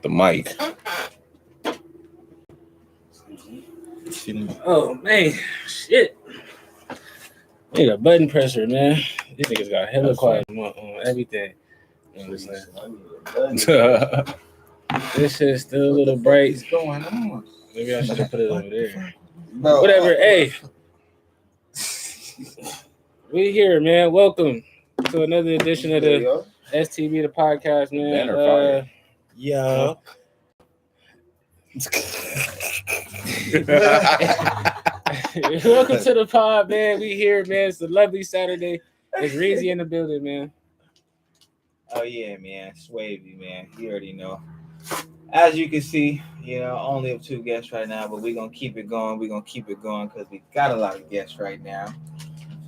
The mic. Oh man, shit. Nigga, button pressure, man. These niggas got hella quiet on everything. You know what I'm saying? This shit's still a little bright. Maybe I should have put it over there. Bro, Whatever. Hey, we here, man. Welcome to another edition of the STB, the podcast, man. Yeah. Welcome to the pod, man. We here, man. It's a lovely Saturday. It's Reezy in the building, man. Oh yeah, man. Swavy, man. You already know. As you can see, only have two guests right now, but we're gonna keep it going. We're gonna keep it going because we got a lot of guests right now.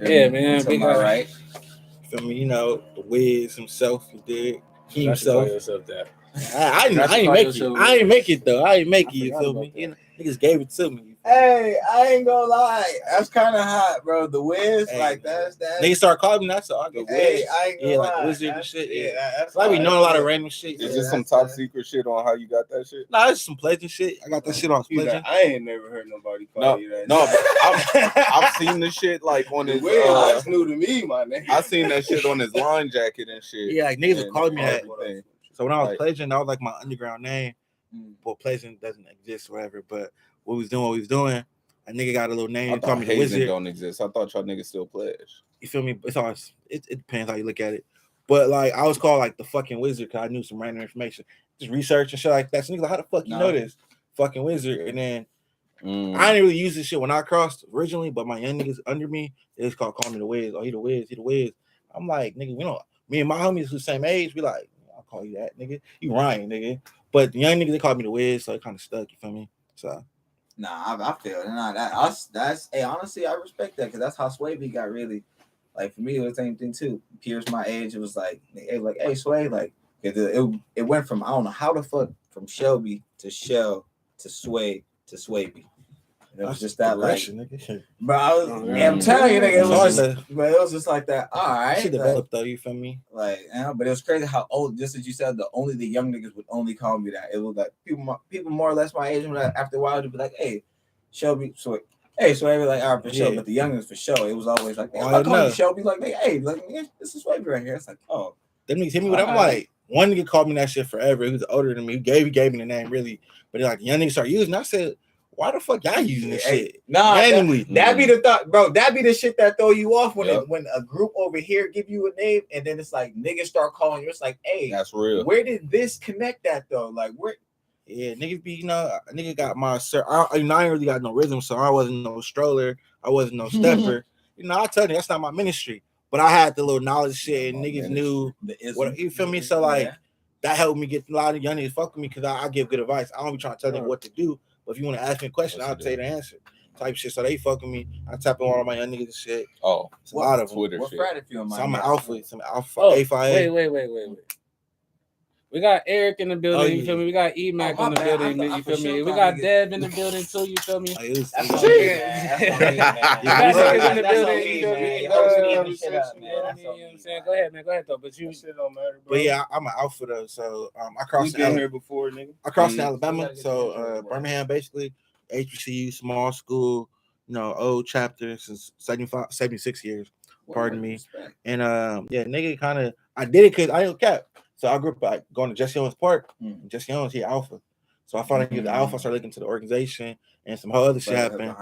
Yeah, man. We got right. Feel me? The Wiz himself, he did. He Call himself. yourself that. I ain't make it. I ain't make it though. I ain't make it. You feel me? Niggas gave it to me. Hey, I ain't gonna lie. That's kind of hot, bro. The Wiz, Hey, that's. Niggas start calling me that, so I go. Hey, I ain't gonna lie. like Wizard and shit. Yeah, that's like we hot. knowing a lot of random shit. Is this some top secret shit on how you got that shit? Nah, it's some pleasant shit. I got that shit on pleasant. I ain't never heard nobody call you that. No, but I've seen the shit like on his. That's new to me, my nigga. I seen that shit on his line jacket and shit. Yeah, like niggas would call me that. Everything. So when I was Like- Pleasant, that was like my underground name. Well, Pleasant doesn't exist, or whatever. But what we was doing. A nigga got a little name. I He called thought me the hazing Wizard. don't exist. I thought y'all niggas still pledge. You feel me? It's all it depends how you look at it. But like I was called like the fucking Wizard because I knew some random information. Just research and shit like that. So niggas like, how the fuck you know this? Fucking Wizard. And then I didn't really use this shit when I crossed originally, but my young niggas under me, they just call me the Wiz. Oh, he the Wiz. I'm like, nigga, we don't. Me and my homies who the same age, we like, I'll call you that, nigga. You Ryan, nigga. But the young niggas, they called me the Wiz, so it kind of stuck. You feel me? So. Nah, I feel it. Nah, that's hey, honestly, I respect that because that's how Swavy got really. Like for me, it was the same thing too. Peers my age, it was like, hey, Sway, like it went from I don't know how the fuck from Shelby to Shell to Sway to Swavy. It was just that like, nigga. bro. I'm telling you, nigga, it was just like that. All right, she developed though. You feel me? Like, but it was crazy how old. Just as you said, the young niggas would only call me that. It was like people more or less my age. After a while, they'd be like, hey, Shelby, so. Hey, so every like, all right, for sure, but the youngest for sure, it was always like, hey, I call you Shelby, like, hey, this is Swavy right here. It's like, oh, them niggas hit me with. I'm like, one nigga called me that shit forever. He was older than me. He gave me the name really, but like, young niggas start using. I said, why the fuck y'all using this shit? Nah, randomly. That be the thought, bro. That be the shit that throw you off when when a group over here give you a name, and then it's like niggas start calling you. It's like, hey, that's real. Where did this connect that though? Like, where? Yeah, niggas be, a nigga got my I ain't really got no rhythm, so I wasn't no stroller, I wasn't no stepper. I tell you, that's not my ministry. But I had the little knowledge shit, and niggas knew what, you feel me? So like that helped me get a lot of young niggas fuck with me because I give good advice. I don't be trying to tell them what to do, but if you want to ask me a question, I'll tell you the answer. Type shit. So they fuck with me. I tap in all of my young niggas and shit. Oh, it's a lot of Twitter them. shit. So I'm an alpha. Some alpha. Oh, A5A. Wait. We got Eric in the building, you feel me? We got E-Mac on the building, you feel me? We got Dev in the building too, you feel me? That's in the building, you feel me? You know what I'm saying? Go ahead, man. Go ahead, though. But you shit don't matter, bro. But yeah, I'm an alpha though. So I crossed been here before, nigga. I crossed Alabama. So Birmingham basically, HBCU, small school, old chapter since 76 years. Pardon me. And nigga kinda I did it because I ain't cap. So I grew up like going to Jesse Owens Park. Jesse Owens, he Alpha. So I finally get the Alpha. I started looking to the organization, and some whole other shit happened.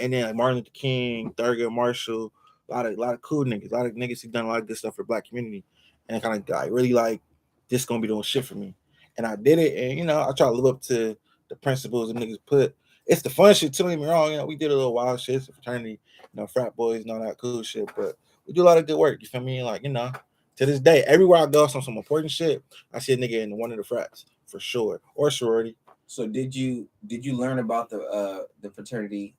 And then like Martin Luther King, Thurgood Marshall, a lot of cool niggas, a lot of niggas who done a lot of good stuff for the Black community, and kind of like really like this gonna be doing shit for me. And I did it, and I try to live up to the principles the niggas put. It's the fun shit. Don't get me wrong. We did a little wild shit, so fraternity, frat boys and all that cool shit, but we do a lot of good work. You feel me? Like to this day, everywhere I go, some important shit, I see a nigga in one of the frats for sure, or sorority. So did you learn about the fraternity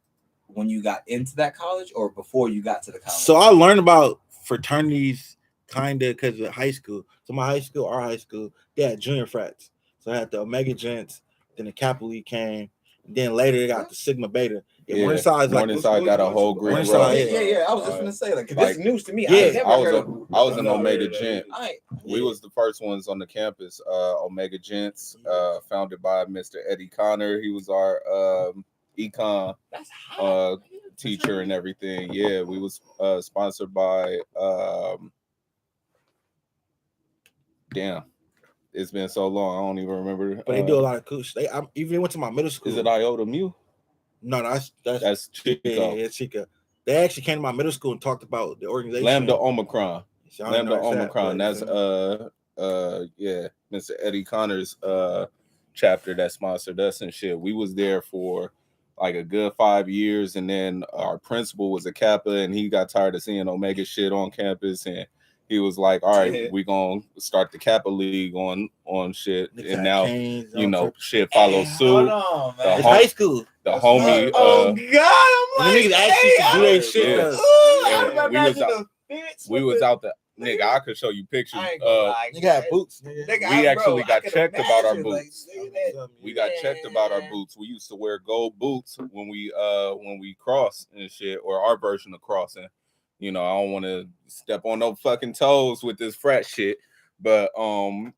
when you got into that college or before you got to the college? So I learned about fraternities kind of because of high school. So our high school, they had junior frats. So I had the Omega Gents, then the Kappa League came, and then later they got the Sigma Beta. Yeah, Morningside is like Morningside got a whole Greek Morningside, road. Yeah. I was just gonna say, like, 'cause Like, this is news to me. yeah, I ain't never I was heard a, of I was an No, Omega yeah, Gent. I ain't- We was the first ones on the campus. Omega Gents, founded by Mr. Eddie Connor. He was our econ That's hot. teacher and everything. Yeah, we was sponsored by damn. It's been so long, I don't even remember. But they do a lot of cool shit. Even went to my middle school. Is it Iota Mu? No, That's Chico. Yeah, Chico. They actually came to my middle school and talked about the organization. Lambda Omicron. So I don't know Lambda exact, Omicron. but, That's yeah, Mr. Eddie Connor's chapter that sponsored us and shit. We was there for like a good 5 years, and then our principal was a Kappa, and he got tired of seeing Omega shit on campus, and he was like, all right, we gonna start the Kappa League on shit. niggas And had now, canes, you all know, type of- shit follows suit. Hold on, The man. It's home- high school. The homie, Oh God, I'm And the like, niggas actually used to do their shit. yeah. though. I we was imagine out- the fence we with was the- out there. Nigga, I could show you pictures. I ain't gonna lie. Nigga had boots. Nigga. We actually got I could checked about our imagine, boots. Like, nigga, We got checked about our boots. We used to wear gold boots when we cross and shit, or our version of crossing. You know, I don't want to step on no fucking toes with this frat shit. But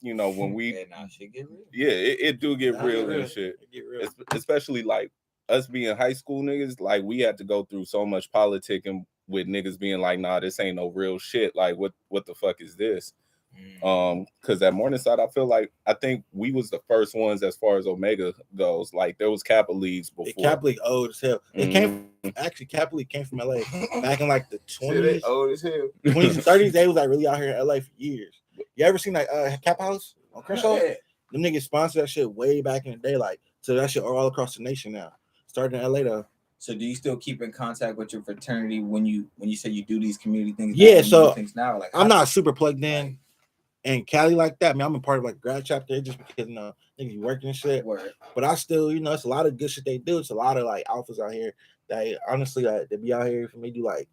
you know, when we yeah, nah, shit get real. yeah, it do get Nah, real get and shit. Get real. Especially like us being high school niggas, like we had to go through so much politicking with niggas being like, nah, this ain't no real shit. Like, what the fuck is this? Because at Morningside, I think we was the first ones as far as Omega goes. Like there was Kappa leagues before. The Cap League old as hell. It came actually Cap League came from LA back in like the Shit, they 20s, old as hell. 20s and 30s. They was like really out here in LA for years. You ever seen like Cap House on Crenshaw? Yeah. Them niggas sponsored that shit way back in the day. Like, so that shit all across the nation now. Started in LA though. So do you still keep in contact with your fraternity when you say you do these community things? Yeah, now, when you so do things now, like I'm not super plugged in in Cali like that. I mean, I'm a part of like grad chapter just because niggas be working and shit. Word. But I still, it's a lot of good shit they do. It's a lot of like alphas out here that honestly they be out here for me do like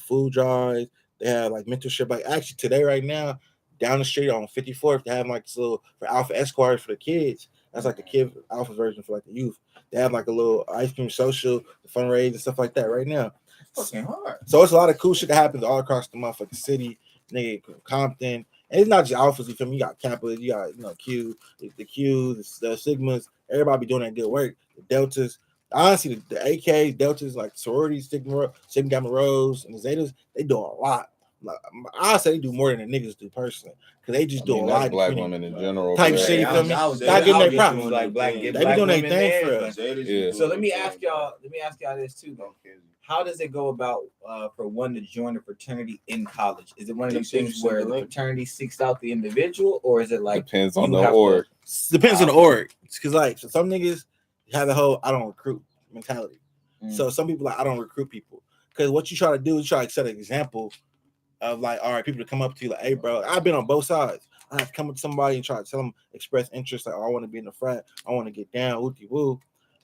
food drives. They have like mentorship. Like actually today right now, down the street on 54th, they have like this little for Alpha Esquires for the kids. That's like the kid alpha version for like the youth. They have like a little ice cream social, the fundraise and stuff like that right now. Fucking hard. So it's a lot of cool shit that happens all across the motherfucking city, nigga, Compton. And it's not just alphas, you feel me? You got Kappa, you got Q, the Qs, the Sigmas, everybody be doing that good work. The Deltas, honestly, the AKs, Deltas, like sororities, Sigma Gamma Rhos, and the Zetas, they do a lot. Like, I say they do more than the niggas do personally, because they just do a that's lot. black of women in general. type correct? shit, you feel me? I was Not getting their just props. doing, like black, get They be black doing their women thing there, for but- us. Yeah. So let me ask y'all this too though. How does it go about for one to join a fraternity in college? Is it one of those things where the fraternity seeks out the individual, or is it like Depends on you the have to- org. Depends on the org. Because like so some niggas have the whole I don't recruit mentality. So some people like I don't recruit people. Because what you try to do is try to set an example of like, all right, people to come up to you like, hey bro, I've been on both sides. I have to come up to somebody and try to tell them express interest, like, oh, I want to be in the frat, I want to get down, wooty woo.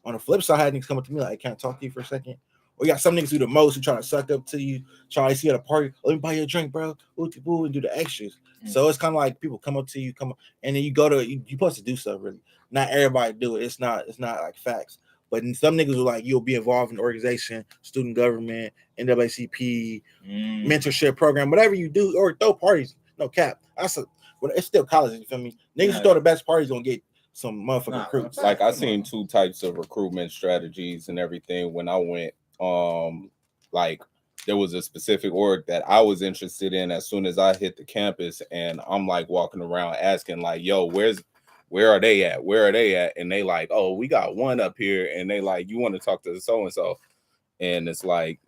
On the flip side, I had niggas come up to me like, I can't talk to you for a second. Or you got some niggas do the most who try to suck up to you, try to see you at a party, let me buy you a drink, bro, wooty woo, and do the extras. So it's kind of like people come up to you, and then you go to you supposed to do stuff really. Not everybody do it. It's not like facts. But some niggas are like, you'll be involved in the organization, student government, NAACP, mentorship program, whatever you do, or throw parties. No cap. It's still college. You feel me? Niggas who throw the best parties gonna get some motherfucking recruits. Like I seen two types of recruitment strategies and everything when I went. Like there was a specific org that I was interested in as soon as I hit the campus, and I'm like walking around asking like, yo, where are they at? Where are they at? And they like, oh, we got one up here. And they like, you want to talk to so-and-so. And it's like,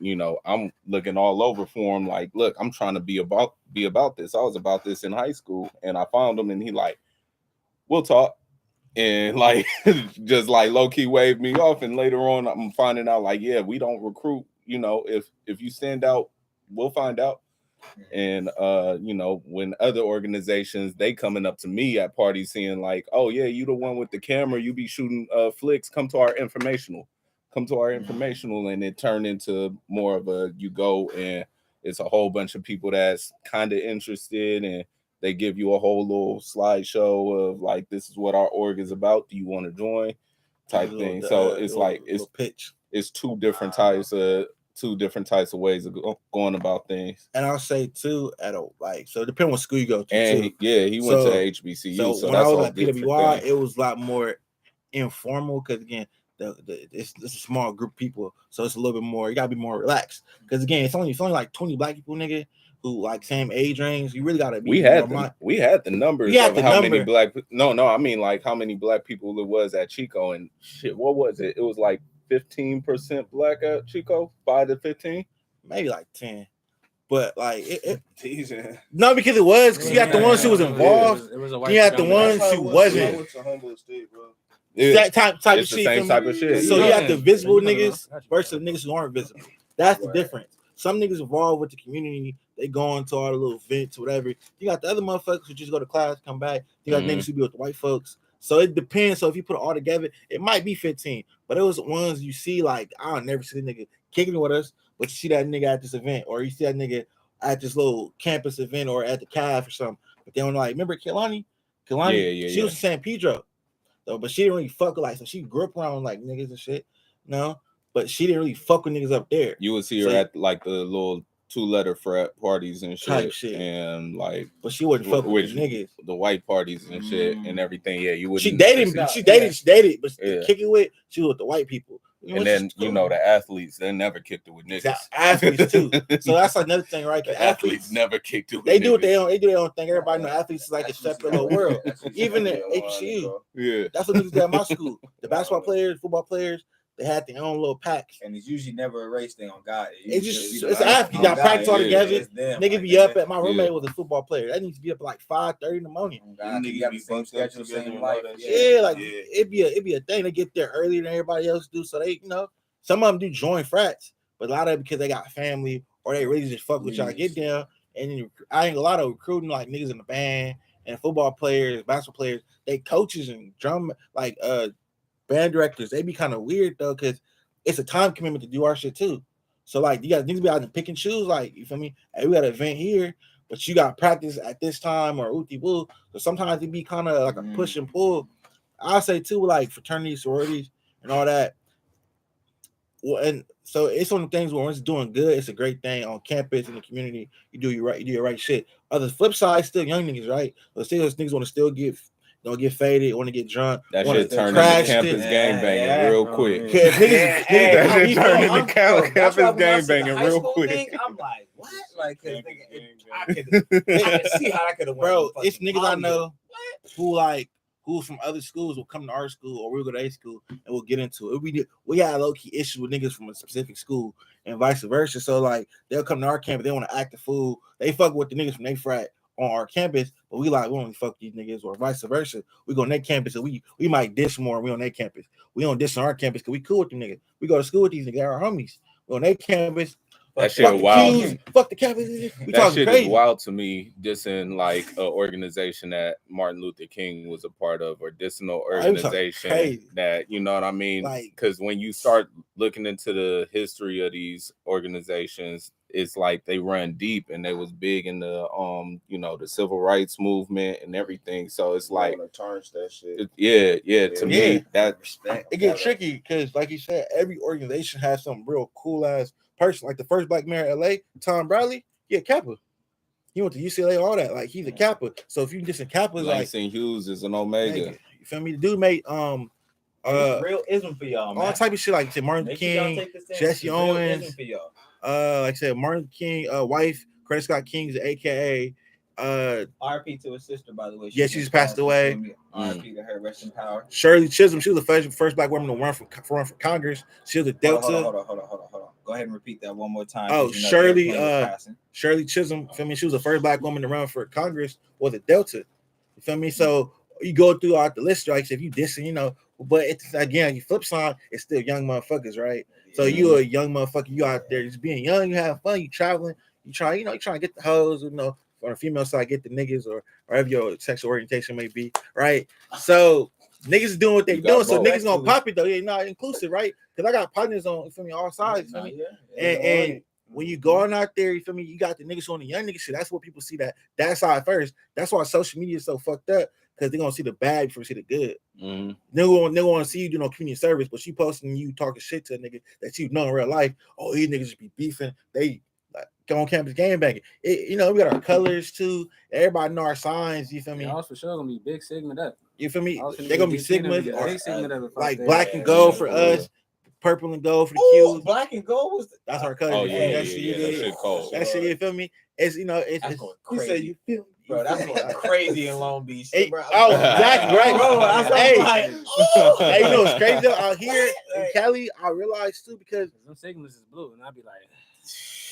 I'm looking all over for him. Like, look, I'm trying to be about this. I was about this in high school. And I found him and he like, we'll talk. And like, just like low key waved me off. And later on, I'm finding out like, yeah, we don't recruit. If you stand out, we'll find out. And when other organizations they coming up to me at parties saying like, oh yeah, you the one with the camera, you be shooting flicks, come to our informational, and it turned into more of a you go and it's a whole bunch of people that's kind of interested and they give you a whole little slideshow of like, this is what our org is about, do you want to join type thing. So it's like it's pitch. it's two different types of ways of going about things. And I'll say too, so it depends what school you go to. And too. he went to HBCU. So when that's I was all at PWI, it was a lot more informal because again, it's a small group of people, so it's a little bit more. You gotta be more relaxed because again, it's only like 20 black people, nigga, who like same age range. You really gotta be. We had the numbers of how many black. No, I mean like how many black people it was at Chico and shit. What was it? It was like 15% black at Chico, 5 to 15, maybe like 10. But like no, because it was because you got the ones who was involved. You had the ones who wasn't. That type of shit. Same type of shit. So you have the visible niggas versus the niggas who aren't visible. That's the difference. Some niggas involved with the community, they go into all the little events, whatever. You got the other motherfuckers who just go to class, come back. You got niggas who be with the white folks. So it depends. So if you put it all together, it might be 15. But it was ones you see like I'll never see the nigga kicking with us, but you see that nigga at this event, or you see that nigga at this little campus event or at the CAF or something. But then like, remember Kehlani? She was in San Pedro. So, but she didn't really fuck with so she grew up around like niggas and shit. No, but she didn't really fuck with niggas up there. You would see her at like the little 2-letter frat parties and shit. And like, but she wouldn't fuck with niggas. The white parties and shit and everything. Yeah, you wouldn't. She dated, but kicking with she was with the white people. And then the athletes, they never kicked it with niggas. Athletes too. So that's another thing, right? Athletes never kicked it with they niggas. do what they do their own thing. Everybody know athletes is like a separate little world. Even the HBCU. Yeah. That's what niggas did at my school. The basketball players, football players, they had their own little packs. And it's usually never a race thing on God. It's after you got practice all together. Niggas be up at my roommate was a football player. That needs to be up at like 5:30 in the morning. Niggas got the same schedule, same life. It'd be a thing. They get there earlier than everybody else do. So they, some of them do join frats, but a lot of it because they got family or they really just fuck with y'all get down. And I ain't a lot of recruiting like niggas in the band and football players, basketball players, they coaches and drum band directors. They be kind of weird though, because it's a time commitment to do our shit too. So like you guys need to be out and pick and choose. Like you feel me? Hey, we got an event here, but you got practice at this time or ooty woo. So sometimes it be kind of like a push and pull. I say too, like fraternities, sororities, and all that. Well, and so it's one of the things where it's doing good, it's a great thing on campus in the community. You do your right shit. The flip side, still young niggas, right? But still, those niggas want to still get faded, want to get drunk. That shit turned into campus gangbanging real quick. That shit turned into campus gangbanging real quick. I'm like, what? Like, I can see how I could have. Bro, it's niggas I know who from other schools will come to our school or we'll go to a school and we'll get into it. We had low-key issues with niggas from a specific school and vice versa. So like they'll come to our campus, they want to act a fool. They fuck with the niggas from their frat on our campus, but we only fuck these niggas or vice versa. We go on their campus and we might diss more and we on their campus. We don't diss on our campus because we cool with them niggas. We go to school with these niggas, they're our homies. We on their campus. That shit wild. Fuck the campus. That shit is wild to me. Dissing like an organization that Martin Luther King was a part of, or dissing an organization that, you know what I mean? Because when you start looking into the history of these organizations, it's like they run deep and they was big in the the civil rights movement and everything. So it's like tarnish that shit. To me that it gets tricky because like you said, every organization has some real cool ass person. Like the first black mayor of LA, Tom Bradley, Kappa. He went to UCLA, all that. Like he's a Kappa. So if you just a Kappa, Langston Hughes is an Omega. You feel me? The dude made real ism for y'all, man. All type of shit like Martin King, Jesse Owens. Like I said, Martin King, wife, Coretta Scott King's AKA. RP to his sister, by the way. She just passed away. RP to her, rest in power. Shirley Chisholm, she was the first black woman to run for Congress. She was a Delta. Hold on. Go ahead and repeat that one more time. Oh, Shirley Chisholm. Feel me? She was the first black woman to run for Congress. Was a Delta. You feel me? So you go throughout the list, like if you dissing, but it's again, you flip side, it's still young motherfuckers, right? So you a young motherfucker, you out there just being young, you have fun, you traveling, you try to get the hoes, on the female side, get the niggas or whatever your sexual orientation may be, right? So niggas is doing what they doing, so niggas gonna pop it though. Yeah, not inclusive, right? Because I got partners on, you feel me, all sides, you feel me? And when you going out there, you feel me, you got the niggas on the young niggas shit. That's what people see that side first. That's why social media is so fucked up. because they're gonna see the bad before they see the good. Mhm. They want to see you do no community service, but she posting you talking shit to a nigga that you know in real life. Oh, these niggas just be beefing. They like go on campus game banging. You know, we got our colors too. Everybody know our signs. You feel me? I was for sure gonna be big Sigma up. You feel me? I was finna They're gonna be get 10 of Sigmas, them, or, big Sigma up if I like stayed. black and gold for Yeah. us, purple and gold for the Ooh, Qs. black and gold was That's our color. Oh, You yeah, feel me? yeah, That shit, yeah, that shit cold. That shit, you feel me? It's it's that's going you crazy. say you feel me, Bro, that's going crazy in Long Beach. Hey, bro. oh, exactly right. Bro, that's Hey. like, oh, Hey, you know what's crazy though? Out here in Like, Cali, I realized too because Them Sigmas is blue, and I'd be like,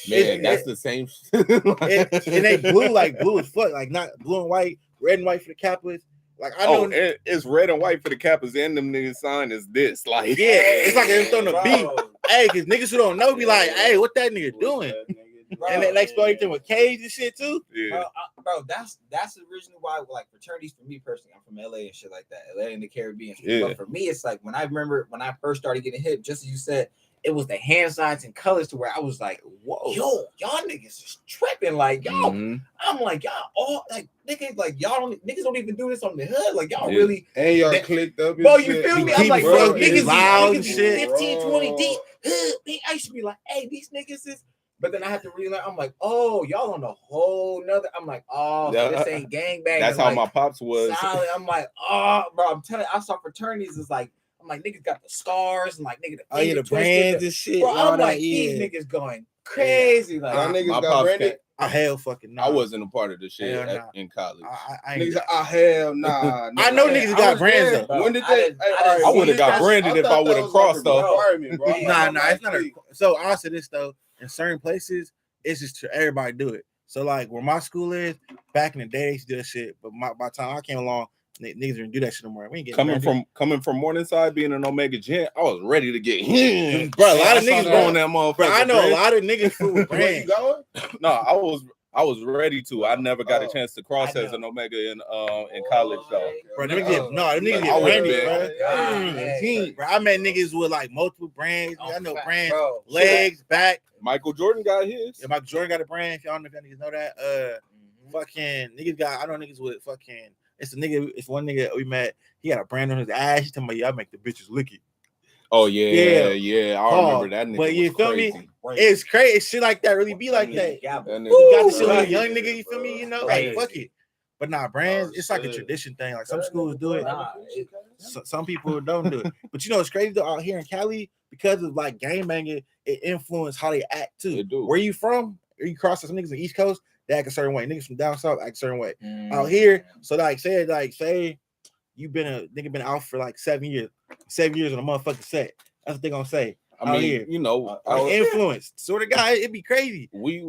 Man, that's the same. and they blue as fuck, like not blue and white, red and white for the Kappas. Like I know, It's red and white for the Kappas, and them niggas sign is this. Like, yeah, it's like they're throwing a bro, beat. Hey, because niggas who don't know be like, hey, what that nigga doing? bro, And they spell everything with K's and shit too. yeah. bro, that's the reason why, like, fraternities for me personally, I'm from LA and shit like that, LA and the Caribbean. Yeah. But for me, it's like when I first started getting hip, just as you said, it was the hand signs and colors to where I was like, Whoa, yo, y'all niggas is tripping, like y'all. Mhm. I'm like, y'all all like niggas, like niggas don't even do this on the hood, like y'all Yeah. really. And y'all That- clicked up. and Bro, you shit. feel me? Be I'm like, deep, bro, bro, niggas it's loud and be shit. 15, 20 deep. I used to be like, hey, these niggas is. But then I have to realize, I'm like, oh, y'all on a whole nother. I'm like, oh, so this ain't gangbang. That's how like, my pops was. solid. I'm like, oh, bro, I'm telling you, I saw fraternities is like, I'm like, niggas got the scars and like, nigga, the oh yeah, the finger twisted. brands and shit. Bro, all I'm that, like, yeah. these niggas going crazy. Like, Y'all My niggas got pops branded. I hell fucking no. I wasn't a part of the shit Hell nah. in college. I ain't. Niggas, hell nah. I know niggas got brands though. Bro, When did I they? didn't- I didn't I see would have got that. branded if I would have crossed though. Requirement, bro. Nah, It's not a. So I'll say this though, in certain places, it's just everybody do it. So like where my school is, back in the day, they used to do that shit. But by the time I came along, niggas didn't do that shit no more. We ain't getting Coming from Morningside, being an Omega Gent, I was ready to get him. Bro, a lot of I saw niggas that going on that motherfucker. Bro, I know a man. lot of niggas fool with Where you brands. going? No, I was ready to. I never got a chance to cross I as know. an Omega in college though. Bro, them niggas them niggas I get would've branded, been. bro. Hey, Bro, I met niggas with like multiple brands. I know brands, bro. legs, back. Michael Jordan got his. Yeah, Michael Jordan got a brand. If y'all know if y'all niggas know that. Fucking niggas got. I know niggas with fucking. It's a nigga. It's one nigga we met. He had a brand on his ass. He talking about, I make the bitches lick it. Oh yeah. I remember that nigga. But you was feel me? crazy. It's crazy. It's shit like that really be like that. That nigga You got was to show a crazy. young nigga. You feel me? You know, like fuck it. But nah, brands. It's like a tradition thing. Like some schools do it. Some people don't do it. But you know, it's crazy though out here in Cali because of like game banging. It influenced how they act too. It do. Where you from? Are you cross some niggas on the East Coast? They act a certain way. Niggas from down south act a certain way. Out here, so say you been out for like 7 years. 7 years on a motherfucking set. That's what they gonna say. I mean, you know, Influence. Sort of guy, it'd be crazy. we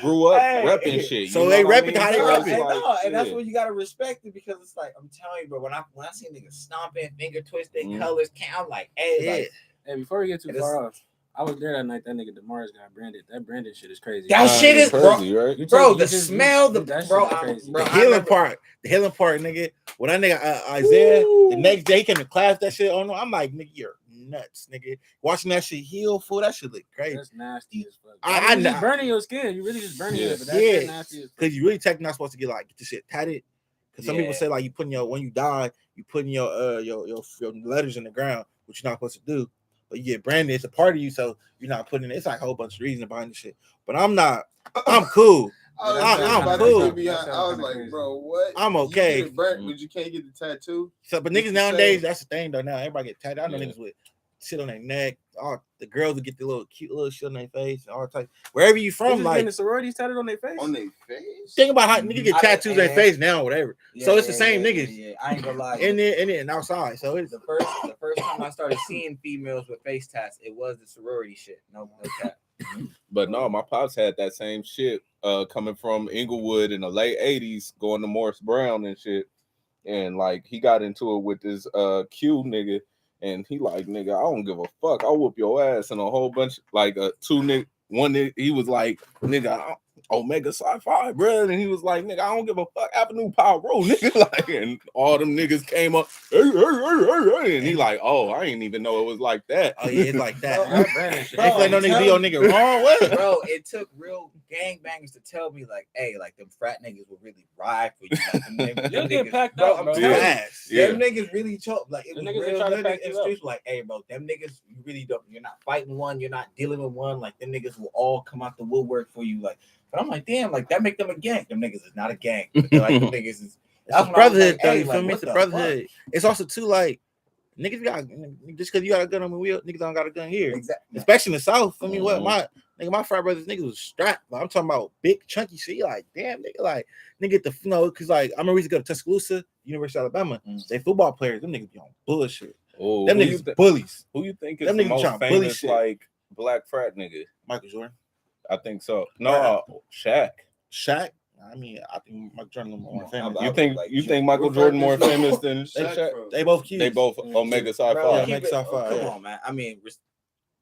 grew up repping shit. So you they know what I repping mean? how they So repping. it's And, like, no, and that's yeah. what you gotta respect it because it's like I'm telling you, bro. When I see niggas stomping, finger twisting, Mhm. colors, I'm like, hey, Yeah. like, hey, before we get too It is- far off, I was there that night. That nigga Demaris got branded. That branded shit is crazy. That shit is crazy, right? You bro. take- The you just- smell, that shit bro, is crazy. bro. The I healing remember- part, nigga. When that nigga Isaiah, the next day he came to class, that shit on him. I'm like, nigga, you're nuts, nigga. Watching that shit heal, fool, that shit look crazy. That's nasty as fuck. I You just know. burning your skin. You really just burning Yeah. it. But that shit nasty as fuck. Because you really technically not supposed to get the shit tatted. Because some people Yeah. say like you putting when you die, you putting your letters in the ground, which you're not supposed to do. But you get branded, it's a part of you, so you're not putting it. It's like a whole bunch of reasons behind the shit. But I'm not. I'm cool. I was I'm just about to cool. say behind- I was like, bro, what? I'm okay. You get it burnt, but you can't get the tattoo. So, but What niggas you nowadays, say? that's the thing though. Now everybody get tatted. I know Yeah. niggas with shit on their neck. All the girls will get the little cute little shit on their face and all type. Wherever you They from, just like getting the sororities tatted on their face. On their face. think about how niggas get I- tattoos on their and- face now, or whatever. So it's the same yeah, niggas. Yeah, I ain't gonna lie. In it and outside. So it's the first time I started seeing females with face tats, it was the sorority shit. No cap. But no, my pops had that same shit coming from Inglewood in the late 80s, going to Morris Brown and shit. And like he got into it with this Q nigga, and he like, nigga, I don't give a fuck. I'll whoop your ass. And a whole bunch, like two nigga, one nigga, he was like, nigga, Omega Sci-Fi, bro. And he was like, nigga, I don't give a fuck. Avenue Power Road, nigga. Like, and all them niggas came up, and he like, oh, I didn't even know it was like that. oh yeah, it's like that. Bro, That branded shit. They like no niggas be on nigga wrong way. Bro, it took real gangbangers to tell me like, hey, like them frat niggas will really ride for you. Like, them You'll get niggas, packed bro, out, I'm bro. telling you, Yes. Yeah. them niggas really choke. Like it The was niggas will real try to niggas pack in you the up. streets. Like, hey, bro, them niggas, you really don't. You're not fighting one. You're not dealing with one. Like them niggas will all come out the woodwork for you. Like, but I'm like, damn, like that make them a gang. Them niggas is not a gang. But they're like them niggas is. It's a That's when I was brotherhood, like, though. hey, You feel like, me? what It's a the brotherhood. It's also too like niggas got just because you got a gun on the wheel, niggas don't got a gun here. fuck? Exactly. Especially in the South. For me, what Mhm. my frat brothers niggas was strapped. But I'm talking about big chunky shit. You like, damn, nigga, like nigga the because like I remember we used to go to Tuscaloosa, University of Alabama. They football players, them niggas be on bullshit. Oh, Them who you niggas bullies. who you think is Them the niggas most tryna bully famous shit. like black frat nigga? Michael Jordan, I think so. No, Shaq. Shaq. I mean, I think Michael Jordan more famous. You think like, you think Michael What Jordan frat more this famous is? than Shaq? from? They both kids. They both Omega Psi Bro, Yeah, Phi. keep make it- sci-fi, Come yeah. on, man. I mean,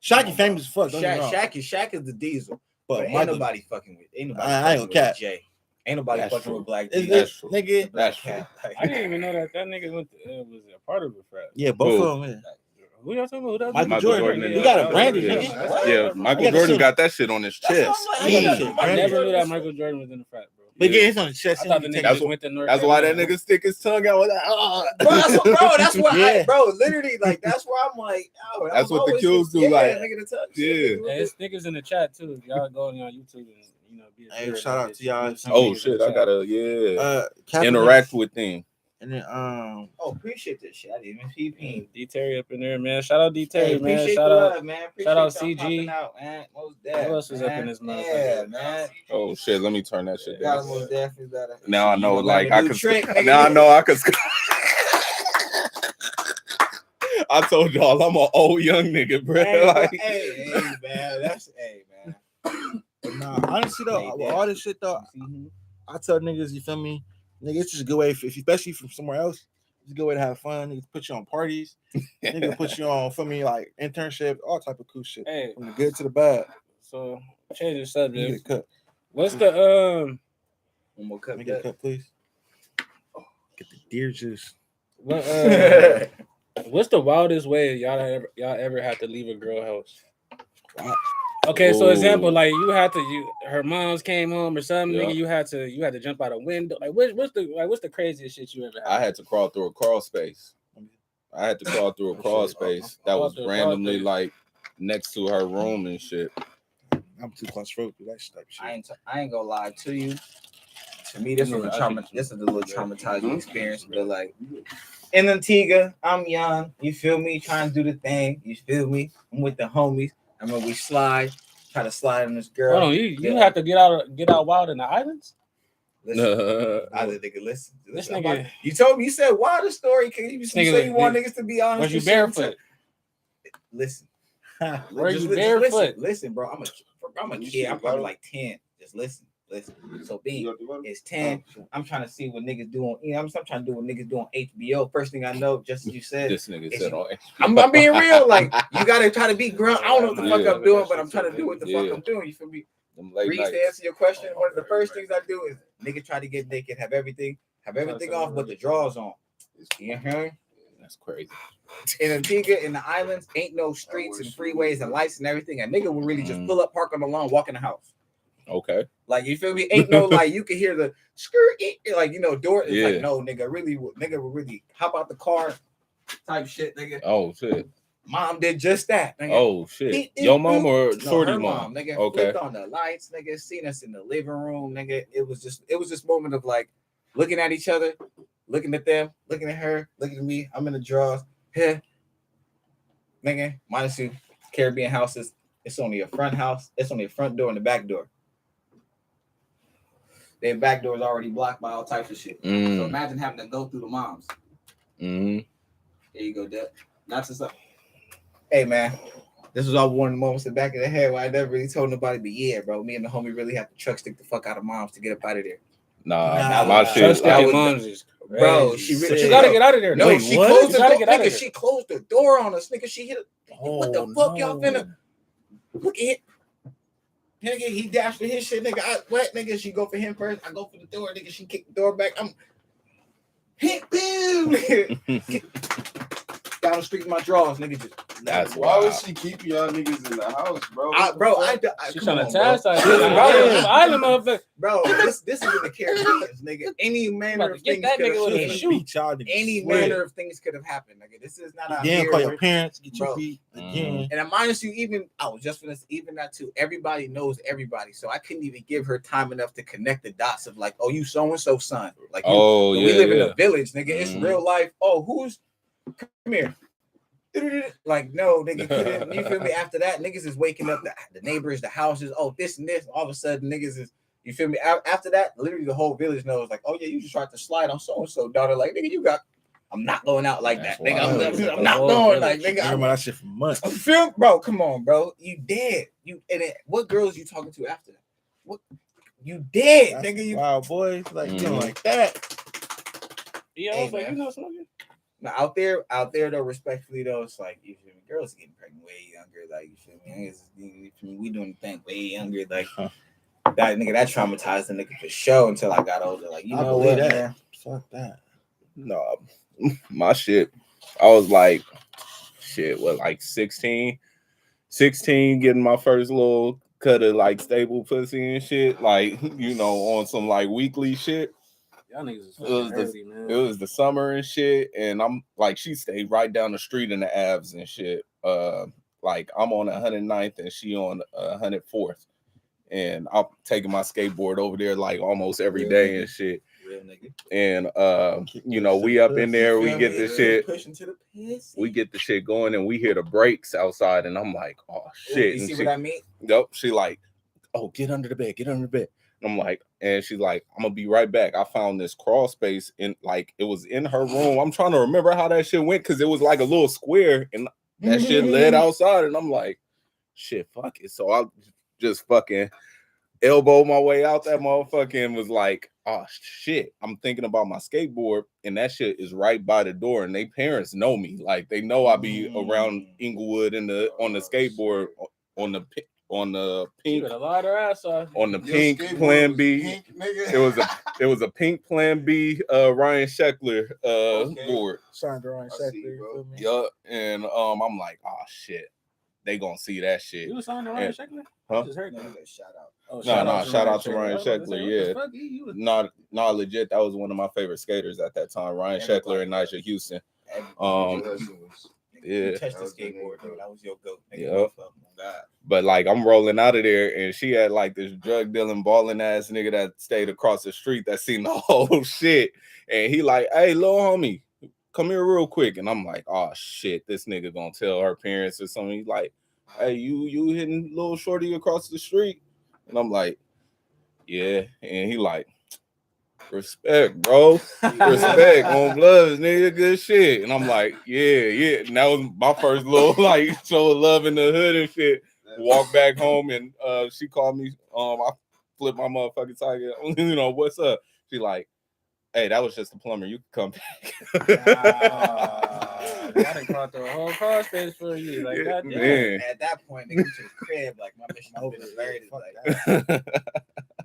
Shaq is famous as fuck. Don't get me wrong. Shaq is the diesel. But ain't Michael- nobody fucking with. Ain't nobody I ain't fucking gonna with cap. Jay. Ain't nobody That's fucking true. with Black Is D. That's this true. nigga? That's true. Like, I didn't even know that nigga was a part of a frat. Yeah, both Who? of them. Yeah. Who y'all talking about? Michael Michael Jordan. Jordan. You got a branded yeah, nigga. that's- Yeah, that's- Michael I gotta Jordan see. got that shit on his That's what chest. I'm like, Yeah. shit, I never branded. knew that Michael Jordan was in the frat, bro. But again, it's on the chest. I thought the nigga That's just what- went to North That's why that Carolina. nigga stick his tongue out with that. Bro, that's what Yeah. bro, literally, like, that's where I'm like, yo, That's what the always Qs do, yeah, like, nigga, the touch. yeah. Hey, it's niggas in the chat too. Y'all go on YouTube and be a Hey, spirit shout about out to this. y'all. Some Oh niggas in shit, the I chat. gotta Kaepernick, interact with them. and then Oh, appreciate this shit. I didn't even peep. D Terry up in there, man. Shout out D Terry, Hey, man. appreciate Shout the out. love, man. Appreciate shout out y'all CG. popping out, man. Most Who definitely. else was up in this motherfucker? Yeah, man. Oh shit, let me turn that shit Gotta down. most definitely better. Now I know, You like learn a I new could. trick, nigga. Now I know I could. I told y'all I'm an old young nigga, bro. Hey, Like, hey, man. That's man. But nah, honestly though, Hey, with yeah. all this shit though, I tell niggas, you feel me, nigga, it's just a good way, if especially from somewhere else, it's a good way to have fun. Niggas put you on parties, niggas put you on, for me, like internships, all type of cool shit, Hey, from the good to the bad. so change the Let me subject. get a cup. What's the One more cup. Let me get a cup, please. Get the deer juice. what what's the wildest way y'all ever had to leave a girl house? Wow. Okay, so Ooh. example, like her mom's came home or something, Yeah. nigga, you had to jump out a window. Like what's the craziest shit you ever had? I had to crawl through a crawl space. I had to crawl through a crawl space that was Crawl through a randomly space. like next to her room and shit. I'm too claustrophobic. That type of shit. I ain't gonna lie to you. To me, this was a little traumatizing experience. But like in Antigua, I'm young. You feel me? Trying to do the thing. You feel me? I'm with the homies. I mean, we try to slide on this girl. Hold on, you have to get out wild in the islands? Listen, Nah. either nigga, listen. This I'm nigga- about- you told me, you said why the story? Cause you nigga say you want was- niggas to be honest. Was you and shit. barefoot? Listen. Were Just you listen, barefoot? Listen, bro. I'm a kid. I'm probably like 10. Just listen. So B is 10. I'm trying to see what niggas doing. I'm trying to do what niggas do on HBO. First thing I know, just as you said, This nigga said on I'm being real. Like you gotta try to be grown. I don't know what the fuck Yeah. I'm doing, but I'm trying to do what the fuck Yeah. I'm doing. You feel me? them late Reese, nights. to answer your question, one of the first things I do is nigga try to get naked, have everything off, but the drawers on. You hear me? That's crazy. In Antigua, in the islands, ain't no streets and freeways and lights and everything. A nigga will really just pull up, park on the lawn, walk in the house. Okay. Like you feel me? Ain't no like you can hear the skirt, like door. It's Yeah. like no nigga will really hop out the car, type shit, nigga. Oh shit. Mom did just that. Nigga. Oh shit. Your mom or No, shorty her mom? nigga. Okay. Flipped on the lights, nigga. Seen us in the living room, nigga. It was this moment of like looking at each other, looking at them, looking at her, looking at me. I'm in the drawers. Hey, nigga. Minus two Caribbean houses. It's only a front house. It's only a front door and a back door. Their back door is already blocked by all types of shit. So imagine having to go through the moms. Mm-hmm. There you go, Deb. Not to stuff. Hey man, this was all one of the moments in the back of the head where I never really told nobody, but yeah, bro, me and the homie really have to truck stick the fuck out of moms to get up out of there. Nah, Nah, my nah. shit. Trust Trust I your would- moms is crazy. Bro, she really- But you gotta get out of there. No, though. she what? closed You the gotta door. get out of Nigga, there. she closed the door on us. Nigga, she hit it. What the Oh, fuck y'all no. finna? Look at it. Nigga, he dashed for his shit, nigga. I wet, nigga. She go for him first. I go for the door, nigga. She kicked the door back. I'm hit, boom. Down the street in my drawers, nigga. Just That's Why would wild. she keep y'all niggas in the house, bro? She come trying to on, bro. chastise you. Bro. Island motherfucker. Bro, this is in the Caribbean, nigga. Any manner About to of get things that could nigga with a have shoe. Beat y'all niggas. any Swear. manner of things could have happened, nigga. This is not out Then here. call your parents, get you Bro. beat again. And I minus you, even I was just gonna even that too. Everybody knows everybody, so I couldn't even give her time enough to connect the dots of like, oh, you so and so son. Like, Oh, we yeah, live in yeah. a village, nigga. It's Mhm. real life. Oh, who's come here? Like, no, nigga, couldn't. You feel me? After that, niggas is waking up the neighbors, the houses. Oh, this and this. All of a sudden, niggas is. You feel me? After that, literally the whole village knows. Like, oh yeah, you just tried to slide on so and so daughter. Like, nigga, you got. I'm not going out like That's that, nigga. wild. I'm not going like, nigga. I remember that shit for months. I feel, bro. Come on, bro. You dead. You and it, what girls you talking to after that? What? You dead, nigga. You Wow, boy. Like, you don't Mhm. like that. Yeah, I Hey, was like, man. you know smoking? now, out there though. Respectfully though, it's like you feel me. Girls are getting pregnant way younger. Like you feel me. You feel me? We doing the thing way younger. Like that nigga that traumatized the nigga for sure until I got older. Like you I know believe what, that. man? Fuck that. No, my shit. I was like, shit, what, like 16, getting my first little cut of like stable pussy and shit, like, you know, on some like weekly shit. Y'all niggas is It was fucking early, man. It was the summer and shit, and I'm like, she stayed right down the street in the Avs and shit. Like I'm on 109th and she on 104th, and I'm taking my skateboard over there like almost every day and shit. Real nigga. And you know, we up in there, we get the shit, pushing to the piss. we get the shit going, and we hear the brakes outside, and I'm like, oh shit. You And see she, what I mean? nope, she like, oh, get under the bed, get under the bed. And I'm like, and she's like, I'm gonna be right back. I found this crawl space in, like, it was in her room. I'm trying to remember how that shit went, because it was like a little square and that shit led outside, and I'm like, shit, fuck it. So I just fucking elbowed my way out that motherfucker and was like, oh shit, I'm thinking about my skateboard, and that shit is right by the door, and they parents know me. Like, they know I be around Inglewood on the skateboard on the She pink better lie her ass off. on the Your pink skateboard Plan was B. pink, nigga. It was a pink Plan B Ryan Sheckler Okay. board. Signed Ryan I see, Sheckler, bro. you feel me? Yeah, and I'm like, oh shit, they gonna see that shit. You was signed to Ryan Yeah. Sheckler? Huh? I just heard that. Shout out. Oh, Shout out to Ryan I was about to Sheckler, say, yeah. what the fuck? You was- Not legit. That was one of my favorite skaters at that time, Ryan Sheckler and Nigel Houston. Yeah. You touched the skateboard, nigga. That was your goat. Nigga. Yep. Both of them. Oh, God. But like, I'm rolling out of there, and she had like this drug dealing, balling ass nigga that stayed across the street that seen the whole shit. And he like, hey, little homie, come here real quick. And I'm like, oh shit, this nigga gonna tell her parents or something. He's like, hey, you hitting little shorty across the street? And I'm like, yeah. And he like, respect, bro. Respect on bloods, nigga. Good shit. And I'm like, yeah. And that was my first little like show of love in the hood and shit. Walk back home, and she called me. I flipped my motherfucking tiger. You know, what's up? She like, hey, that was just the plumber. You can come back. I done caught the whole cross stage for you. Like, Yeah, goddamn. man. At that point, nigga, to the crib, like my mission over the averted. Like,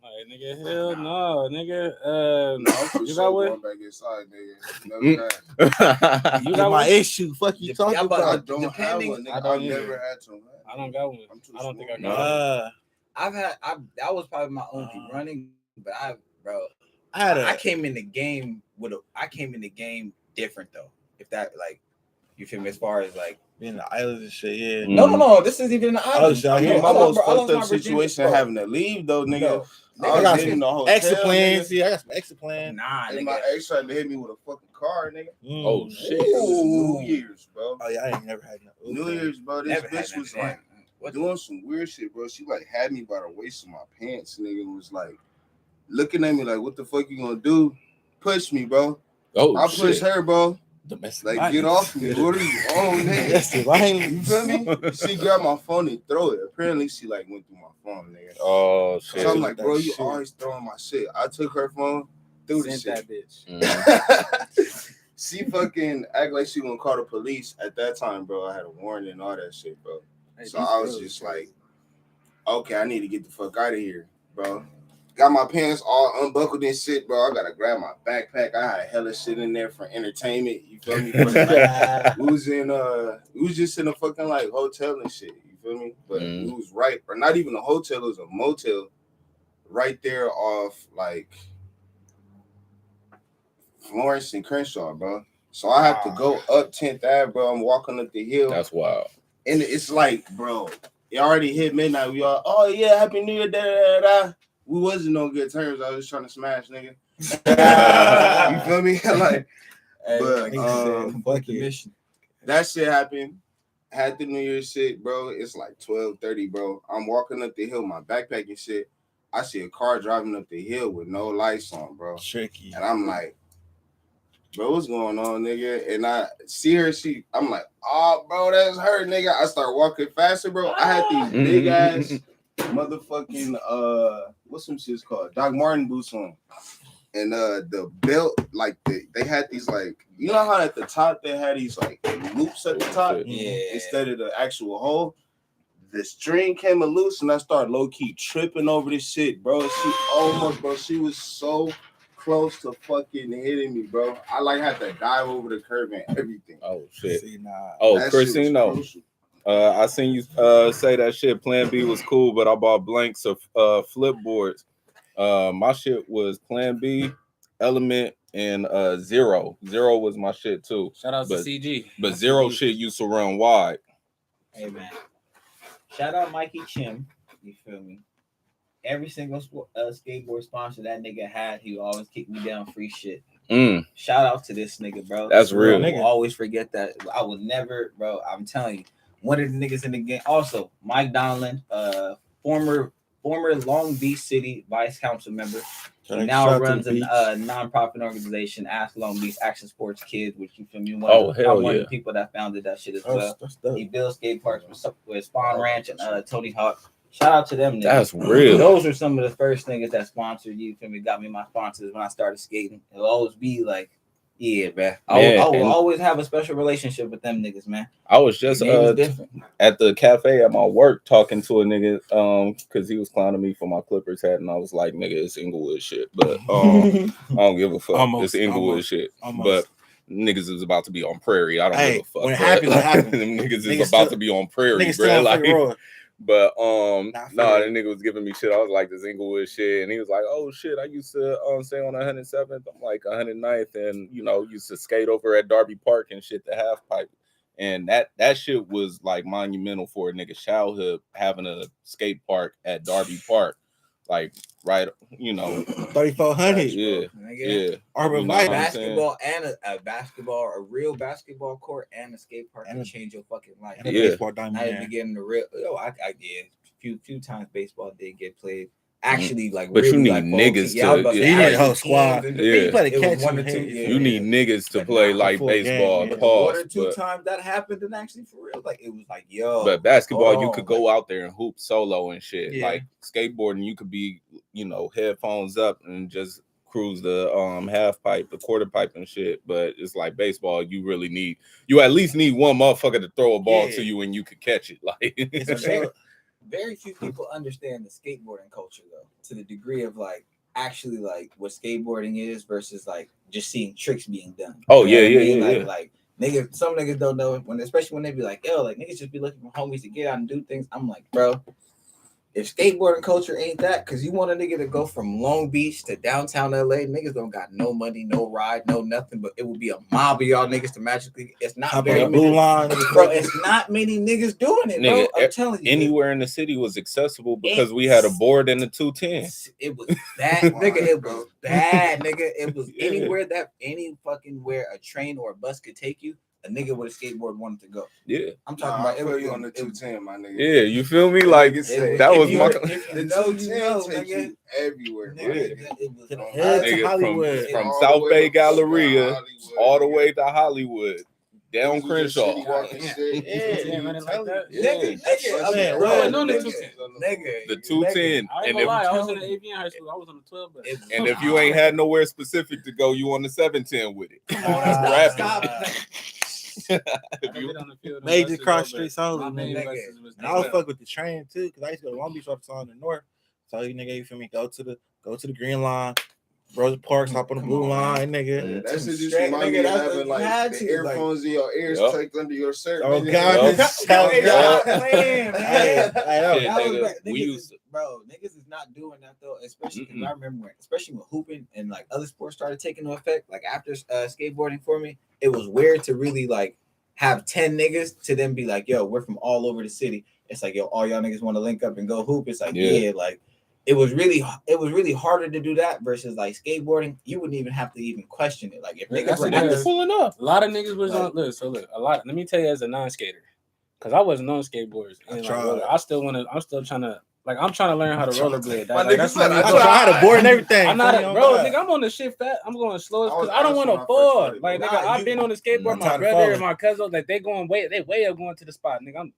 Like, nigga, hell no, nigga. I'm for You sure got going one? back inside, nigga. No time. You Get got my one? issue. Fuck you talking Yeah, but I about? don't have depending- one, nigga. I don't I've either. never had to. I don't got one. I'm too I don't think I small. got one. that was probably my only running, but I had I a came in the game different though. If that like, you feel me? As far as like, being the islands and shit, yeah. Mm. no, this isn't even the island. shit, I hear My you. most fucked up situation having to leave though, nigga. No, I got was some in the hotel, Exit plans. nigga, Yeah, I got some exit plans. Nah, and nigga. my ex tried to hit me with a fucking car, nigga. Oh shit. It was New Year's, bro. Oh yeah, I ain't never had no. New Year's, bro. This Never had bitch was nothing. like What doing some weird shit, bro. She like had me by the waist of my pants, nigga, and was like looking at me like, "What the fuck you gonna do?" Push me, bro. Oh I pushed her, bro. Domestic Like, violence. get off me. What are you on, nigga? That's the violence. You feel me? She grabbed my phone and throw it. Apparently, she like went through my phone, nigga. Oh shit. So I'm like, That bro, you shit. always throwing my shit. I took her phone, threw the Sent shit. that bitch. Mm. She fucking act like she gonna call the police. At that time, bro, I had a warrant and all that shit, bro. Hey, So these I was girls just crazy. like, okay, I need to get the fuck out of here, bro. got my pants all unbuckled and shit, bro. I gotta grab my backpack. I had hella shit in there for entertainment. You feel me? we was just in a fucking like hotel and shit. You feel me? But we was right, or not even a hotel. It was a motel right there off like Florence and Crenshaw, bro. So I have to go up 10th Ave, bro. I'm walking up the hill. That's wild. And it's like, bro, it already hit midnight. We all, oh yeah, Happy New Year, da da da. We wasn't on good terms. I was just trying to smash, nigga. You feel me? Like, but that shit happened. Had the New Year's shit, bro. It's like 12:30, bro. I'm walking up the hill, my backpack and shit. I see a car driving up the hill with no lights on, bro. Tricky. And I'm like, bro, what's going on, nigga? And I see her, I'm like, oh, bro, that's her, nigga. I start walking faster, bro. I had these big ass motherfucking what's some shit's called? Doc Martin boots on. And the belt, like they had these like, you know how at the top they had these like loops at the top? Yeah. Instead of the actual hole. The string came loose and I started low-key tripping over this shit, bro. She was so close to fucking hitting me, bro. I like had to dive over the curb and everything. Oh shit. See, nah. Oh, That shit was Christino. crucial. I seen you say that shit. Plan B was cool, but I bought blanks of flip boards. My shit was Plan B, Element, and Zero. Zero was my shit too. Shout out to But- CG. But Zero shit used to run wide. Hey man, shout out Mikey Chim. You feel me? Every single skateboard sponsor that nigga had, he always kicked me down free shit. Shout out to this nigga, bro. That's real. I will always forget that. I will never, bro. I'm telling you, one of the niggas in the game. Also, Mike Donlin, former Long Beach City Vice Council member. He now runs a non-profit organization, Ask Long Beach Action Sports Kids, which you feel me? One of the people that founded that shit as well. He builds skate parks with Spawn Ranch and Tony Hawk. Shout out to them niggas. That's real. Those are some of the first niggas that sponsored you. Feel me? Got me my sponsors when I started skating. It'll always be like, yeah, man. I will always have a special relationship with them niggas, man. I was just at the cafe at my work talking to a nigga because he was clowning me for my Clippers hat, and I was like, nigga, it's Inglewood shit. But I don't give a fuck. It's Inglewood shit. But niggas is about to be on Prairie. I don't give a fuck. When it happens, it happens. Them niggas is about to be on Prairie, bro. Like, but the nigga was giving me shit. I was like, this Inglewood shit, and he was like, oh shit, I used to stay on 107th. I'm like 109th, and used to skate over at Darby Park and shit, the half pipe. And that shit was like monumental for a nigga's childhood, having a skate park at Darby Park, like right, 3,400. Yeah. Urban basketball and a real basketball court and a skate park can change your fucking life. And a baseball diamond. Not even getting the real. Few times baseball did get played. Actually, like, but really, you need like, niggas you need a whole squad. Yeah. You need niggas to play like baseball. One or two times that happened, and actually for real, like it was like, yo. But basketball, you could go out there and hoop solo and shit. Yeah. Like skateboarding, you could be, headphones up and just cruise the half pipe, the quarter pipe and shit. But it's like baseball, you at least need one motherfucker to throw a ball to you and you could catch it. Like very few people understand the skateboarding culture though, to the degree of like actually like what skateboarding is versus like just seeing tricks being done. Oh yeah. Like niggas, some niggas don't know especially when they be like, yo, like niggas just be looking for homies to get out and do things. I'm like, bro, if skateboarding culture ain't that, because you want a nigga to go from Long Beach to downtown LA, niggas don't got no money, no ride, no nothing, but it would be a mob of y'all niggas to magically. It's not very many, bro. It's not many niggas doing it, bro. I'm telling you, anywhere in the city was accessible because we had a board and a 210. It was bad, nigga. It was bad, nigga. It was anywhere that any fucking where a train or a bus could take you. A nigga with a skateboard wanted to go. Yeah, I'm talking about. I feel you on the 210, my nigga. Yeah, you feel me? Like that was my. The 210 takes you everywhere, nigga, from South Bay Galleria all the way to Hollywood, down Crenshaw. The 210, and if I was in the AV high school, I was on the 12 bus. And if you ain't had nowhere specific to go, you on the 710 with it. Major cross streets only. And I was fuck with the train too, because I used to go to Long Beach all the time in the north. So you nigga, you feel me? Go to the go to the green line, Rosa Parks, hop on the Come blue on, line, man. nigga. That shit just Straight, remind nigga, me of that's having what you like had the to, earphones in your ears Yup. tucked under your shirt. Oh nigga. God, Yup. hell Hey, yeah. stop playing, man. Hey, That Shit, was nigga, back- we niggas used is- bro, niggas is not doing that though, especially because Mm-mm. I remember when, especially when hooping and like other sports started taking no effect, like after skateboarding for me, it was weird to really like have 10 niggas to then be like, yo, we're from all over the city. It's like, yo, all y'all niggas want to link up and go hoop. It's like, Yeah. yeah, like it was really harder to do that versus like skateboarding. You wouldn't even have to even question it. Like if Yeah, niggas that's were a at nigga the- pulling up. A lot of niggas was Like- on. Look, so look, a lot. Let me tell you, as a non-skater, because I wasn't on skateboards. I And tried. like, I'm still trying to. Like, I'm trying to learn how to I tried. rollerblade. My Like, nigga that's said, my I I new tried goal. to board and everything. I'm not feel a me? bro, On God. nigga. I'm on the shit fast. I'm going slow I was because I don't ass want when to I first fall. started, Like, bro. nigga, Nah, I've you- been on the skateboard. I'm My tired of brother and falling. my cousin, like, they way up going to the spot, nigga.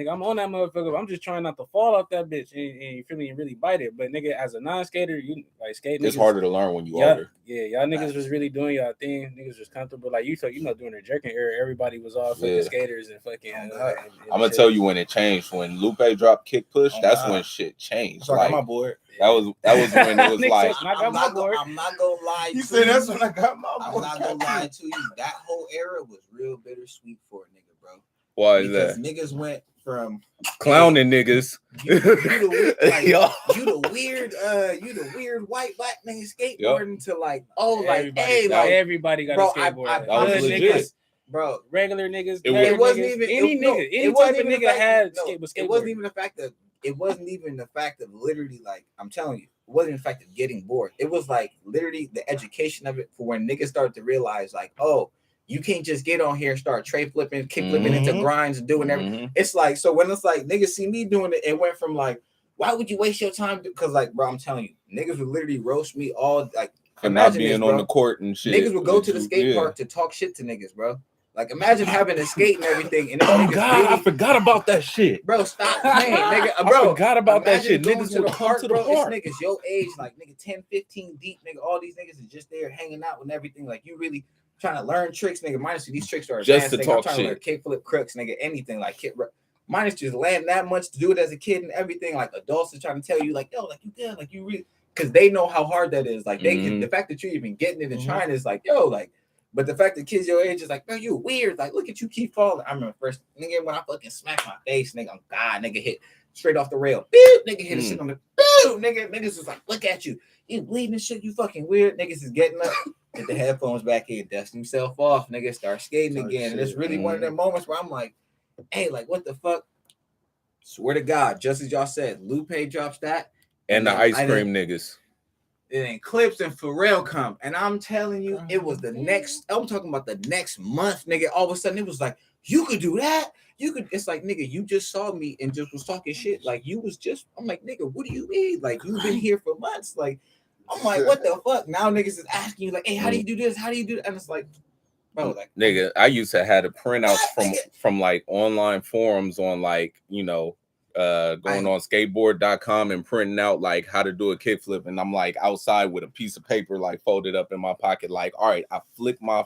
I'm on that motherfucker. I'm just trying not to fall off that bitch and you feel me and really bite it. But nigga, as a non-skater, you like skating. It's niggas, harder to learn when you Yeah, older. yeah, y'all niggas was really doing y'all thing. Niggas was comfortable. Like you know, during the jerking era, everybody was all fucking Yeah. skaters and fucking. Oh, God. I'm gonna tell you when it changed. When Lupe dropped kick push, Oh, that's God. when shit changed. So I got Like my board. that was when it was Niggas like was I got my board. I'm not gonna lie. He to said you. that's when I got my I'm boy. not gonna lie to you. That whole era was real bittersweet for a nigga, bro. why is Because that niggas went from clowning niggas. you the like, Yo. you the weird white black nigga skateboarding to like, oh, like, Everybody, hey, got- like, everybody got bro, a skateboard. I That was promise you, legit. niggas, bro. Regular niggas. It nerd It wasn't niggas, even any it, no, nigga, it any wasn't type of even the nigga fact- had no, skateboard. It wasn't even the fact that it wasn't even the fact of literally like I'm telling you, it wasn't the fact of getting bored. It was like literally the education of it for when niggas started to realize like, oh, you can't just get on here and start tray flipping, kick flipping into Mhm. grinds and doing everything. Mhm. It's like so when it's like niggas see me doing it, it went from like, why would you waste your time? Because like, bro, I'm telling you, niggas would literally roast me all like. For not Imagine being this, on bro. the court and shit. Niggas would go to the skate Yeah. park to talk shit to niggas, bro. Like imagine having a skate and everything, and Oh niggas God, I really, forgot about that shit. bro, stop playing, nigga. I Bro, forgot about that imagine shit. going Niggas to the would come park, to the bro. park. It's niggas your age, like nigga 10, 15 deep, nigga. All these niggas is just there hanging out and everything. Like you really trying to learn tricks, nigga. Minus these tricks are Just advanced, to nigga. I'm talk trying to learn shit. kickflip, crooks, nigga. Anything like minus just land that much to do it as a kid and everything. Like adults are trying to tell you, like yo, like you good, like you really, because they know how hard that is. Like they can, Mhm. the fact that you're even getting it and Mhm. trying is like yo, like. But the fact that kids your age is like, bro, you weird. Like, look at you keep falling. I remember first nigga when I fucking smacked my face, nigga. I'm God, nigga hit straight off the rail. Beep, nigga hit a shit on the boom, niggas was like, look at you. You bleeding and shit, you fucking weird. Niggas is getting up, get the headphones back in, dust himself off, nigga, start skating Start again. And it's shit. really one of them moments where I'm like, hey, like what the fuck? Swear to God, just as y'all said, Lupe drops that. And the then ice I cream niggas. and then Clips and Pharrell come, and I'm telling you, it was the next. I'm talking about the next month, nigga. All of a sudden, it was like you could do that. You could. It's like, nigga, you just saw me and just was talking shit. Like you was just. I'm like, nigga, what do you mean? Like you've been here for months. Like I'm like, what the fuck? Now niggas is asking you like, hey, how do you do this? How do you do that? And it's like, bro, like Nigga, I used to have the printouts from like online forums on like, you know, going on skateboard.com and printing out like how to do a kickflip, and I'm like outside with a piece of paper like folded up in my pocket, like, all right, I flick my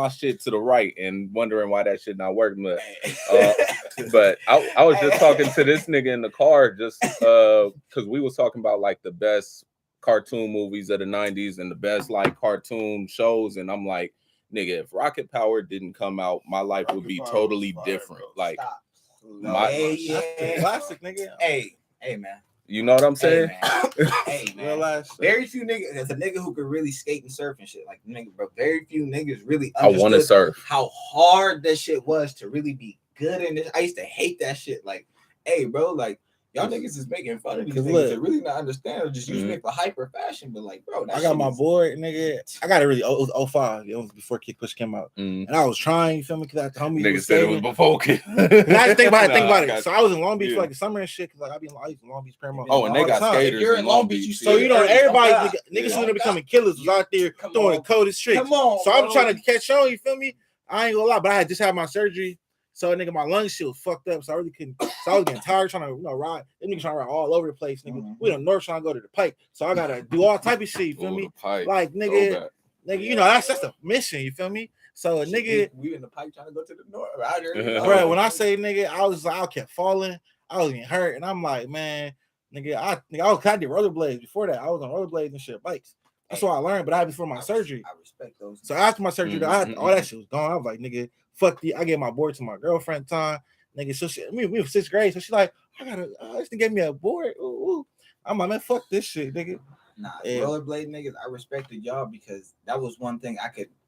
shit to the right and wondering why that shit not working. But I was just talking to this nigga in the car just because we was talking about like the best cartoon movies of the 90s and the best like cartoon shows, and I'm like, nigga, if Rocket Power didn't come out, my life would Rocket be Power totally was fire, different. bro. Like, stop. my- yeah. Classic, nigga. Hey, man. you know what I'm Hey, saying? man. Hey, man. Real ass. Very few niggas. There's a nigga who could really skate and surf and shit. Like nigga, bro. Very few niggas really I want to understood surf. how hard that shit was to really be good in this. I used to hate that shit. Like, hey, bro, like y'all niggas is making fun of these 'Cause niggas look. to really not understand or just using it for hyper fashion. But like, bro, that I got shit my is- board, nigga. I got it really. It was 05. It was before Kick Push came out, Mm. and I was trying. You feel me? Because I told me Nigga said it was before. And I just think about it. Think Nah, about I got it. So I was in Long Beach yeah. for like the summer and shit. Cause like I used in Long Beach, Paramount. Oh, and they all the got time. skaters. You're in Long Beach, you So you know, Early. everybody, Oh, God. niggas Yeah. who are becoming killers was out there Come doing on. the coldest tricks. Come on, So I'm bro. trying to catch on. You feel me? I ain't gonna lie, but I had just had my surgery. So nigga, my lung shit was fucked up. So I really couldn't. So I was getting tired trying to, ride. Them niggas trying to ride all over the place, nigga. Mhm. We in the north trying to go to the Pike. So I gotta do all type of shit. You feel me? Like nigga, Throwback. nigga, that's the mission. You feel me? So a nigga, we in the pipe trying to go to the north. Out here, Uh-huh. bro, when I say nigga, I kept falling. I was getting hurt, and I'm like, man, I did rollerblades before that. I was on rollerblades and shit, bikes. That's what I learned, but I had before my surgery. I respect those. So after my surgery, all that shit was gone. I was like, nigga, fuck the. I gave my board to my girlfriend time. Nigga, so we were 6th grade, so she like, I used to give me a board. Ooh. I'm like, man, fuck this shit, nigga. Nah, rollerblade niggas, I respected y'all because that was one thing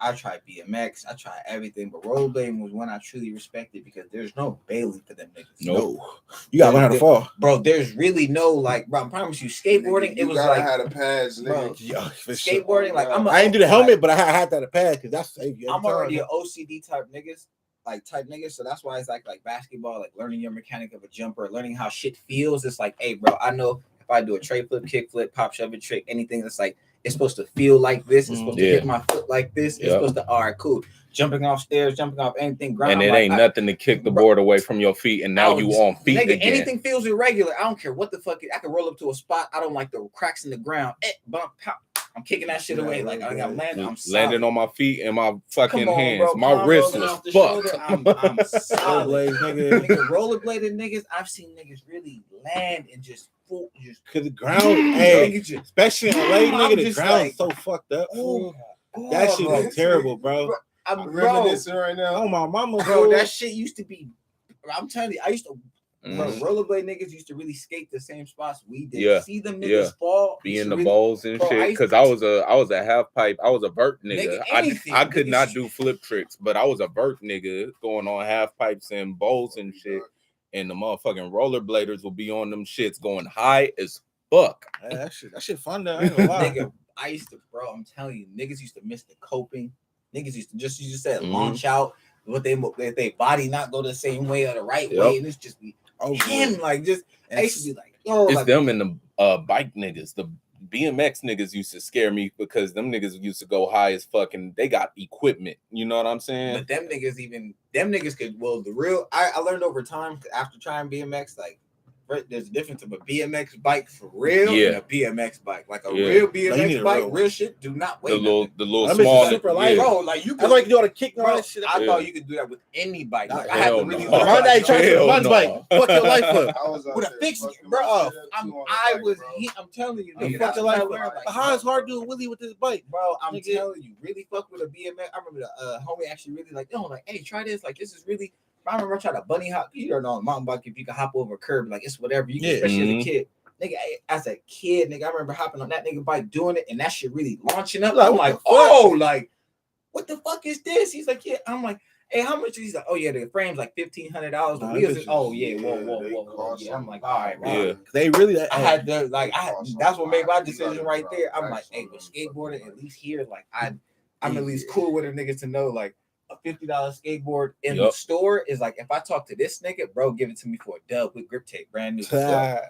I tried BMX, I tried everything, but rollerblading was one I truly respected because there's no Bailey for them niggas. No. You gotta learn how to fall. Bro, there's really no like, bro, I promise you, skateboarding, You it was gotta like have the pads, bro, nigga. Yo, skateboarding, like I ain't do the helmet, but I had that pad because that's safe. I'm already an OCD type niggas. So that's why it's like basketball, like learning your mechanic of a jumper, learning how shit feels. It's like, hey, bro, I know if I do a tray flip, kick flip, pop shove it trick, anything that's like it's supposed to feel like this, it's supposed to hit my foot like this, it's supposed to all right, cool. Jumping off stairs, jumping off anything, ground. And it ain't nothing to kick the board away from your feet, and now you on feet again. Anything feels irregular. I don't care what the fuck. I can roll up to a spot. I don't like the cracks in the ground. Bump, pop. I'm kicking that shit away. Like I got landed. I'm landing on my feet and my fucking hands. Bro, my wrist was fucked. I'm solid. Nigga, rollerbladed niggas. I've seen niggas really land and just because the ground, hey, especially in LA, nigga, the ground is so fucked up. That shit was terrible, bro. I'm reminiscing right now. Oh my mama, bro, that shit used to be. I'm telling you, I used to. Bro, rollerblade niggas used to really skate the same spots we did. Yeah. See them niggas fall, be in the bowls and shit. Because I was a half pipe. I was a vert nigga. I could not do flip tricks, but I was a vert nigga going on half pipes and bowls and shit. And the motherfucking rollerbladers will be on them shits going high as fuck. Yeah, that shit fun though. I ain't gonna lie. Nigga, I used to, bro. I'm telling you, niggas used to miss the coping. Niggas used to just you said launch out. What they body not go the same way or the right way, and it's just be him like just. I used to be like, yo, it's like, them and the bike niggas. The BMX niggas used to scare me because them niggas used to go high as fucking. They got equipment. You know what I'm saying? But them niggas could. Well, the real I learned over time after trying BMX, like there's a difference of a BMX bike for real and a BMX bike. Like a real BMX bike, real shit. Do not weigh the little small super light, bro. Like you, I like you ought to kick all that shit. I thought you could do that with any bike. Like, I had to really. My dad tried to run bike. Fuck your life up. With a fixed, bro. I'm telling you, fuck your life up. How is hard to do a wheelie with this bike, bro? I'm telling you, really fuck with a BMX. I remember the homie actually really like, like, hey, try this. Like, this is really. I remember I tried to bunny hop. You don't know on a mountain bike if you can hop over a curb, like it's whatever you can, especially as a kid. Nigga, as a kid, nigga, I remember hopping on that nigga bike doing it, and that shit really launching up. I'm like, like, what the fuck is this? He's like, yeah. I'm like, hey, how much is he's like, oh yeah, the frame's like $1,500. The wheels, whoa, yeah. I'm like, all right, bro. Yeah. They really. That's what made my decision right there. I'm like, hey, with skateboarding, at least here, like I'm at least cool with a nigga to know, like. A $50 skateboard in the store is like if I talk to this nigga, bro, give it to me for a dub with grip tape, brand new.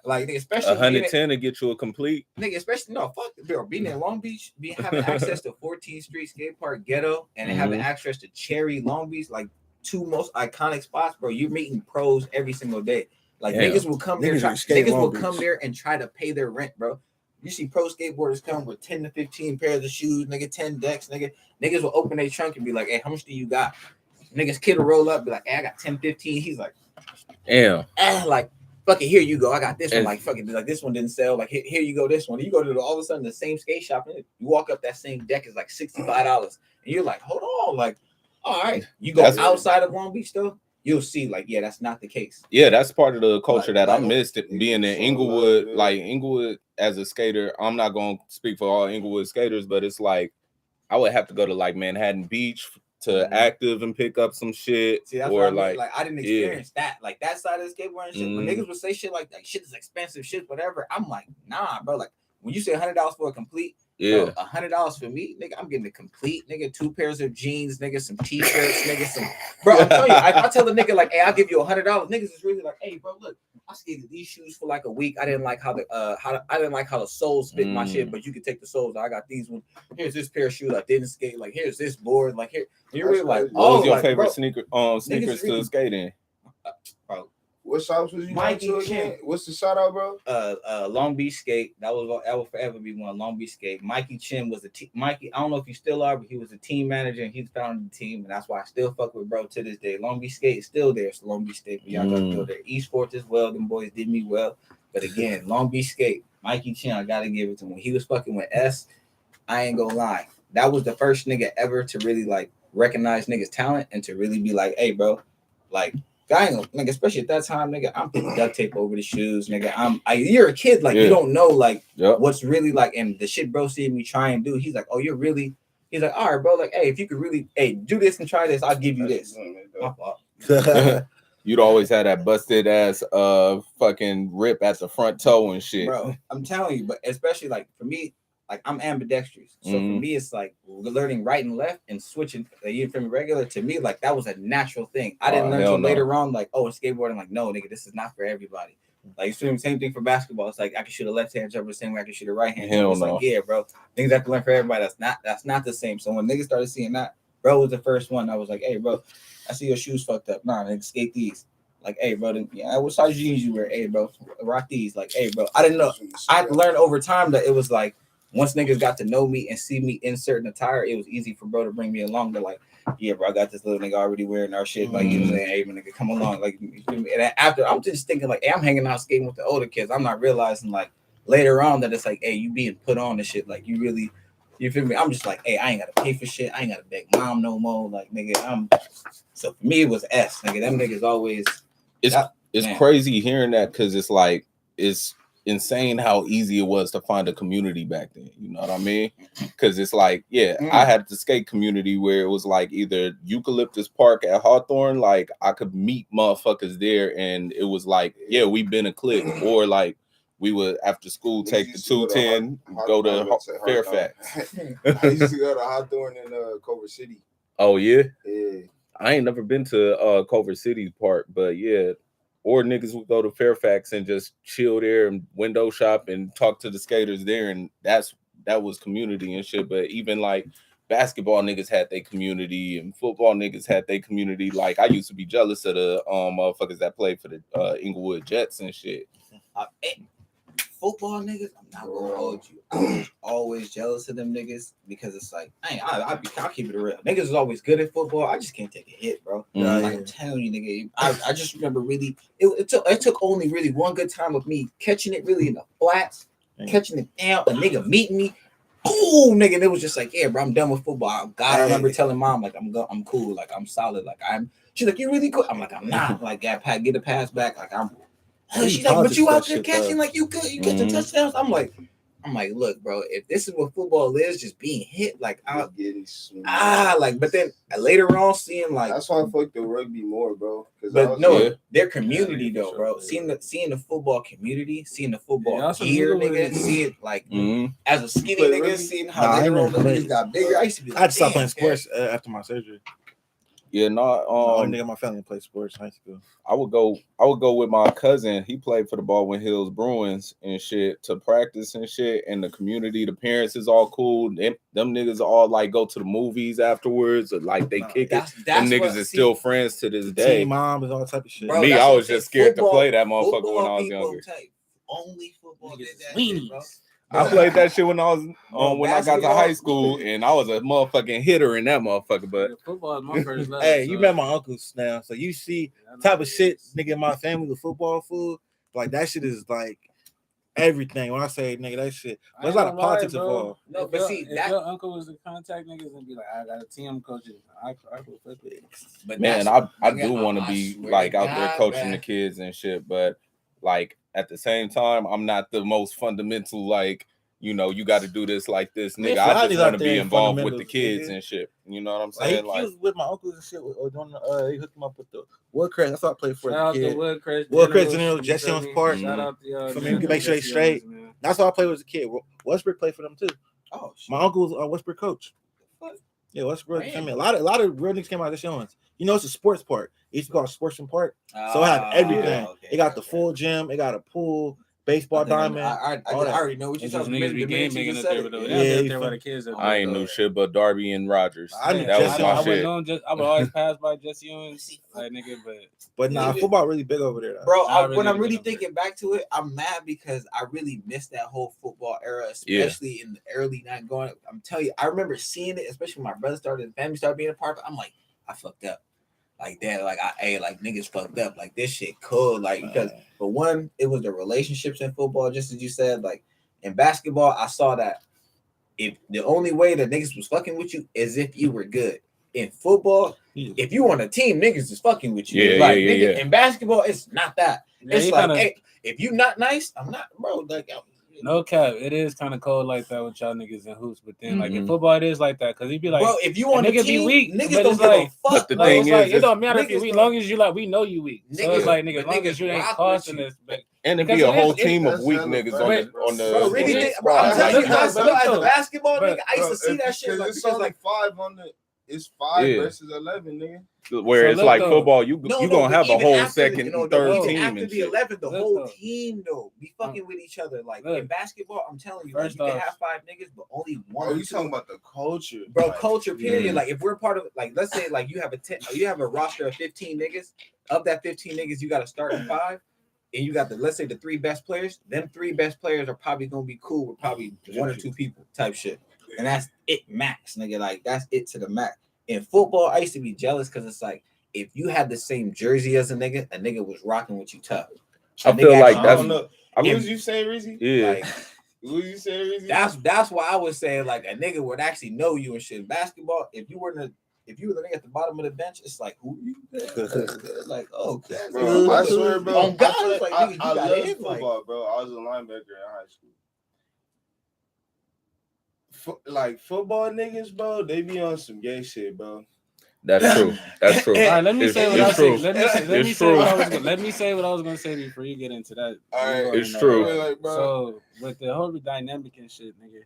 Like nigga, especially 110 to get you a complete. Nigga, especially bro, being in Long Beach, having access to 14th Street Skate Park Ghetto and having access to Cherry, Long Beach, like two most iconic spots, bro. You're meeting pros every single day. Like niggas will come there, niggas will come there and try to pay their rent, bro. You see pro skateboarders come with 10 to 15 pairs of shoes, nigga, 10 decks, nigga. Niggas will open their trunk and be like, hey, how much do you got? Niggas kid will roll up, be like, hey, I got 10, 15. He's like, damn. Like, fuck it, here you go. I got this one. Like, fuck it, like this one didn't sell. Like, here you go, this one. You go to all of a sudden the same skate shop, and you walk up, that same deck is like $65. And you're like, hold on, like, all right. You go outside of Long Beach though, you'll see, like, yeah, that's not the case. Yeah, that's part of the culture that I missed. Being in Inglewood, like Inglewood as a skater, I'm not going to speak for all Inglewood skaters, but it's like I would have to go to like Manhattan Beach to Active and pick up some shit. See, that's or like I didn't experience that, like that side of the skateboarding shit. When niggas would say shit like shit is expensive, shit, whatever. I'm like, nah, bro. Like when you say $100 for a complete. Yeah, bro, $100 for me, nigga. I'm getting a complete, nigga. 2 pairs of jeans, nigga. Some t-shirts, nigga. Some, bro. I'm telling you, I tell the nigga like, hey, I'll give you $100. Niggas is really like, hey, bro, look, I skated these shoes for like a week. I didn't like how the soles fit my shit, but you can take the soles. I got these ones. Here's this pair of shoes I didn't skate. Like here's this board. Like here, you're really like, what was your favorite sneakers to skate in? Bro. What shops was you going to again? What's the shout out, bro? Long Beach Skate. That will forever be one. Long Beach Skate. Mikey Chin was Mikey. I don't know if you still are, but he was the team manager and he's founded the team, and that's why I still fuck with bro to this day. Long Beach Skate is still there. So Long Beach Skate, but y'all gotta go there. Esports as well. Them boys did me well. But again, Long Beach Skate, Mikey Chin, I gotta give it to him. When he was fucking with S, I ain't gonna lie. That was the first nigga ever to really like recognize niggas' talent and to really be like, hey, bro, like, I ain't gonna, like, especially at that time, nigga, I'm putting duct tape over the shoes, nigga. You're a kid, like, you don't know, like, what's really like, and the shit bro see me try and do, he's like, oh, you're really, he's like, all right, bro, like, hey, if you could really, hey, do this and try this, I'll give you this. My fault. You'd always have that busted ass fucking rip at the front toe and shit. Bro, I'm telling you, but especially like for me, like I'm ambidextrous. So for me, it's like learning right and left and switching from regular to me, like that was a natural thing. I didn't learn until later on, like, oh, skateboarding, like, no, nigga, this is not for everybody. Like same thing for basketball. It's like I can shoot a left hand jumper the same way I can shoot a right hand jumper. It's like, yeah, bro. Things I have to learn for everybody. That's not the same. So when niggas started seeing that, bro was the first one. I was like, hey, bro, I see your shoes fucked up. Nah, nigga, skate these. Like, hey, bro, what size jeans you wear? Hey, bro, rock these. Like, hey, bro, I didn't know. I learned over time that it was like once niggas got to know me and see me in certain attire, it was easy for bro to bring me along. They're like, yeah, bro, I got this little nigga already wearing our shit. Like, you know, hey, nigga, come along. Like, and after I'm just thinking like, hey, I'm hanging out skating with the older kids. I'm not realizing like later on that it's like, hey, you being put on and shit. Like, you really. You feel me? I'm just like, hey, I ain't gotta pay for shit. I ain't gotta beg mom no more. Like, nigga, so for me it was S. Nigga, them niggas always. It's crazy hearing that because it's like it's insane how easy it was to find a community back then. You know what I mean? Because it's like, I had the skate community where it was like either Eucalyptus Park at Hawthorne, like I could meet motherfuckers there, and it was like, we've been a clique, or like. We would after school take the 210, go to Fairfax. I used to go to Hawthorne in Culver City. Oh yeah? Yeah. I ain't never been to Culver City Park, but yeah. Or niggas would go to Fairfax and just chill there and window shop and talk to the skaters there, and that was community and shit. But even like basketball niggas had their community and football niggas had their community. Like I used to be jealous of the motherfuckers that played for the Inglewood Jets and shit. Football niggas, I'm not gonna hold you. I was always jealous of them niggas because it's like, I'll keep it real. Niggas is always good at football. I just can't take a hit, bro. Like I'm telling you, nigga. I just remember really, it took only really one good time of me catching it really in the flats, catching it down, a nigga meeting me. Oh, nigga, and it was just like, yeah, bro, I'm done with football. I remember telling mom like I'm cool, like I'm solid, like she's like, you really cool. I'm like, I'm not. Like, get a pass back, like I'm. She's like, but you out there catching like you good, you catching touchdowns. I'm like, look, bro, if this is what football is, just being hit, like like, but then later on seeing like that's why I fuck the rugby more, bro. But no, their community though, bro. Seeing the football community, seeing the football gear, nigga, see it like as a skinny nigga, seeing how later on the niggas got bigger. I used to be like, I just stopped playing sports after my surgery. Yeah, no. Nigga, my family played sports in high school. I would go with my cousin. He played for the Baldwin Hills Bruins and shit to practice and shit. And the community, the parents is all cool. Them niggas all like go to the movies afterwards, or like they kick it. Them niggas is still friends to this day. Team mom is all type of shit. Bro, me, I was just scared to play that motherfucker when I was younger. Only football did that shit, bro. I played that shit when I was when I got to high school, and I was a motherfucking hitter in that motherfucker. But football is my first love. Hey, you met my uncles now, so you see type of shit, nigga, in my family with football food. Like that shit is like everything. When I say nigga, that shit, there's a lot of politics involved. No, but see, if your uncle was to contact niggas and be like, I got a team coaching, I will flip it. But man, I do want to be like out there coaching the kids and shit, but like. At the same time, I'm not the most fundamental, like, you know, you got to do this like this, nigga. Yeah, I just want to be involved with the kids and shit. You know what I'm saying? He was with my uncles and shit. He hooked him up with the Woodcrest. That's what I played for. Shout out to Woodcrest. Woodcrest General, Jesse Owens Park. Shout out to for me, you can make sure they straight. That's what I played as a kid. Westbrook played for them too. Oh, shit. My uncle was a Westbrook coach. Yeah, Westbrook. I mean, a lot of real niggas came out of the Owens. You know, it's a sports park. It used to be called Sportsman Park. So it had everything. It got the full gym. It got a pool. Baseball diamond. I already know what you're talking about. Niggas be game making up there, but the kids. I ain't knew shit but Darby and Rogers. That was my shit. I would always pass by Jesse Owens, like nigga, but nah, football really big over there, though. Bro. When I'm really thinking back to it, I'm mad because I really missed that whole football era, especially in the early night going. I'm telling you, I remember seeing it, especially when my brother started, the family started being a part. I'm like, I fucked up. like that, like like niggas fucked up, like this shit cool, like because for one, it was the relationships in football, just as you said, like in basketball, I saw that if the only way that niggas was fucking with you is if you were good. In football, if you on a team, niggas is fucking with you. Yeah, like yeah, nigga, yeah. in basketball, it's not that. Yeah, It's you like, kinda- hey, if you not nice, I'm not, bro. Like, No cap, it is kind of cold like that with y'all niggas in hoops, but then like in Mhm. football, it is like that because he'd be like, bro, if you on a the nigga be team, weak, niggas but don't it's give like- a fuck. but the bro. thing it's like is, it don't matter if you niggas weak, don't- long as you like we know you weak. So Niggas- it's like nigga, but long as niggas you ain't rock costing with you. us. But and it'd because be a it whole is- team of that's weak hella niggas fact, on the Bro, really Yeah. think, bro, I'm squad. telling you, Look as though, a look basketball but- nigga, I used to see that shit like it's because only like 5 on the. It's 5 Yeah. versus 11, nigga. where So it's look like though. football, you no, gonna but have a even whole after the- second you know, and third even team after and the shit. 11, the Look whole though. team though be fucking with each other. Like Look. in basketball, I'm telling you, like, First you can off- have 5 niggas, but only one. Oh, or you two. talking about the culture, Bro, like, culture period. Mhm. Like if we're part of, like, let's say like you have a roster of 15 niggas. Of that 15 niggas, you got to start in 5, and you got let's say the 3 best players. Them 3 best players are probably gonna be cool with probably 1 or 2 people type shit, and that's it max, nigga. Like that's it to the max. In football, I used to be jealous because it's like if you had the same jersey as a nigga was rocking with you tough. I A feel nigga like actually- I that's don't know. I What mean, was you saying, Rizzy? yeah. like What was you saying, Rizzy? that's why I was saying like a nigga would actually know you and shit. Basketball, if you were the nigga at the bottom of the bench, it's like who you like, oh, Bro, I swear, bro. On God, I, swear, it's like, I, nigga, you I got love in, like- football, bro. I was a linebacker in high school. Like football niggas, bro, they be on some gay shit, bro. That's true. That's true. All right, let me It's- say what it's I true. think. Let me say It's what true. I was gonna, let me say what I was gonna say before you get into that. All right, You go it's in true. there. Like, bro. So with the whole dynamic and shit, nigga,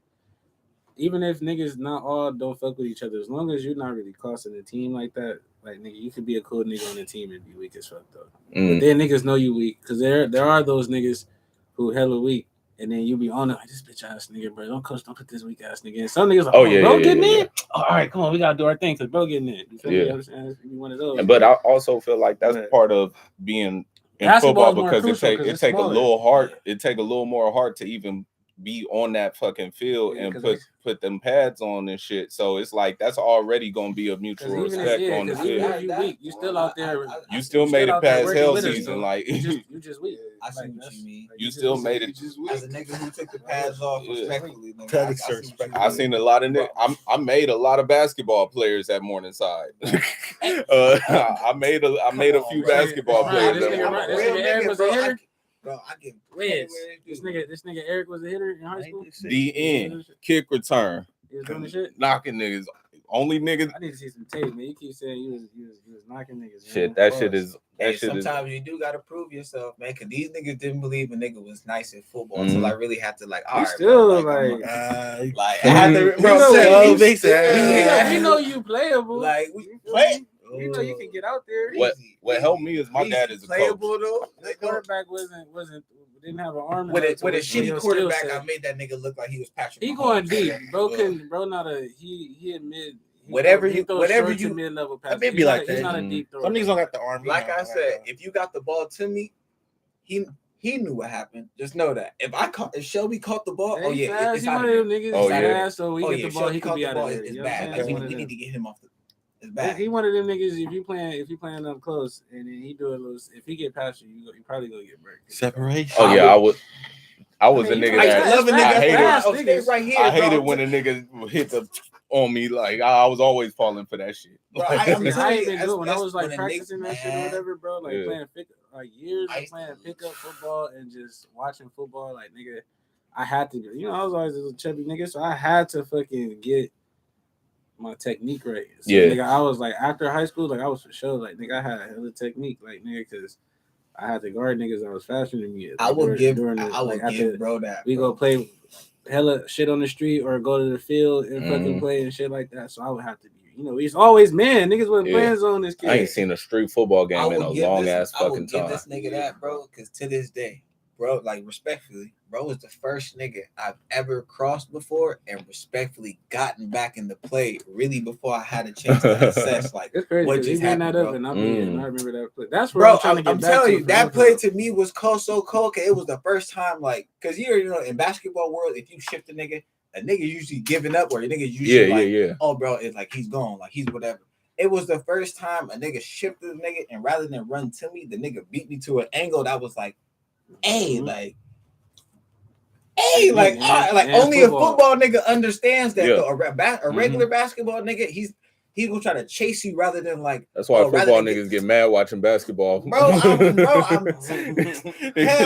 even if niggas not all don't fuck with each other, as long as you're not really costing the team like that, like nigga, you could be a cool nigga on the team and be weak as fuck though. But Mm. then niggas know you weak because there are those niggas who hella weak. And then you be on it like this bitch ass nigga, bro. Don't put this weak ass nigga in. Some niggas like, Oh, oh, yeah, bro yeah, getting yeah, in. Oh, all right, come on, we gotta do our thing because bro getting in. You feel me? Yeah. You understand? It's be one of those. But I also feel like that's But- part of being in Basketball football is more because crucial it 'cause take it's a smaller. little heart. It take a little more heart to even be on that fucking field Yeah, and 'cause put them pads on and shit. So it's like that's already gonna be a mutual Because even respect if, on the even field. if you weak, you still out there. You still made it out there past working hell with us, season, though. like You just weak. I see Like, what that's- you mean. like, you just still weak. made it. As a nigga who took the pads off Yeah. respectfully, nigga, That I is see what you respectful. mean. I seen a lot of I made a lot of basketball players at Morningside. I made a few on, bro. basketball Right, players this at nigga, right, this Morningside. nigga Eric was a hitter. Bro, I get Wins. This nigga Eric was a hitter in high school. DN, kick return, He was doing the shit. knocking niggas. Only niggas. I need to see some tape, man. You keep saying you was knocking niggas. Shit, man. that Pause. shit is. Hey, That shit is. sometimes you do gotta prove yourself, man. Cause these niggas didn't believe a nigga was nice in football until I really had to like. All You right, still, bro, like- I had to, We bro. know- Say, big yeah. we know you playable. Like we You feel play. me? You know you can get out there. What helped me is my dad is a coach. playable though. The Like, no, quarterback didn't have an arm. with enough to a where shitty your quarterback, skill I set- made that nigga look like he was Patrick. He Mahomes. going deep, bro. Ugh. He admit Whatever he you- throws whatever short to you- mid-level That passes. may be He's like not- He's that. not a Mhm. deep thrower. Some niggas don't got the arm. Like I said, if you got the ball to me, he knew what happened. Just know that if Shelby caught the ball, Hey, oh yeah, fast. it's He out one of of there. them niggas. Oh, He's yeah. fast, so we Oh get yeah, the ball, Shelby he could caught be the out ball. of there. It's You know what I'm bad. saying? Like He's we one of need them. to get him off the back. He one of them niggas. If you playing up close and then he do a little, if he get past you, you probably gonna get break. Separation. Oh yeah, I was a I mean, nigga you I that love a That's nigga. I hated- Fast, niggas. stay right here. I bro. hated when a nigga hit the on me. Like I was always falling for that shit. Bro, Like, I'm I telling ain't you, been that's- good when I that's was like when a practicing nigga- that shit or man. whatever, bro. Like Yeah. playing years I of used playing to- pickup football and just watching football. Like nigga, I had to. I was always a chubby nigga, so I had to fucking get my technique right. So, Yeah. nigga, I was like after high school, like I was for sure. Like nigga, I had hella technique, like nigga, because I had to guard niggas that was faster than me. I will give after bro that. we bro. go play hella shit on the street or go to the field and fucking Mhm. play and shit like that. So I would have to be, it's always man. Niggas wasn't Yeah. playing zone this kid. I ain't seen a street football game in a long ass I will fucking give time. this nigga that, bro, because to this day, bro, like respectfully, bro was the first nigga I've ever crossed before and respectfully gotten back into play really before I had a chance to assess like It's crazy. what What just bring that happened, up bro. and I Mm. remember that play. That's where Bro, I'm trying to get I'm back telling to you, for that real. play to me was so cold. Cause it was the first time, like, cause in basketball world, if you shift a nigga usually giving up, or a nigga usually Yeah, like, yeah. oh, bro, it's like he's gone, like he's whatever. it was the first time a nigga shifted the nigga, and rather than run to me, the nigga beat me to an angle that was like, hey, like. Hey, like, all right, like only a football nigga understands that. Though. A regular basketball nigga, he's gonna try to chase you rather than like. That's why football niggas get mad watching basketball. Bro, hell,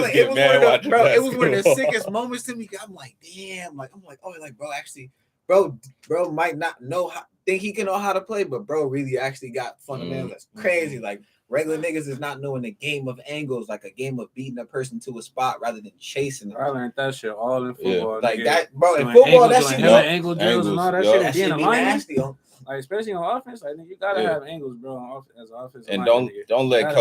like, it was one of the sickest moments to me. I'm like, damn, like I'm like, oh, like bro, actually, bro might not know how think he can know how to play, but bro really actually got fundamentals. That's crazy. Like regular niggas is not knowing the game of angles, like a game of beating a person to a spot rather than chasing them. I learned that shit all in football. Like that, bro. In football, that shit angle drills and all that shit. That shit be nasty. Like especially on offense, I think you gotta have angles, bro. As offense, and don't let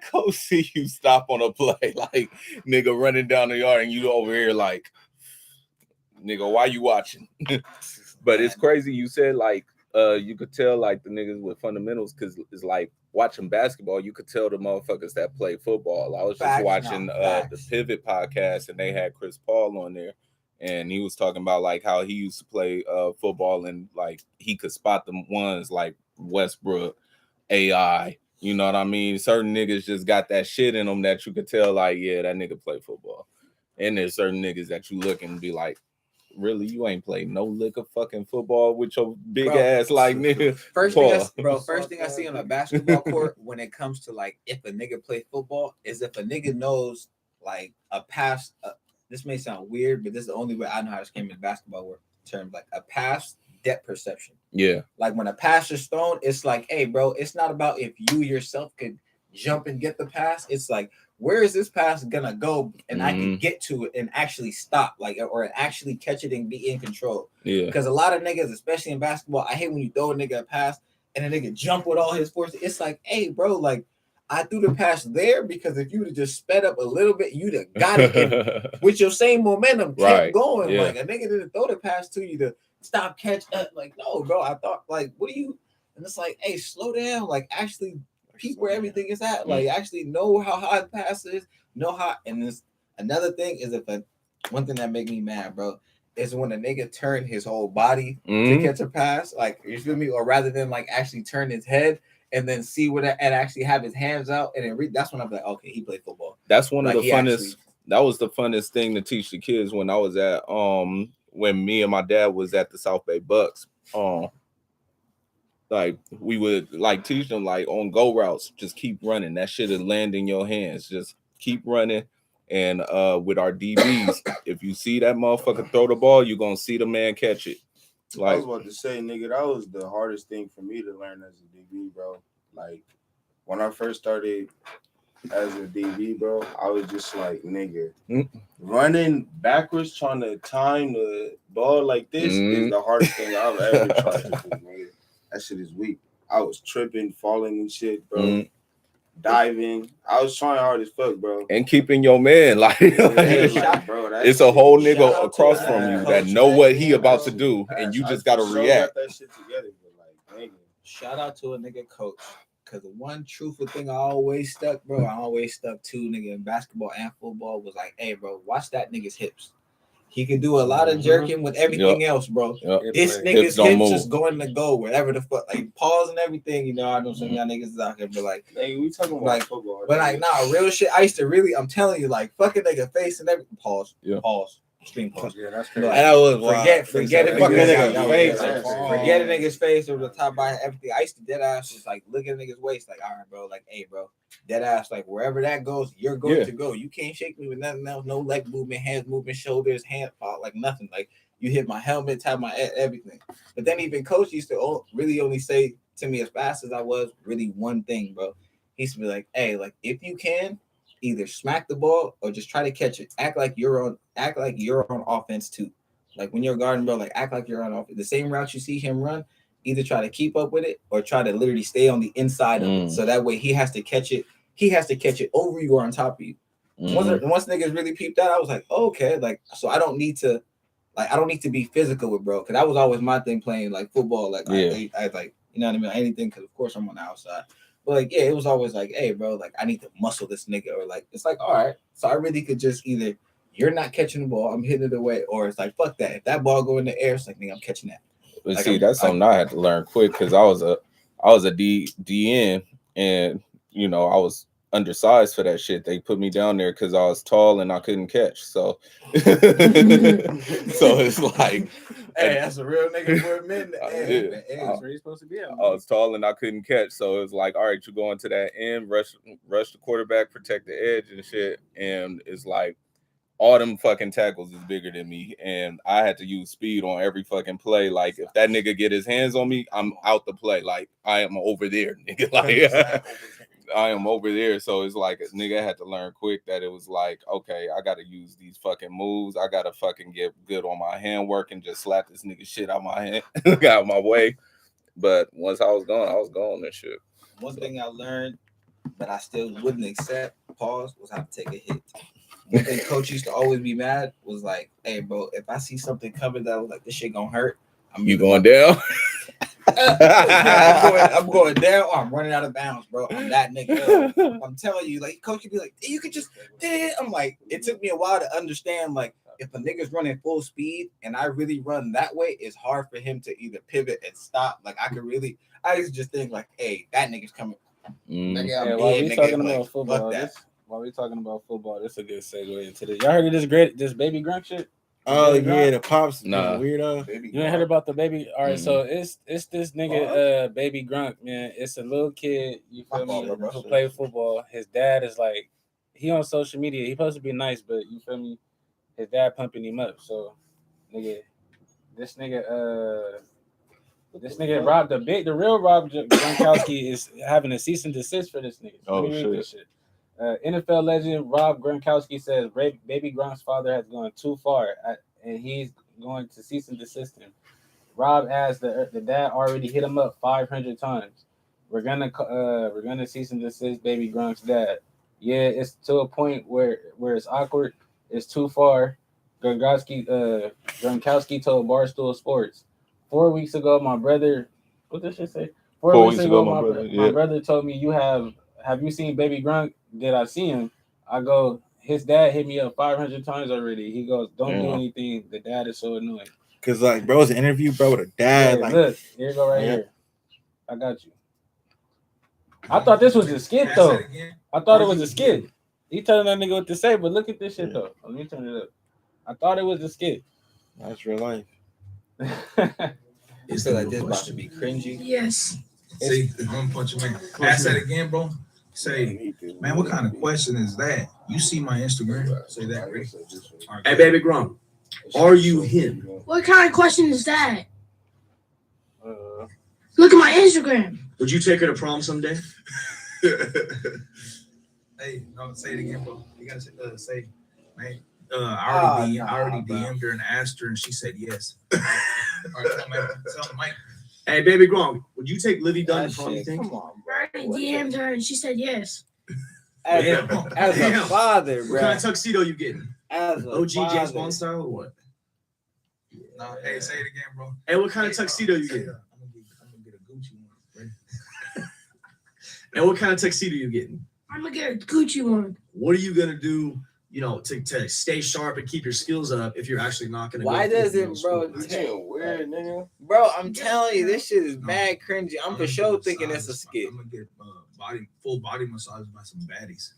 coach see you stop on a play, like nigga running down the yard and you over here like, nigga, why you watching? But it's crazy. You said like you could tell like the niggas with fundamentals because it's like watching basketball. You could tell the motherfuckers that play football. I was just watching the Pivot podcast and they had Chris Paul on there. And he was talking about like how he used to play football and like he could spot them ones like Westbrook, AI. You know what I mean? Certain niggas just got that shit in them that you could tell like, yeah, that nigga play football. And there's certain niggas that you look and be like, really, you ain't played no lick of fucking football with your big ass like nigga. First thing I see on a basketball court when it comes to like if a nigga play football is if a nigga knows like a pass. This may sound weird, but this is the only way I know how to came in basketball terms, like a pass depth perception. Yeah. Like when a pass is thrown, it's like, hey, bro, it's not about if you yourself could jump and get the pass. It's like, where is this pass gonna go? And I can get to it and actually stop, like, or actually catch it and be in control. Yeah. Because a lot of niggas, especially in basketball, I hate when you throw a nigga a pass and a nigga jump with all his force. It's like, hey, bro, like, I threw the pass there because if you would have just sped up a little bit, you'd have got it with your same momentum, kept going. Yeah. Like a nigga didn't throw the pass to you to stop, catch up. Like, no, bro. I thought, like, what do you? And it's like, hey, slow down. Like, actually peep where everything is at. Like, actually know how high the pass is. Know how. And this another thing is one thing that make me mad, bro, is when a nigga turn his whole body to catch a pass. Like, you feel me? Or rather than like actually turn his head. And then see what and actually have his hands out and then that's when I'm like, okay, he played football. That's one of the funnest. That was the funnest thing to teach the kids when I was at when me and my dad was at the South Bay Bucks. Like we would like teach them like on go routes, just keep running. That shit will land in your hands. Just keep running. And with our DBs, if you see that motherfucker throw the ball, you're gonna see the man catch it. Like, I was about to say, nigga, that was the hardest thing for me to learn as a DB, bro. Like, when I first started as a DB, bro, I was just like, nigga, running backwards, trying to time the ball like this is the hardest thing I've ever tried to do, nigga. That shit is weak. I was tripping, falling and shit, bro. Diving. I was trying hard as fuck, bro. And keeping your man like, bro, it's a whole nigga across from you that know what he about to do, and you just gotta react. That shit together, but like, shout out to a nigga coach, because the one truthful thing I always stuck to, nigga, in basketball and football was like, hey, bro, watch that nigga's hips. He can do a lot of jerking with everything else, bro. This nigga's hips is going to go wherever the fuck, like pause and everything. You know, I know some of y'all niggas is out here, but like, hey, we talking about like football, but like, nah, real shit. I used to really, I'm telling you, like, fucking nigga face and everything. Pause. Extreme pause. Yeah, that's crazy. And I was forget it. Forget Forget a nigga's face over the top by everything. I used to dead ass just like look at a nigga's waist, like, all right, bro, like, hey, bro, dead ass, like wherever that goes, you're going to go. You can't shake me with nothing else. No leg movement, hands movement, shoulders, hand fall, like nothing. Like you hit my helmet, tap my everything. But then even coach used to really only say to me as fast as I was, really one thing, bro. He used to be like, hey, like if you can, either smack the ball or just try to catch it. Act like you're on offense too. Like when you're guarding, bro, like act like you're on offense. The same route you see him run, either try to keep up with it or try to literally stay on the inside of it. So that way he has to catch it. He has to catch it over you or on top of you. Once niggas really peeped that, I was like, oh, okay, like so I don't need to be physical with bro, because that was always my thing playing like football. Like I like, you know what I mean? Anything, because of course I'm on the outside. But like, yeah, it was always like, hey, bro, like I need to muscle this nigga, or like it's like, all right. So I really could just either you're not catching the ball, I'm hitting it away, or it's like, fuck that. If that ball go in the air, it's like, nigga, I'm catching that. But Like, see, that's something I had to learn quick because I was a DN, and you know I was undersized for that shit. They put me down there because I was tall and I couldn't catch. So, so it's like, Hey, that's a real nigga for a minute. Hey, Yeah. That's where you're supposed to be at. I was tall and I couldn't catch. So it was like, all right, you go into that end, rush the quarterback, protect the edge and shit. And it's like all them fucking tackles is bigger than me. And I had to use speed on every fucking play. Like if that nigga get his hands on me, I'm out the play. Like I am over there, nigga. Like I am over there. So it's like a nigga had to learn quick that it was like, okay, I gotta use these fucking moves. I gotta fucking get good on my handwork and just slap this nigga shit out my hand, out my way. But once I was gone and shit. One thing I learned that I still wouldn't accept, was how to take a hit. One thing coach used to always be mad was like, hey, bro, if I see something coming that was like, this shit gonna hurt, You going down? I'm going down or I'm running out of bounds, bro. I'm that nigga. I'm telling you, like, coach would be like, hey, you could just, I'm like, it took me a while to understand, like, if a nigga's running full speed and I really run that way, it's hard for him to either pivot and stop. Like, I used to just think, like, hey, that nigga's coming. Nigga, I'm while dead, we nigga. talking Like, about football, fuck that. while we talking about football, this is a good segue into this. Y'all heard of this baby Grunk shit? Oh Baby yeah, Gronk? the pops Nah. weirdo. You ain't heard about the baby? All right, Mhm. so it's this nigga, baby Grunk, man. It's a little kid, you feel me, who play football. His dad is like, he on social media. He supposed to be nice, but you feel me, his dad pumping him up. So, nigga, this nigga Rob, the real Rob Gronkowski is having a cease and desist for this nigga. Oh, Let me read shit. this shit. NFL legend Rob Gronkowski says baby Gronk's father has gone too far, and he's going to cease and desist him. Rob adds the dad already hit him up 500 times. We're gonna cease and desist baby Gronk's dad. Yeah, it's to a point where it's awkward. It's too far. Gronkowski told Barstool Sports 4 weeks ago. My brother, what did she say? 4 weeks ago, my brother told me have you seen baby Gronk? Did I see him? I go, his dad hit me up 500 times already. He goes, don't do anything. The dad is so annoying. Cause like, bro, it's an interview, bro, with a dad. Hey, like, look, here you go right here. I got you. I thought this was a skit though. I thought it was a skit. He telling that nigga what to say, but look at this shit though. Let me turn it up. I thought it was a skit. that's real life. You feel like this about to be cringy? Yes. See, I'm gonna punch you, man. Ask that again, bro. Say, man, what kind of question is that? You see my Instagram? Say that, Rick. Hey, baby Gronk, are you him? What kind of question is that? Look at my Instagram. Would you take her to prom someday? Hey, no, say it again, bro. You gotta say, man. I already DM'd her and asked her, and she said yes. All right, tell the mic. Hey, baby Gronk, would you take Livy Dunn to prom? You think? Come on, I already DM'd her, and she said yes. as a father, What bro. kind of tuxedo you getting? As a OG James father. Bond style or what? No, hey, say it again, bro. Hey, what kind of tuxedo you getting? I'm gonna get a Gucci one. Ready? And what kind of tuxedo you getting? I'm gonna get a Gucci one. What are you gonna do? You know, to stay sharp and keep your skills up if you're actually not gonna. Why go does to, it, bro? Weird, nigga. Bro, I'm telling you, this shit is mad cringy. I'm for sure thinking it's a skit. I'm gonna get full body massage by some baddies.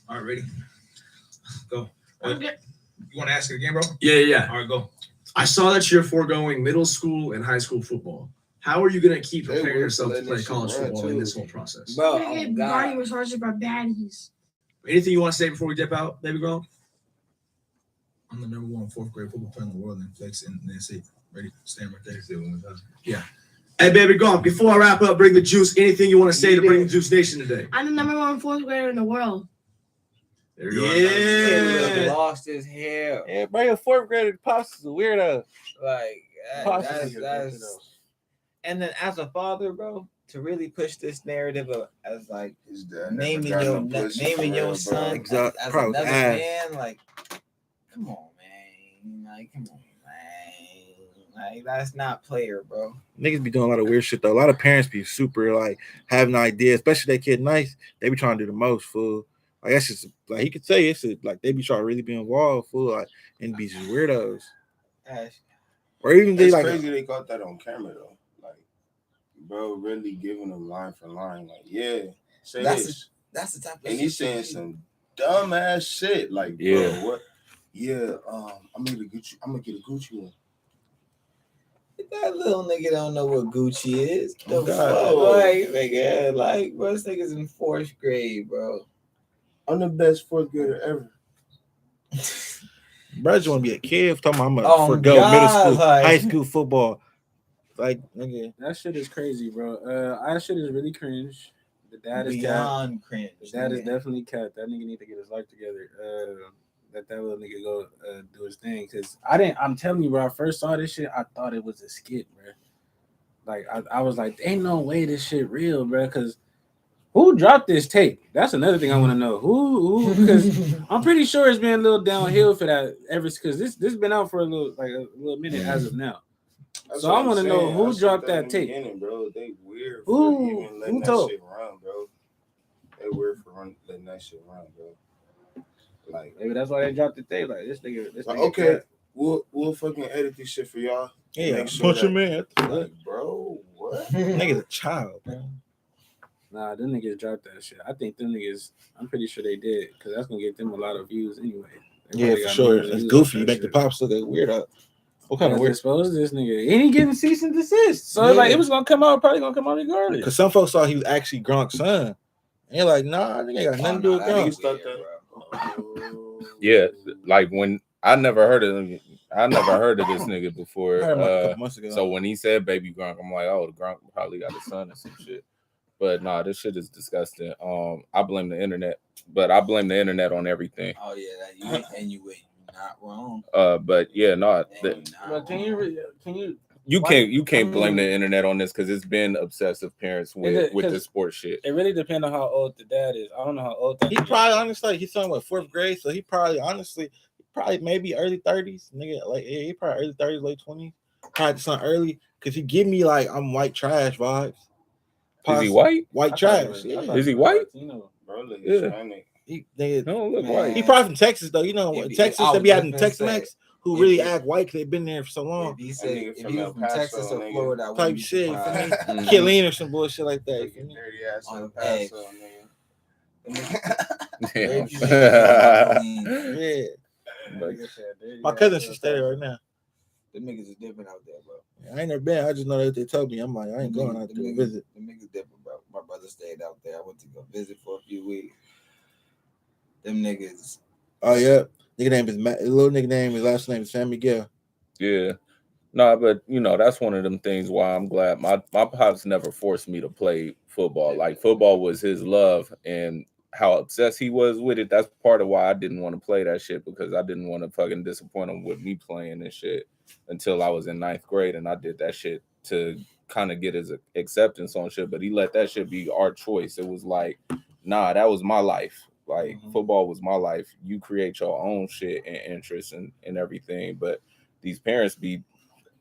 All right, ready? Go. You want to ask it again, bro? Yeah. All right, go. I saw that you're foregoing middle school and high school football. How are you going to keep preparing yourself to play college football in this whole process? Bro, I'm gonna get body massages by baddies. Anything you want to say before we dip out, baby girl? I'm the number one fourth grade football player in the world, and flex, and that's it. Ready? Stand right there. Yeah. Hey, baby girl, before I wrap up, bring the juice. Anything you want to say to bring the Juice Nation today? I'm the number one fourth grader in the world. There you go. Kid Yeah. lost his hair. Yeah, bro, your fourth grader pops is a weirdo. Like Pops that's, is a that's and then as a father, bro, to really push this narrative of, as like naming your son Exact- as bro, another ass. man, like come on, man. Like, come on, man. Like, that's not player, bro. Niggas be doing a lot of weird shit though. A lot of parents be super like having ideas, especially that kid nice. They be trying to do the most, fool. Like that's just like he could say it's like they be trying to really be involved, fool. Like and be just weirdos. Or even they It's like crazy they caught that on camera though. Like, bro, really giving them line for line. Like, yeah, say this. That's the type of And he's shit saying you- some dumb ass shit. Like, Yeah. bro, what? Yeah, I'm gonna get a Gucci one. That little nigga don't know what Gucci is. The Oh, God. fuck? Like, nigga, like, bro, this nigga's in 4th grade, bro. I'm the best 4th grader ever. bro, just want to be a kid. Talking about I'm gonna Oh, forgo God, middle school, like- high school football. Like, nigga, That shit is crazy, bro. That shit is really cringe. The dad is cat. Beyond cringe. The dad is nigga. definitely cat. That nigga need to get his life together. That little nigga go do his thing. Cause I'm telling you, bro. I first saw this shit, I thought it was a skit, bro. Like I was like, ain't no way this shit real, bro. Cause who dropped this tape? That's another thing I want to know. Who? Because I'm pretty sure it's been a little downhill for that ever. Cause this been out for a little minute as of now. That's So what I I'm wanna know saying. who I said dropped in that the tape. beginning, bro. They weird Who- for even letting who that told? shit run, bro. They weird for letting that shit run, bro. Like, Maybe that's why they dropped the tape. Like this nigga. okay, we'll fucking edit this shit for y'all. yeah, Make sure punch that- him in. Like, bro, what? Nigga's a child, bro. Nah, them niggas dropped that shit. I think them niggas, I'm pretty sure they did, because that's gonna get them a lot of views anyway. They Yeah, probably for got sure. millions of It's views goofy. off You that make the shit. pops look like weird up. What kind of Because weird? suppose this nigga, and he getting cease and desist. So Yeah. like it was gonna come out, probably gonna come out regardless. Because some folks thought he was actually Gronk's son. And you're like, nah, I think I got nothing to do with Oh, nah, Gronk. that's Niggas thought weird, that. bro. Yeah, like when I never heard of him. I never heard of this nigga before. I heard him like a couple months ago. So when he said baby Gronk, I'm like, oh, the Gronk probably got a son or some shit. But nah, this shit is disgusting. I blame the internet, but I blame the internet on everything. Oh yeah, that you and you not wrong. But yeah, no, And you not But can you you Why- can't blame the internet on this because it's been obsessive parents with it- the 'cause- sports shit. it really depends on how old the dad is. I don't know how old that He nigga probably is. honestly, he's talking about 4th grade, so he probably maybe early 30s, nigga. Like he probably early 30s, late 20s. Probably something early because he give me like I'm white trash vibes. Is he white? White I thought trash. it was- I Yeah. thought Is he it was white? Latino. Bro, look Yeah. Hispanic. He, He nigga, don't look Man. white. he probably from Texas though. You know, If he- Texas I they was be having just gonna Tex-Mex who if really he- act white because they've been there for so long. If he That said nigga if from he was El from Paso, Texas or nigga. Florida, I Type wouldn't be shit. surprised. Mhm. Killeen or some bullshit like that. You feel Fucking me? dirty ass On El the Paso, nigga. Yeah. Where'd you get that from? Yeah. But My cousin, she stay there right now. The niggas is different out there, bro. I ain't never been. I just know that they told me. I'm like, I ain't going out to go visit. The niggas different, bro. My brother stayed out there. I went to go visit for a few weeks. Them niggas. Oh yeah, nigga name is Matt. Little nigga name. His last name is San Miguel. yeah. No, but you know, that's one of them things why I'm glad my pops never forced me to play football. Like football was his love and how obsessed he was with it. That's part of why I didn't want to play that shit because I didn't want to fucking disappoint him with me playing and shit until I was in 9th grade and I did that shit to kind of get his acceptance on shit. But he let that shit be our choice. It was like, nah, that was my life. Like football was my life. You create your own shit and interests and everything. But these parents be,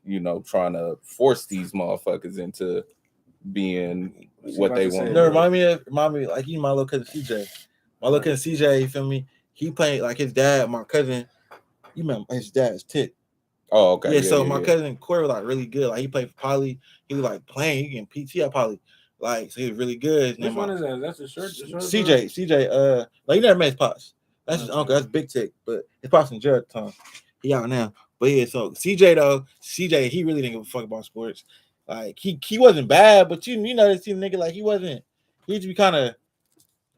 you know, trying to force these motherfuckers into being what they want. You know, remind me like you, my little cousin CJ. My little cousin CJ, you feel me? He played like his dad, my cousin. You remember his dad's Tick. Oh, okay. Yeah, so my cousin Corey was like really good. Like he played for Poly. He was like playing. He getting PT at Poly. Like so he was really good. Which one is that? That's a short. CJ. Like you never met his pops. That's his Okay. uncle. That's Big Tick. But his pops in jail at the time. He out now. But yeah, so CJ, he really didn't give a fuck about sports. Like he wasn't bad, but you know this nigga like he used to be kind of.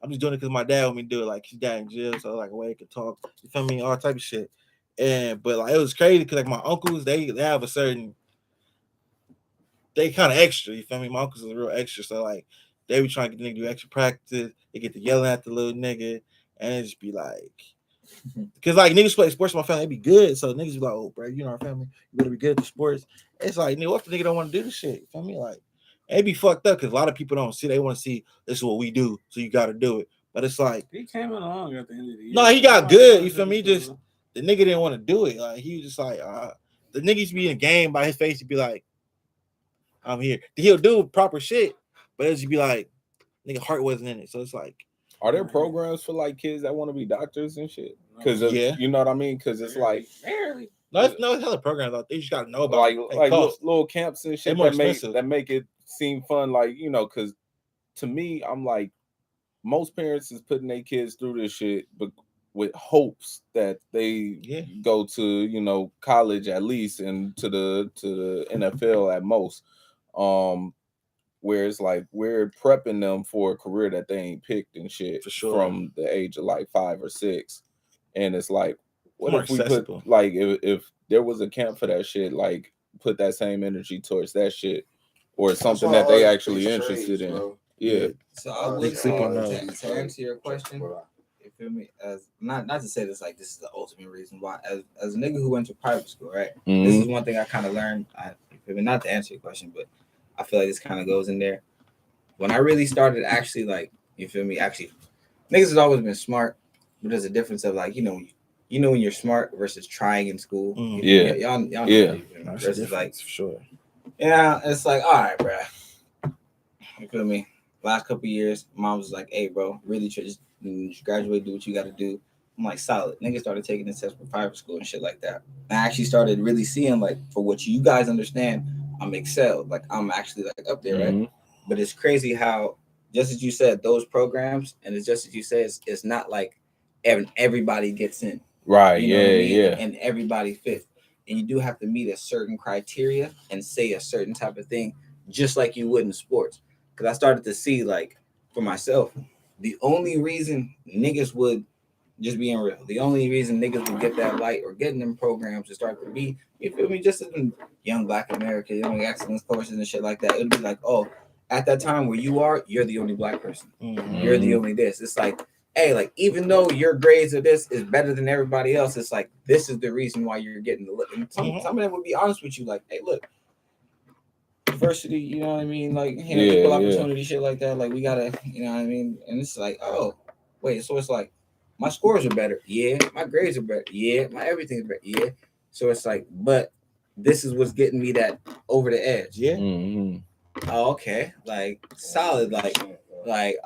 I'm just doing it because my dad want me to do it. Like his dad in jail, so like a way he could talk. You feel me? All type of shit. But like it was crazy because like my uncles, they have a certain. They kind of extra. You feel me? My uncles is real extra, so like they be trying to get the nigga to do extra practice. They get to yelling at the little nigga, and it just be like. Because like niggas play sports in my family, they be good. So niggas be like, oh, bro, you know our family, you better be good at the sports. It's like, nigga, what if the nigga don't want to do this shit? You feel me? Like, it be fucked up because a lot of people don't see, they want to see this is what we do, so you got to do it. But it's like, He came along at the end of the year. no, he got good. You feel me? Just the nigga didn't want to do it. Like, he was just like, the nigga used to be in a game by his face, he'd be like, I'm here. He'll do proper shit, but it just be like, nigga, heart wasn't in it. So it's like, Are there programs for like kids that want to be doctors and shit? Because Yeah. you know what I mean? Because it's like, barely. No, it's hella programs out there. You just gotta know about like it. They like cost. little camps and They shit more that make expensive. it seem fun. Like, you know, because to me, I'm like, most parents is putting their kids through this shit, but with hopes that they Yeah. go to, you know, college at least and to the NFL at most. Where it's like we're prepping them for a career that they ain't picked and shit For sure. from the age of like 5 or 6. And it's like, what More if we accessible. put like if there was a camp for that shit, like put that same energy towards that shit or something that they actually interested in. Yeah. So I would Big sleep on say those. to answer your question, you feel me? As not to say this like this is the ultimate reason why. As a nigga who went to private school, right? This is one thing I kind of learned. You feel me? Not to answer your question, but I feel like this kind of goes in there. When I really started actually like, you feel me? Actually, niggas has always been smart, but there's a difference of like, you know when you're smart versus trying in school. Mm. Yeah. Y'all know, Yeah. you feel me? That's Versus like, for sure. yeah, it's like, all right, bro. You feel me? Last couple years, mom was like, hey, bro, really just graduate, do what you got to do. I'm like, solid. Niggas started taking the test for private school and shit like that. And I actually started really seeing, like, for what you guys understand, I'm excelled. Like, I'm actually, like, up there, right? But it's crazy how, just as you said, those programs, and it's just as you said, it's not like everybody gets in. Right. You know what I mean? Yeah. And everybody fits. And you do have to meet a certain criteria and say a certain type of thing, just like you would in sports. Because I started to see, like, for myself, the only reason niggas would, just being real, the only reason niggas would get that light or getting them programs to start to be, you feel me, just in young Black America, young excellence courses and shit like that, it'd be like, oh, at that time where you are, you're the only Black person. You're the only this. It's like, hey, like, even though your grades of this is better than everybody else, it's like, this is the reason why you're getting the look. And some of them would be honest with you, like, hey, look, diversity, you know what I mean? Like, you know, equal opportunity, shit like that. Like, we gotta, you know what I mean? And it's like, oh, wait, so it's like, my scores are better. Yeah. My grades are better. Yeah. My everything's better. Yeah. So it's like, but this is what's getting me that over the edge. Yeah. Oh, okay. Like, solid. Like,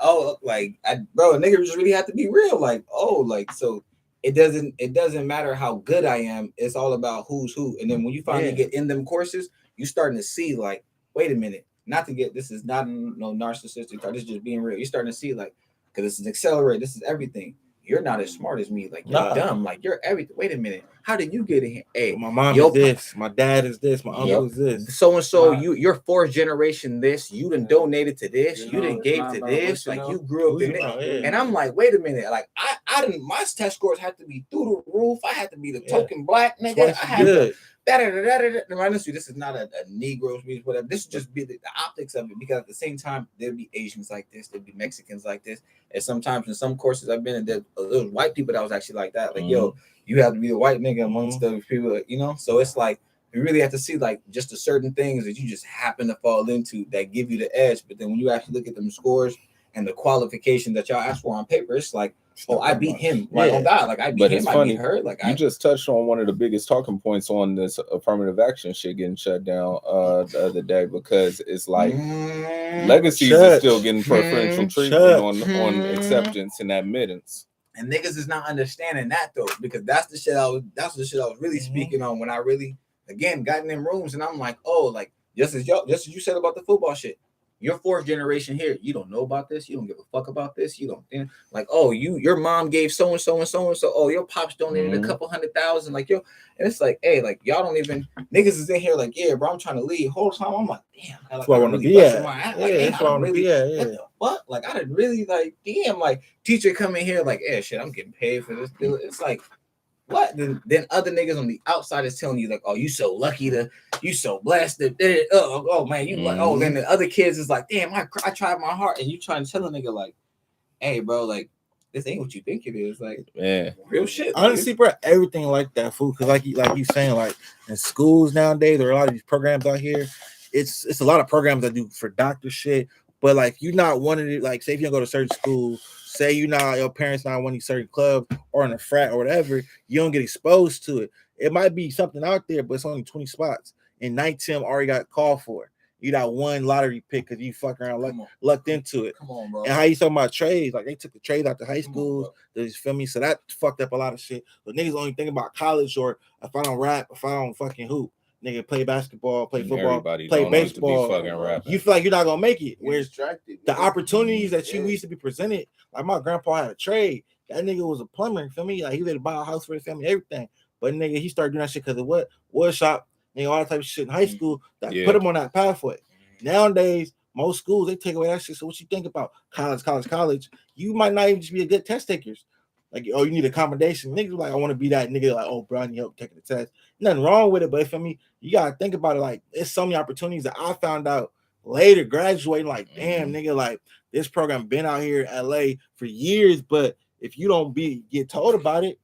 oh, like, bro, a nigga just really have to be real. Like, oh, like, so it doesn't matter how good I am. It's all about who's who. And then when you finally get in them courses, you starting to see, like, wait a minute, this is not no narcissistic, this is just being real. You're starting to see, like, because this is accelerate, this is everything. You're not as smart as me. Like, you're dumb. Like, you're everything. Wait a minute. How did you get in here? Hey, my mom is this, my dad is this, my uncle is this. So and so, you're fourth generation this. You done donated to this. You done gave to this. Like, you grew up in it. And I'm like, wait a minute. Like, I didn't. My test scores had to be through the roof. I had to be the token Black nigga. I had to. Honestly, this is not a Negro speech, whatever. This would just be the optics of it, because at the same time, there'd be Asians like this, there'd be Mexicans like this, and sometimes in some courses I've been in, there was white people that was actually like that. Like, yo, you have to be the white nigga amongst the people, you know. So it's like you really have to see, like, just the certain things that you just happen to fall into that give you the edge. But then when you actually look at them scores and the qualification that y'all ask for on paper, it's like, oh, I beat him. Like, oh God, like, I beat him. I beat her. Like, you just touched on one of the biggest talking points on this affirmative action shit getting shut down the other day, because it's like legacies is still getting preferential treatment on acceptance and admittance. And niggas is not understanding that though, because that's the shit I was really speaking on when I really, again, got in them rooms, and I'm like, oh, like, just as you said about the football shit. You're fourth generation here. You don't know about this. You don't give a fuck about this. You don't, like, oh, your mom gave so and so and so and so. Oh, your pops donated a couple $100,000. Like, yo, and it's like, hey, like, y'all don't even, niggas is in here like, yeah, bro, I'm trying to leave. Whole time I'm like, damn, that's what I want to be at. That's what I want to be at. What the fuck? Like, I didn't really, like, damn, like, teacher come in here like, shit, I'm getting paid for this. It's like, what? Then other niggas on the outside is telling you, like, oh, you so lucky you so blessed that oh man, you like, oh, then the other kids is like, damn, I tried my heart, and you trying to tell a nigga like, hey, bro, like, this ain't what you think it is. Like, real shit. Honestly, bro, everything like that, fool. Because like you saying, like, in schools nowadays, there are a lot of these programs out here. It's a lot of programs that do for doctor shit, but like, you're not one of the, like, say if you don't go to certain school, say your parents not one of these certain clubs or in a frat or whatever, you don't get exposed to it. It might be something out there, but it's only 20 spots, and 19 already got called for. You got one lottery pick because you fuck around Come on. lucked into it. Come on, bro. And how you talking about trades? Like they took the trades out to high Come on, schools. bro. You feel me? So that fucked up a lot of shit. But niggas only think about college or if I don't rap, if I don't fucking hoop, nigga play basketball, play football, Everybody play don't need to be baseball. fucking rapping. You feel like you're not gonna make it. You're Whereas distracted. the man. opportunities that you Yeah. used to be presented, like my grandpa had a trade. That nigga was a plumber, you feel me? Like he was able to buy a house for his family, everything. But nigga, he started doing that shit because of what? Wood shop, nigga, all that type of shit in high school that Yeah. put him on that pathway. Nowadays, most schools they take away that shit. So what you think about college? You might not even just be a good test takers. Like, oh, you need accommodation. Niggas like, I want to be that nigga. Like, oh, bro, I need help taking the test. Nothing wrong with it, but for me, you gotta think about it. Like, there's so many opportunities that I found out later, graduating. Like, damn, nigga, like this program been out here in LA for years, but if you don't get told about it,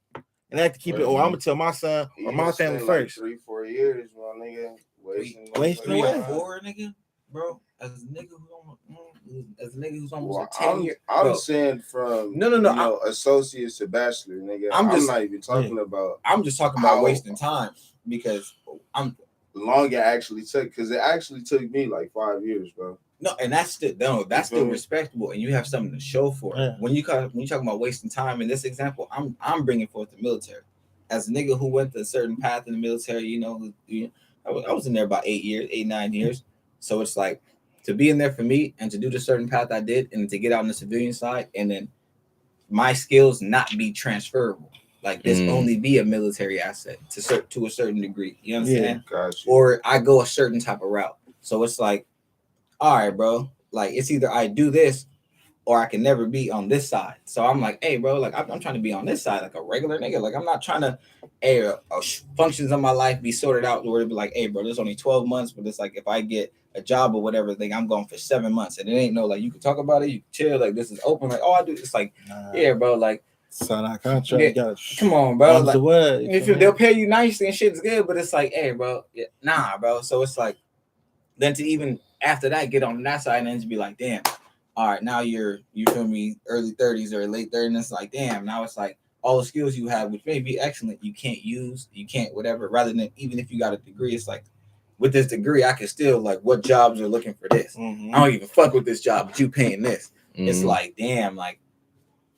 and I have to keep it. Oh, I'm gonna tell my son or my family Like first. 3-4 years, my nigga. Wasting Wasting Three away. or four, nigga, bro. As a nigga who's almost Well, a 10 year. I'm bro, saying from No, you know, associate to bachelor, nigga. I'm I'm just- not even talking about I'm just talking about How- wasting time because I'm long it actually took, because it actually took me like 5 years, bro. no, and that's still no, that's feel still me? respectable, and you have something to show for it. Yeah. When you talking about wasting time in this example, I'm bringing forth the military as a nigga who went a certain path in the military. I was in there about 9 years. So it's like to be in there for me and to do the certain path I did, and to get out on the civilian side, and then my skills not be transferable. Like this only be a military asset to a certain degree. You understand? Got you. Or I go a certain type of route. So it's like, all right, bro. Like it's either I do this or I can never be on this side. So I'm like, hey, bro, like I'm trying to be on this side, like a regular nigga. Like I'm not trying to, functions of my life be sorted out where it'd be like, hey, bro, there's only 12 months, but it's like if I get a job or whatever, like I'm going for 7 months, and it ain't no like you can talk about it, you can chill, like this is open, like I do. It's like, yeah, bro, like Sign our contract. Yeah, You gotta come on, bro. the Like, word. if they'll pay you nicely and shit's good, but it's like, hey, bro, nah, bro. So it's like, then to even after that get on that side and then to be like, damn, all right, now you feel me, early 30s or late 30s, and it's like, damn, now it's like all the skills you have, which may be excellent, you can't use, you can't whatever. Rather than even if you got a degree, it's like with this degree, I can still like what jobs are looking for this. I don't even fuck with this job, but you paying this. It's like, damn, like,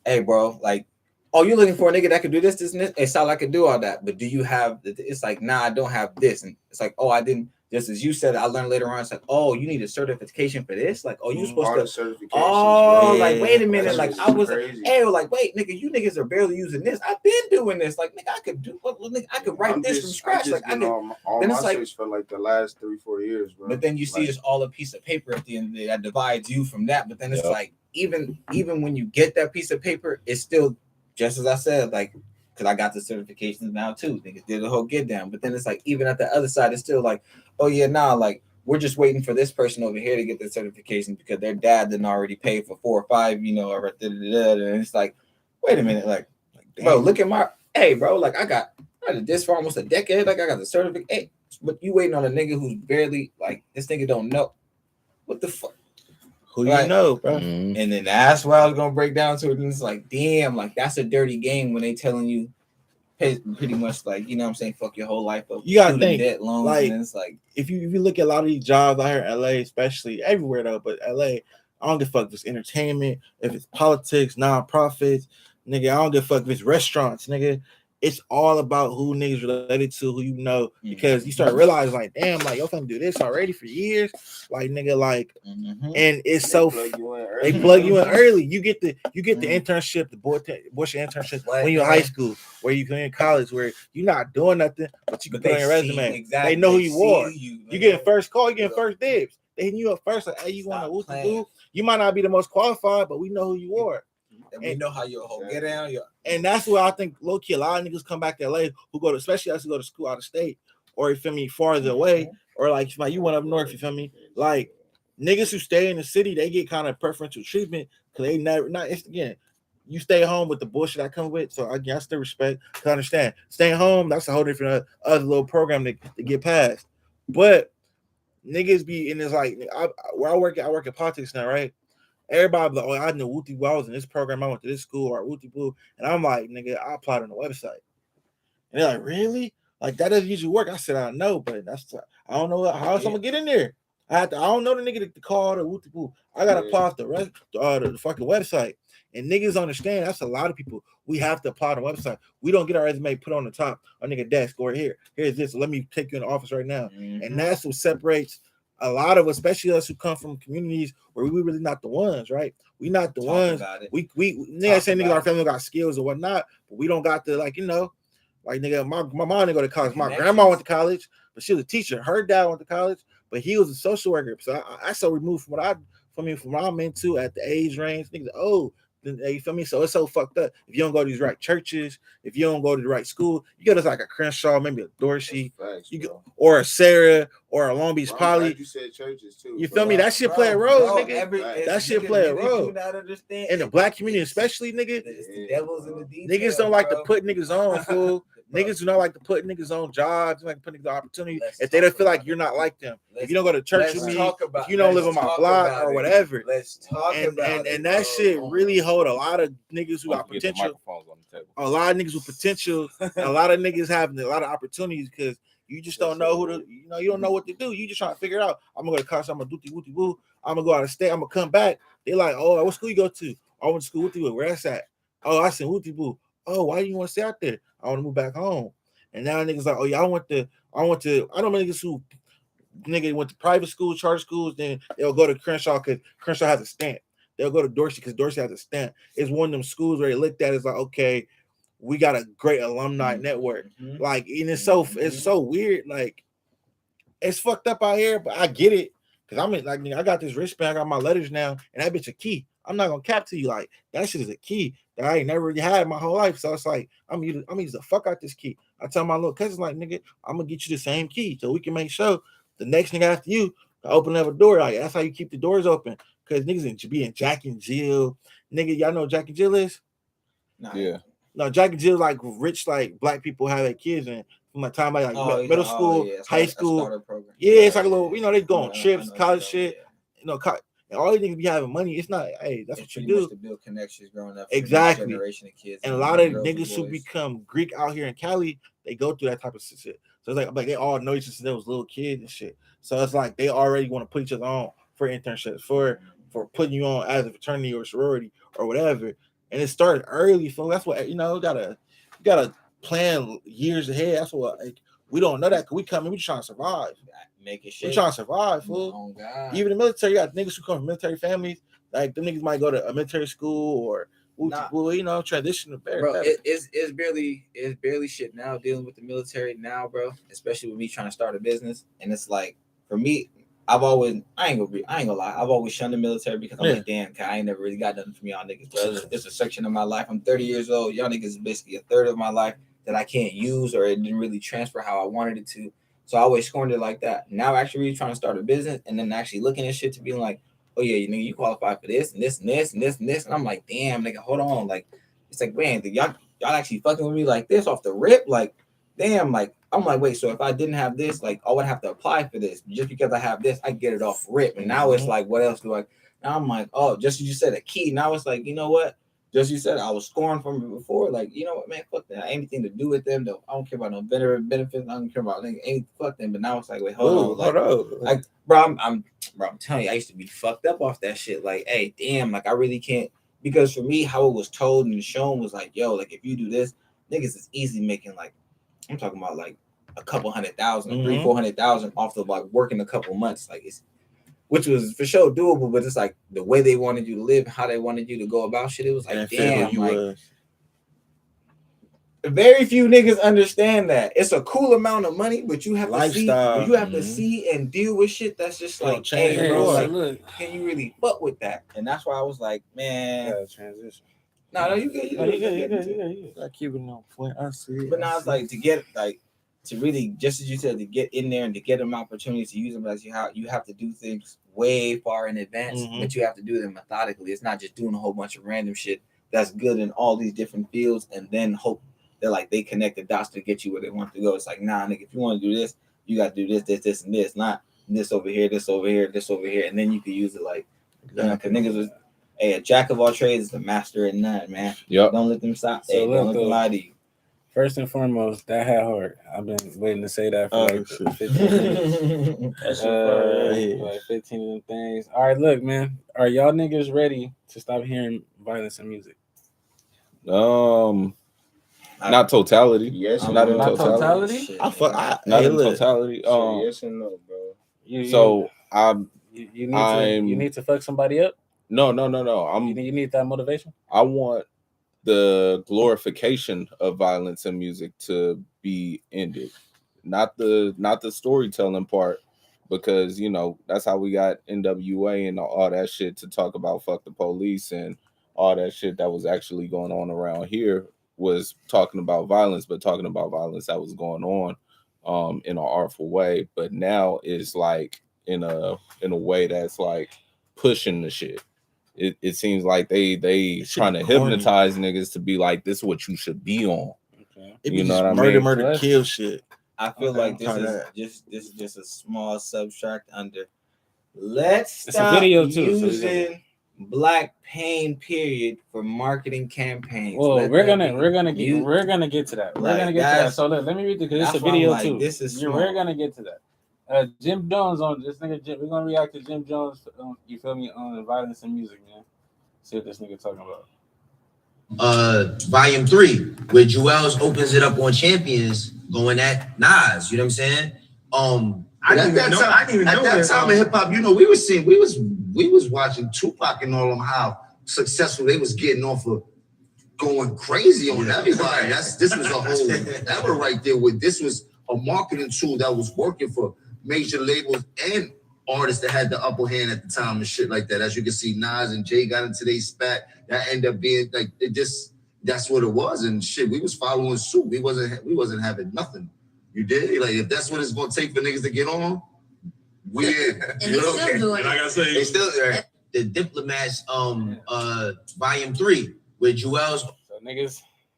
hey, bro, like, oh, you're looking for a nigga that could do this, and this. It's all I could do all that. But do you have? It's like, nah, I don't have this. And it's like, oh, I didn't. Just as you said, I learned later on. It's like, oh, you need a certification for this. Like, oh, you All the supposed to. certifications. Oh, bro. like, wait a minute. That Like, shit I was. crazy. Hey, like, wait, nigga, you niggas are barely using this. I've been doing this. Like, nigga, I could do. Nigga, I could write I'm this just- from scratch. I'm Like, just I could. getting all then my it's like- shit for like the last 3-4 years, bro. But then you see Like, just all a piece of paper at the end of the day that divides you from that. But then it's Yep. like even when you get that piece of paper, it's still just as I said, like because I got the certifications now too. Niggas did the whole get down. But then it's like even at the other side, it's still like, oh yeah, nah, like we're just waiting for this person over here to get the certification because their dad didn't already pay for 4 or 5, or and it's like, wait a minute, like bro, look at my bro, like I did this for almost a decade. Like I got the certificate. Hey, but you waiting on a nigga who's barely like this nigga don't know what the fuck. Who you Right. know, bro? Mhm. And then that's where I was gonna break down to it. And it's like, damn, like that's a dirty game when they telling you pretty much like, you know what I'm saying, fuck your whole life up. You gotta student think, debt loans, like, and it's like If you look at a lot of these jobs out here in LA, especially everywhere though, but LA, I don't give a fuck if it's entertainment, if it's politics, nonprofits, nigga. I don't give a fuck if it's restaurants, nigga. It's all about who niggas related to, who you know, because you start realizing like, damn, like your family do this already for years, like nigga, like, and it's they so plug you in they early. plug you in early. You get the internship, the bullshit internship What? when you're in high school, where you in college, where you're not doing nothing, but you can put on your resume. exactly, They know who you are. You You getting first call, you getting first dibs. They hitting you up first, like, hey, you want to Stop whoop playing. whoop? You might not be the most qualified, but we know who you are. and we know how your whole get down. And that's where I think low key a lot of niggas come back to LA who go to, especially us who go to school out of state, or you feel me, farther away, or like you went up north, you feel me? Like niggas who stay in the city, they get kind of preferential treatment because they never it's again. You stay home with the bullshit I come with, so I guess the respect to understand. Staying home, that's a whole different other little program to get past. But niggas be in this like where I work at politics now, right? Everybody be like, oh, I know Wooty Boo. I was in this program. I went to this school or Wooty Boo. And I'm like, nigga, I applied on the website. And they're like, really? Like, that doesn't usually work. I said, I know, but I don't know how else I'm going to get in there. I don't know the nigga to call the whoop whoop. I gotta apply off the fucking website. And niggas understand that's a lot of people. We have to apply the website. We don't get our resume put on the top our nigga desk or here's this. Let me take you in the office right now. And that's what separates a lot of, especially us who come from communities where we really not the ones, right? We not the ones. We nigga saying niggas our family got skills or whatnot, but we don't got the like nigga. My mom didn't go to college. My grandma went to college, but she was a teacher. Her dad went to college, but he was a social worker. So I so removed from what I'm into at the age range. Niggas, you feel me? So it's so fucked up. If you don't go to these right churches, if you don't go to the right school, you go to like a Crenshaw, maybe a Dorsey, or a Sarah, or a Long Beach Poly. You said churches too. You feel me? That shit play a role, nigga. That shit play a role. In the black community, especially, nigga. The devil's in the details. Niggas don't like to put niggas on, fool. Niggas do not like to put niggas on jobs, like to put niggas on opportunity if they don't feel like you're not like them. If you don't go to church with me, if you don't live on my block or whatever. Let's talk about and that shit really hold a lot of niggas who got potential. A lot of niggas with potential. A lot of niggas having a lot of opportunities because you just don't know you don't know what to do. You just trying to figure it out. I'm gonna go to college. I'm gonna do wooty woo. I'm gonna go out of state. I'm gonna come back. They like, oh, what school you go to? I went to school wooty woo. Where that's at? Oh, I said wooty woo. Oh, why do you want to stay out there? I want to move back home. And now niggas like, oh yeah, I know niggas who went to private school, charter schools, then they'll go to Crenshaw because Crenshaw has a stamp. They'll go to Dorsey because Dorsey has a stamp. It's one of them schools where they looked at it, it's like, okay, we got a great alumni network. Like, and it's so weird. Like, it's fucked up out here, but I get it. Cause I got this wristband, I got my letters now, and that bitch a key. I'm not gonna cap to you, like that shit is a key that I ain't never really had my whole life. So it's like I'm gonna use the fuck out this key. I tell my little cousin, like, nigga, I'm gonna get you the same key so we can make sure the next nigga after you open up a door. Like that's how you keep the doors open. Cause niggas be in Jack and Jill. Nigga, y'all know what Jack and Jill is? Nah. Yeah. No, Jack and Jill like rich, like black people have their kids in. From my time, like middle school, high school. Yeah, it's like a little, they go on trips, college shit. And all these niggas be having money. It's not, hey, that's what you do. To build connections growing up. Exactly. Generation of kids and a lot of niggas who become Greek out here in Cali, they go through that type of shit. So it's like they all know each other since they was little kids and shit. So it's like they already want to put each other on for internships, for putting you on as a fraternity or sorority or whatever. And it started early, so that's what you gotta plan years ahead. That's what we don't know that because we come in, we trying to survive. Make it shit. We trying to survive, fool. Oh, God. Even the military, you got niggas who come from military families. Like them niggas might go to a military school or transition to better. Bro, it's barely shit now dealing with the military now, bro. Especially with me trying to start a business. And it's like for me, I ain't gonna lie. I've always shunned the military because I'm like, damn, I ain't never really got nothing from y'all niggas, bro. It's a section of my life. I'm 30 years old. Y'all niggas is basically a third of my life that I can't use or it didn't really transfer how I wanted it to. So I always scorned it like that. Now actually really trying to start a business and then actually looking at shit to be like, oh yeah, you qualify for this and this and this and this and this. And I'm like, damn, nigga, hold on. Like, it's like, man, y'all actually fucking with me like this off the rip? Like, damn, like, I'm like, wait, so if I didn't have this, like, I would have to apply for this. Just because I have this, I get it off rip. And now it's like, what else do I? Now I'm like, oh, just as you said, a key. Now it's like, you know what? Just as you said, I was scoring from it before. Like, you know what, man? Fuck that. Anything to do with them, though. I don't care about no benefits. I don't care about anything. Fuck them. But now it's like, wait, hold on. Like, bro, I'm telling you, I used to be fucked up off that shit. Like, hey, damn, like, I really can't. Because for me, how it was told and shown was like, yo, like, if you do this, niggas is easy making, like, I'm talking about, like, a couple $100,000, $300,000-400,000 off of, like, working a couple months. Like, it's, which was for sure doable, but it's like the way they wanted you to live, how they wanted you to go about shit. It was like, damn, like, very few niggas understand that. It's a cool amount of money, but you have to see, to see and deal with shit that's just like, hey, bro, like, can you really fuck with that? And that's why I was like, man, transition. No, you good. I keep it on point. I see. But now it's like to get like. To really, just as you said, to get in there and to get them opportunities to use them as you have to do things way far in advance, but you have to do them methodically. It's not just doing a whole bunch of random shit that's good in all these different fields and then hope that like they connect the dots to get you where they want to go. It's like, nah, nigga, if you want to do this, you got to do this, and this, not this over here, this over here, this over here, and then you can use it like, you know, because niggas was, hey, a jack of all trades is a master in none, man. Yep. Don't let them stop. Hey, don't let them lie to you. First and foremost, that had heart. I've been waiting to say that for like shit. 15 minutes. That's right. Like 15 of them things. All right, look, man. Are y'all niggas ready to stop hearing violence in music? Not totality. Yes, not in Not totality. totality? Not in look, totality. Yes and no, bro. You need to fuck somebody up. No. You need that motivation. I want the glorification of violence in music to be ended, not the storytelling part, because that's how we got NWA and all that shit to talk about fuck the police and all that shit that was actually going on around here was talking about violence, but talking about violence that was going on in an artful way. But now it's like in a way that's like pushing the shit. It seems like they trying to hypnotize niggas to be like, this is what you should be on. Okay. You know what I mean? Murder, kill shit. I feel like this is just a small subtract under. Let's It's stop a video too, using Black Pain period for marketing campaigns. Well, we're gonna get to that. We're gonna get to that. So let me read it because it's a video too. This is we're gonna get to that. Jim Jones on this nigga. We're gonna react to Jim Jones. You feel me on violence in music, man. See what this nigga talking about. Volume 3, where Jewels opens it up on Champions, going at Nas. You know what I'm saying? At that time in hip hop, we was watching Tupac and all them, how successful they was getting off of going crazy on everybody. This was a whole era right there. Where this was a marketing tool that was working for major labels and artists that had the upper hand at the time and shit like that. As you can see, Nas and Jay got into their spat. That ended up being like that's what it was, and shit. We was following suit. We wasn't having nothing. You did? Like, if that's what it's gonna take for niggas to get on, weird. And they still doing it. Like I say, they still the Diplomats volume 3 with Jewels.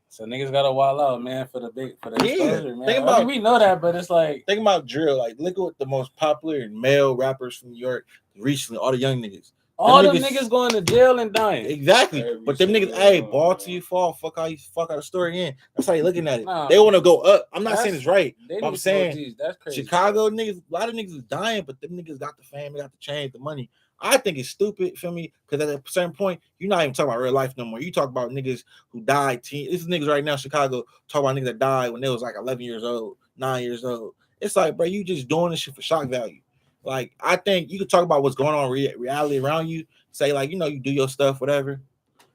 So niggas gotta wild out, man, for the exposure, man. Think about, we know that, but it's like, think about drill. Like, look at the most popular male rappers from New York recently. All the young niggas. All them niggas going to jail and dying. Exactly. But them niggas, hey, ball till you fall. Fuck how you fuck out the story in. That's how you looking at it. They want to go up. I'm not saying it's right. But I'm saying that's crazy. Chicago niggas, a lot of niggas is dying, but them niggas got the fame, they got the change, the money. I think it's stupid, feel me? Because at a certain point, you're not even talking about real life no more. You talk about niggas who died. This is niggas right now in Chicago talking about niggas that died when they was like 11 years old, 9 years old. It's like, bro, you just doing this shit for shock value. Like, I think you could talk about what's going on reality around you. Say, like, you do your stuff, whatever.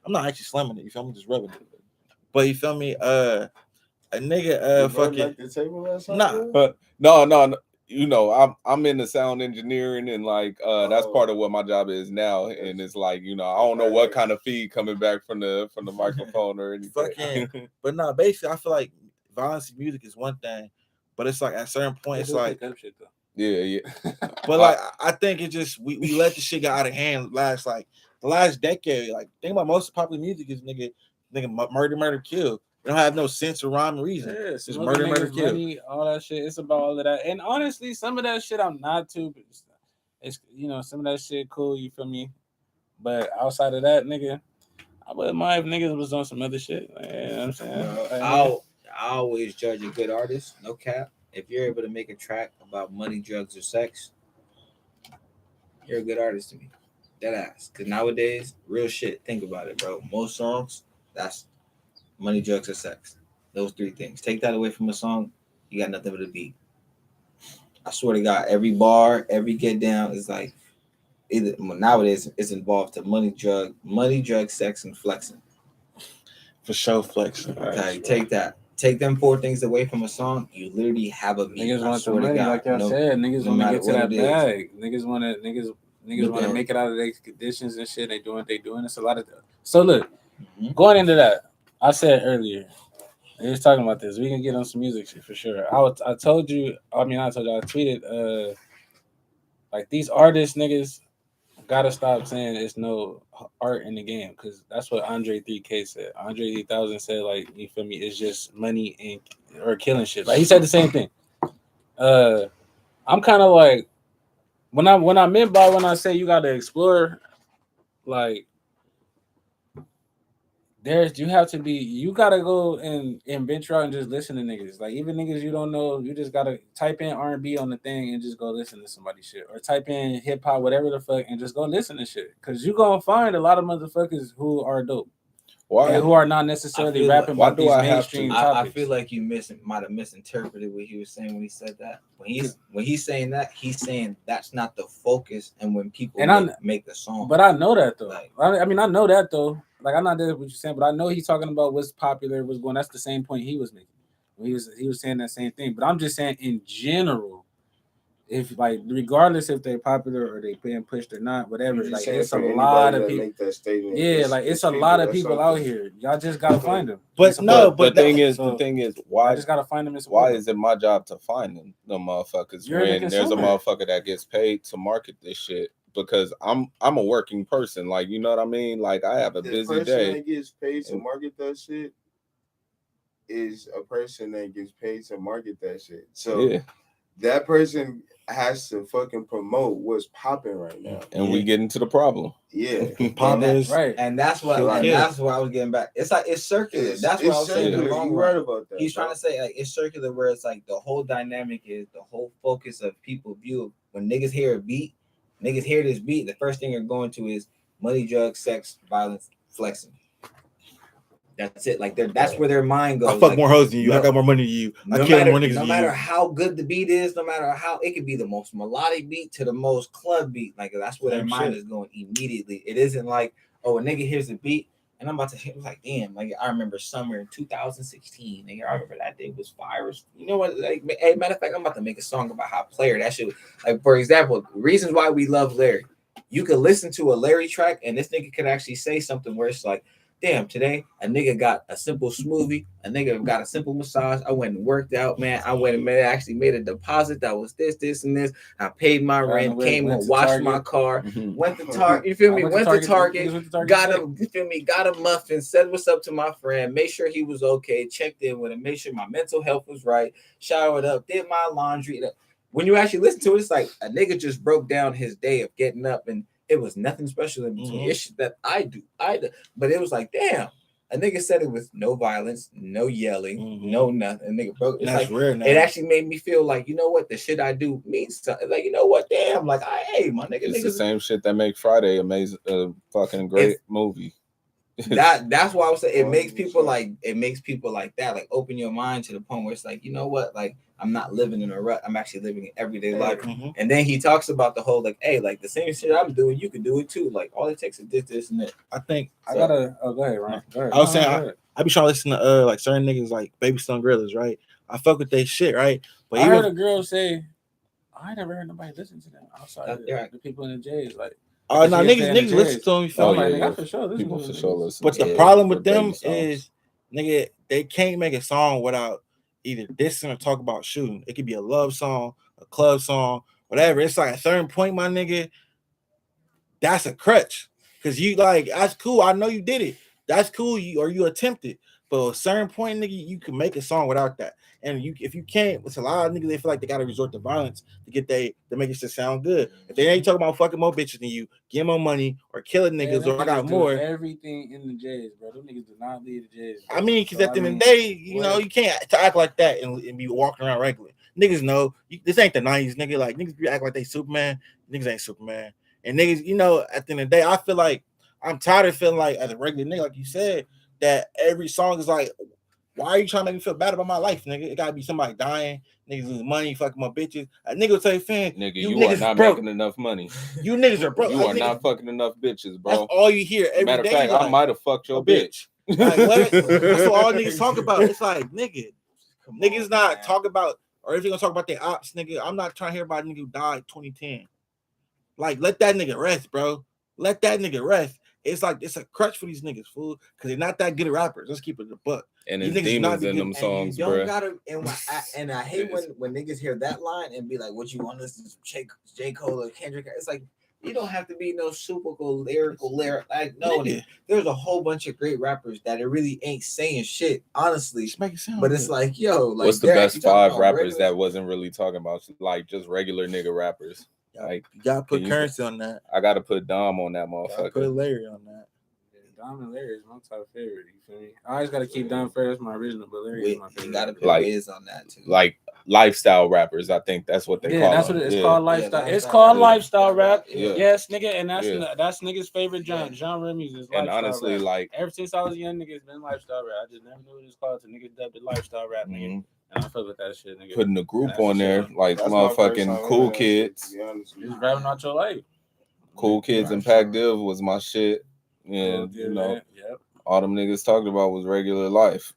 I'm not actually slamming it. You feel me? Just rubbing it. But you feel me? A nigga, fucking. The table nah. But no. I'm in the sound engineering and like that's part of what my job is now. And it's like, I don't know what kind of feed coming back from the microphone or anything. Fucking, but no, basically, I feel like violence in music is one thing, but it's like at a certain point, it's like. Yeah. But like, I think it just we let the shit get out of hand the last decade. Like, think about most popular music is nigga murder, kill. They don't have no sense or rhyme or reason. Yeah, it's just murder, kill. Money, all that shit. It's about all of that. And honestly, some of that shit I'm not too. It's some of that shit cool. You feel me? But outside of that, nigga, I wouldn't mind if niggas was on some other shit. Like, you know what I'm saying? I always judge a good artist. No cap. If you're able to make a track about money, drugs, or sex, you're a good artist to me. Dead ass. Because nowadays, real shit. Think about it, bro. Most songs, that's money, drugs, or sex. Those three things. Take that away from a song, you got nothing but a beat. I swear to God, every bar, every get down is like, nowadays it's involved to money, drug, sex, and flexing. For sure, flexing. Okay, take that. Take them four things away from a song, you literally have a beat. Niggas want the money, like y'all said. Niggas want to get to that bag. Niggas want to make it out of their conditions and shit. They doing what they doing. It's a lot of. So look, going into that, I said earlier, they was talking about this. We can get on some music shit for sure. I told you. I tweeted. Like, these artists, niggas, gotta stop saying it's no art in the game, because that's what Andre 3K said. Andre 3000 said, like, you feel me, it's just money or killing shit. Like, he said the same thing. I'm kind of like, when I meant by when I say you gotta explore, like, you have to be, you gotta go and venture out and just listen to niggas. Like even niggas you don't know, you just gotta type in R&B on the thing and just go listen to somebody's shit, or type in hip hop, whatever the fuck, and just go listen to shit. Cause you gonna find a lot of motherfuckers who are dope. Why? And who are not necessarily rapping why about do these I have mainstream to- topics. I feel like you might have misinterpreted what he was saying when he said that. When he's saying that, he's saying that's not the focus, and when people make the song. But I know that though. Like, I mean, I know that though. Like I'm not there what you're saying, but I know he's talking about what's popular, what's going. That's the same point he was making. He was saying that same thing. But I'm just saying in general, if like regardless if they're popular or they being pushed or not, whatever, like it's a lot of people. Yeah, like it's a lot of people out here. Y'all just gotta find them. But no, the thing is, why I just gotta find them. Why is it my job to find them motherfuckers You're when the there's a consumer. motherfucker that gets paid to market this shit? Because I'm a working person, like you know what I mean. Like I have a The busy person day. that gets paid to market that shit is a person that gets paid to market that shit. So Yeah. that person has to fucking promote what's popping right now. And we get into the problem. Yeah. And that's what that's what I was getting back. It's like it's circular. That's what I was saying. You're right about that. He's trying to say like it's circular, where it's like the whole dynamic is the whole focus of people view when niggas hear a beat, niggas hear this beat, the first thing they're going to is money, drugs, sex, violence, flexing. That's it. Like that's where their mind goes. I fuck like, more hoes than you. I got more money than you. I kill more niggas than you. No matter how good the beat is, no matter how it could be the most melodic beat to the most club beat, like that's where their mind is going immediately. It isn't like, oh, a nigga hears the beat and I'm about to hit. Like, damn, like I remember summer in 2016. Nigga, I remember that day was fire. You know what? Like, hey, matter of fact, I'm about to make a song about how Player that shit. Like, for example, reasons why we love Larry. You could listen to a Larry track and this nigga could actually say something where it's like, damn, today a nigga got a simple smoothie, a nigga got a simple massage. I went and worked out, man. I went and actually made a deposit that was this, and this. I paid my rent, came and washed my car, went to Target. You feel me? Went to Target, got him. You feel me? Got a muffin, said what's up to my friend, made sure he was okay, checked in with him, made sure my mental health was right, showered up, did my laundry. When you actually listen to it, it's like a nigga just broke down his day of getting up and it was nothing special in between. It's shit that I do. But it was like, damn, a nigga said it was no violence, no yelling, no nothing. A nigga broke. It's That's like rare now. it actually made me feel like, you know what, the shit I do means something. Like, you know what, damn, like hey, my nigga. It's the same shit that make Friday amazing, fucking great movie. That's why I was saying it makes people like that, like open your mind to the point where it's like, you know what, like I'm not living in a rut, I'm actually living in everyday life. And then he talks about the whole like, hey, like the same shit I'm doing, you can do it too. Like all it takes is this and that. I think I gotta go ahead, Ryan. Go ahead. I was saying I be trying to listen to like certain niggas like Baby Stone Gorillas, right? I fuck with they shit, right? But I heard a girl say, I never heard nobody listen to them outside of the people in the J's. Like, oh no, niggas listen to them. You feel me? Nigga, for sure, people for sure listen. But the problem with them is, nigga, they can't make a song without either dissing or talk about shooting. It could be a love song, a club song, whatever. It's like a certain point, my nigga, that's a crutch. Cause you like, that's cool. I know you did it. That's cool. You attempted. But at a certain point, nigga, you can make a song without that. And if you can't, it's a lot of niggas, they feel like they gotta resort to violence to make it sound good. If they ain't talking about fucking more bitches than you, get more money or killing niggas, or I got more. Everything in the J's, bro. Them niggas do not leave the J's. I mean, because at the end of the day, you know, you can't act like that and be walking around regular. Niggas know this ain't the 90s, nigga. Like niggas be act like they Superman. Niggas ain't Superman. And niggas, you know, at the end of the day, I feel like I'm tired of feeling like as a regular nigga, like you said, that every song is like, why are you trying to make me feel bad about my life, nigga? It gotta be somebody dying, niggas losing money, fucking my bitches. A nigga will say, "Fan, nigga, you are not broke. making enough money. You niggas are broke. You are not fucking enough bitches, bro." That's all you hear every Matter day. Matter of fact, I might have fucked your bitch. Like, what? That's what all niggas talk about. It's like, nigga, niggas not talk about, or if you're gonna talk about their ops, nigga, I'm not trying to hear about a nigga who died 2010. Like, let that nigga rest, bro. Let that nigga rest. It's like it's a crutch for these niggas, fool, because they're not that good at rappers. Let's keep it in the buck. And there's demons in them songs, bro. And I hate when niggas hear that line and be like, "What you want to listen to J. Cole or Kendrick?" It's like, you don't have to be no super lyrical. Like, no, there's a whole bunch of great rappers that it really ain't saying shit, honestly. Just make it sound but good. It's like, yo, like, what's the best 5 rappers that wasn't really talking about like just regular nigga rappers? Like, you gotta put Currency on that. I gotta put Dom on that motherfucker. Put Larry on that. Dom and Larry is my top favorite. You feel me? I always gotta keep Dom first, my original, but Larry is my You favorite. gotta put Like- Wiz on that too. Like lifestyle rappers, I think that's what they Yeah, call that's them. what it's Yeah. called. Lifestyle. Yeah, It's called yeah. lifestyle rap. Yeah. Yes, nigga, and that's Yeah. that's niggas' favorite genre of music. Is And lifestyle honestly, rap. like, Ever since I was a young nigga, it's been lifestyle rap. I just never knew what it was called. So niggas dubbed it lifestyle rap, nigga. mhm, And I fuck with that shit, nigga. putting the group That's on the there, shit. like That's my first time motherfucking hearing Cool that shit, Kids. to be honest with Just you. rapping out your life. Cool Kids and Pac Div was my shit. And Cool, you know, yep. all them niggas talked about was regular life.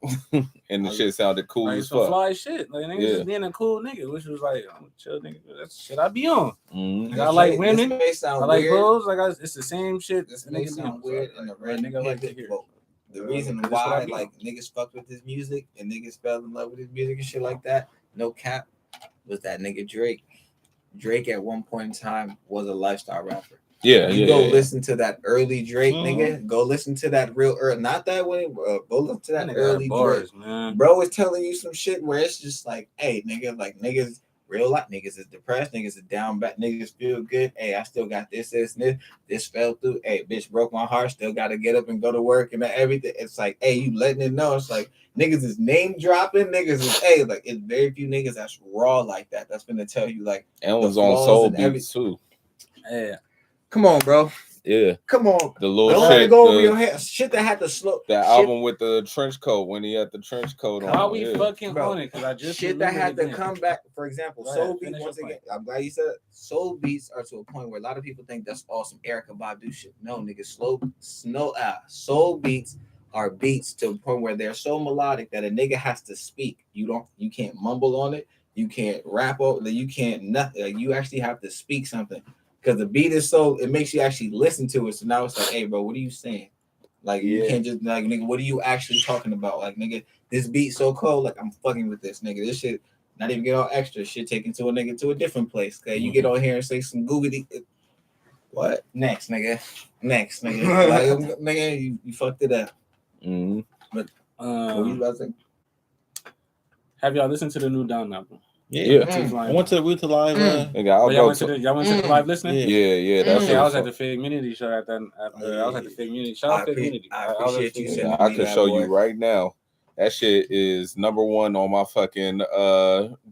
And the Like- shit sounded cool Like as some fuck. fly shit. Like niggas Yeah. just being a cool nigga, which was like, I'm a chill nigga. That's the shit I be on. Mhm. Like, I like This women. may sound I like weird. hoes. Like it's the same shit. This that may niggas be sound on. weird So, in the like, random nigga like to hear. but the reason That's what I why be like niggas fucked with his music and niggas fell in love with his music and shit like that, no cap, was that nigga Drake. Drake at one point in time was a lifestyle rapper. Yeah, You yeah. go yeah. listen to that early Drake, Mhm. nigga. Go listen to that real early, not that one. Go listen to that That nigga early got bars, Drake. man. Bro is telling you some shit where it's just like, hey, nigga, like niggas, real life niggas is depressed, niggas is down bad, niggas feel good. Hey, I still got this, and this. This fell through. Hey, bitch broke my heart. Still got to get up and go to work and everything. It's like, hey, you letting it know. It's like niggas is name dropping. Niggas is hey, like it's very few niggas that's raw like that. That's gonna tell you like, And it was the on flaws Soul and Beats too. Yeah. come on, bro, Yeah. come on. The little Don't let it shit. go over your The, head. Shit that had to slow. that shit, album with the trench coat when he had the trench coat on. Why we yeah. fucking Bro, on it? Because I just shit that had to remembered it come back. For example, Go ahead, soul beats. finish Once your again, point. I'm glad you said it. Soul beats are to a point where a lot of people think that's awesome. Erica Badu shit. No, nigga, soul beats are beats to a point where they're so melodic that a nigga has to speak. You can't mumble on it. You can't rap over. You can't nothing. Like, you actually have to speak something because the beat is so. It makes you actually listen to it. So now it's like, hey, bro, what are you saying? Like you Yeah. can't just like nigga, what are you actually talking about? Like nigga, this beat so cold, like I'm fucking with this nigga. This shit not even get all extra shit taken to a nigga to a different place. Okay, you get on here and say some googly. What next, nigga? Next, nigga. Like nigga, you fucked it up. Mhm. What were you about to say? Have y'all listened to the new Dom album? Yeah. I went to live. Nigga, I'll Oh, y'all go went to to. the live listening? Yeah, that's Okay, I was what at the Fig Community show at that. I was at the Fig Community. Shout out Fig Community. I was at appreciate Fig you Community. sending I me can that, show boy. you right now. That shit is number one on my fucking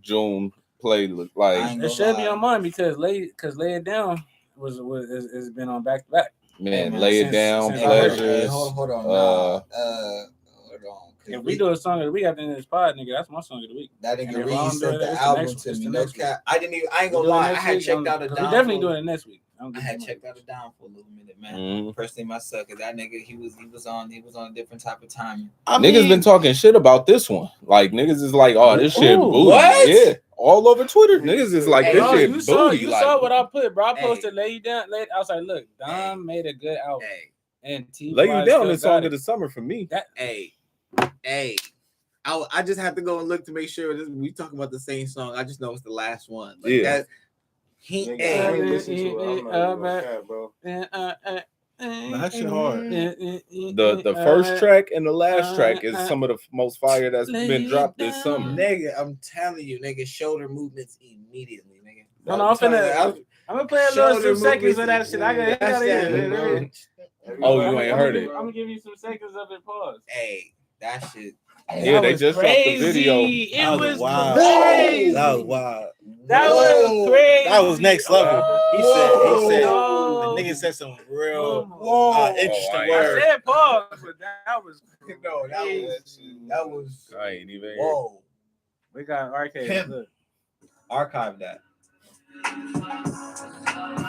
June playlist. I Like, ain't It should be lie. on mine because Lay It Down has been on back to back. man, man, lay it since- down, since I heard it. pleasures. Hold on. uh, Hold on. 'Cause If we do a song of the week at the end of this pod, nigga, that's my song of the week. that and nigga if I Reed don't do sent it, the it's the album next- to it's me. the No next cap. I ain't We gonna do it lie. I next had week, checked out a 'cause down. we definitely doing it next week. I had checked out a down for a little minute, man. Mhm. Personally, myself, cause that nigga he was on a different type of timing. Niggas been talking shit about this one. Like niggas is like, oh, this shit Ooh, booty. what? Yeah, all over Twitter. Niggas is like, Hey, this Bro, shit you booty. saw what I put, bro. I Hey. posted Lay You Down. I was like, look, Dom made a good album. Hey, And T Lay You Down is song it. of the summer for me. hey. I just have to go and look to make sure we talking about the same song. I just know it's the last one. Like Yeah. that. Nigga, I ain't listen to it. I'm not even gonna cap, bro. That shit hard. The first track and the last track is some of the most fire that's Lay been it dropped this down. summer. Nigga, I'm telling you, nigga, shoulder movements immediately, nigga. No, I'm gonna play a little Shoulder some seconds of that movements, shit. I that's gotta that, hear bro. it. Oh, you ain't heard it. I'm gonna give you some seconds of it. Pause. Hey, that shit. Yeah, they was just dropped the video. crazy. It That was was wild. crazy. That was wild. That Whoa. was crazy. That was next level. He said, No. the nigga said some real Whoa. interesting Oh, I ain't I words. said pause, but that was No, that was. I ain't even hear. Whoa. We got arcade. Pimp. Look. Archive that.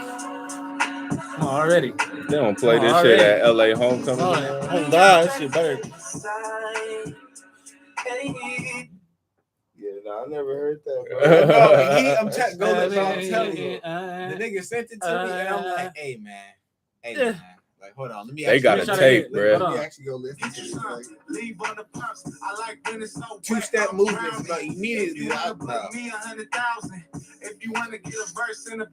Come on, already. They don't play Oh, this already. shit at LA Homecoming. Oh God, that shit better. Yeah, no, I never heard that, bro. I'm telling you. The nigga sent it to me, and I'm like, hey, man. Like, hold on. Let me They got a Let me tape, try to- bruh. hold on. actually go listen to this. Like, Leave on the pops. I like two-step movements, like immediately.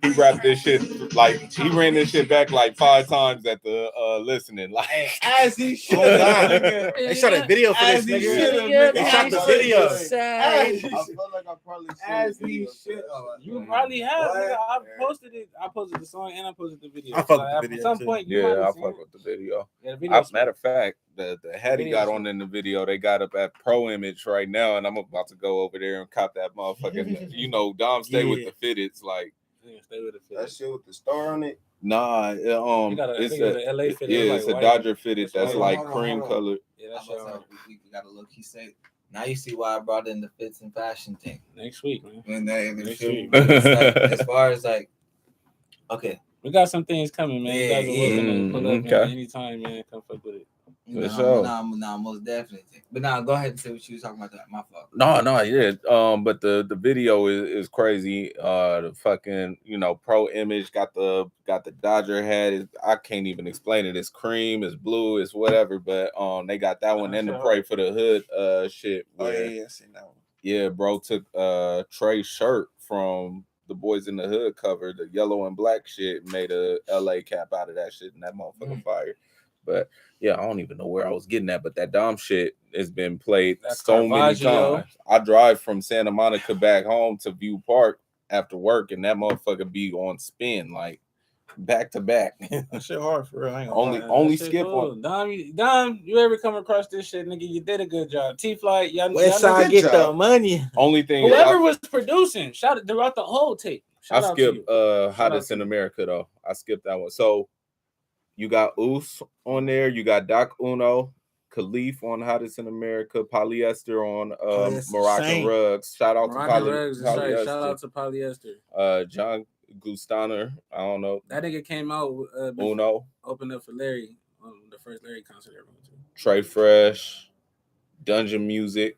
He rapped this shit like he ran this shit back like 5 times at the listening. Like As he should. They shot a video for this nigga. They shot the video. I feel like I probably As he should. You probably have. Nigga. I posted it. I posted the song and I posted the video. I fuck with Like, the video, At some too. point, you might yeah, I have seen fuck it. with the video. Yeah, the video. Matter of fact, the hat he Video got is- on in the video, they got up at Pro Image right now, and I'm about to go over there and cop that motherfucking. You know, Dom stay with Yeah. the fitteds, like Yeah, stay with it. that shit with the star on it. nah, You got a- I it's think it's a LA fitted, yeah, like it's a white. Dodger fitted that's Hold on, like hold on, cream hold on. colored. Yeah, I that's must your have, we gotta look. He said, now you see why I brought in the fits and fashion thing. next week, man. And they Next feel week. me? It's like, as far as like, okay, We got some things coming, man. You guys are Yeah, welcome to pull up, man. okay. Anytime, man. Come fuck with it. For sure. nah, most definitely. But now go ahead and say what you was talking about. That my fault. No, yeah. But the video is crazy. The fucking Pro Image got the Dodger hat. I can't even explain it. It's cream, it's blue, it's whatever. But they got that one and the Pray for the Hood shit. Oh where- yeah, I seen that one. Yeah, bro took Trey's shirt from the Boys in the Hood cover, the yellow and black shit, made a LA cap out of that shit, and that motherfucker fire. But yeah, I don't even know where I was getting at, but that Dom shit has been played That so many Caravaggio. times. I drive from Santa Monica back home to View Park after work, and that motherfucker be on spin like back to back. That shit hard for real. I ain't gonna Only lie. only That shit skip cool. one. Dom, you ever come across this shit, nigga? You did a good job. T-Flight, y'all West y'all Side niggas- get good the job. money. Only thing Whoever was producing, shout out throughout the whole tape. I Shout out to skipped you. Hottest Shout out in to America though. I skipped that one. So you got Oos on there, you got Doc Uno, Khalif on Hottest in America, Polyester on Polyester Moroccan Saint. Rugs. Shout out Moroccan to Rugs, that's right. Shout out Polyester. to Polyester. John Gustaner, I don't know. That nigga came out, Uno, opened up for Larry on the first Larry concert I went to. Trey Fresh, Dungeon Music,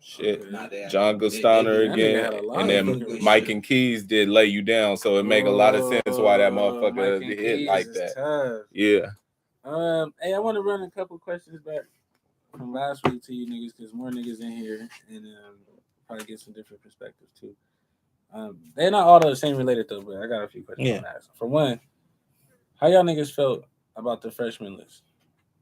shit. Okay. Nah, they- John they- Gustaner that nigga again, had a lot and of then fucking Mike shit. and Keys did Lay You Down, so it make a lot of sense why that Mike motherfucker and hit Keys like is that. tough. Yeah. Hey, I want to run a couple questions back from last week to you niggas because more niggas in here and probably get some different perspectives too. They're not all the same related though, but I got a few questions Yeah. I want to ask. For one, how y'all niggas felt about the freshman list?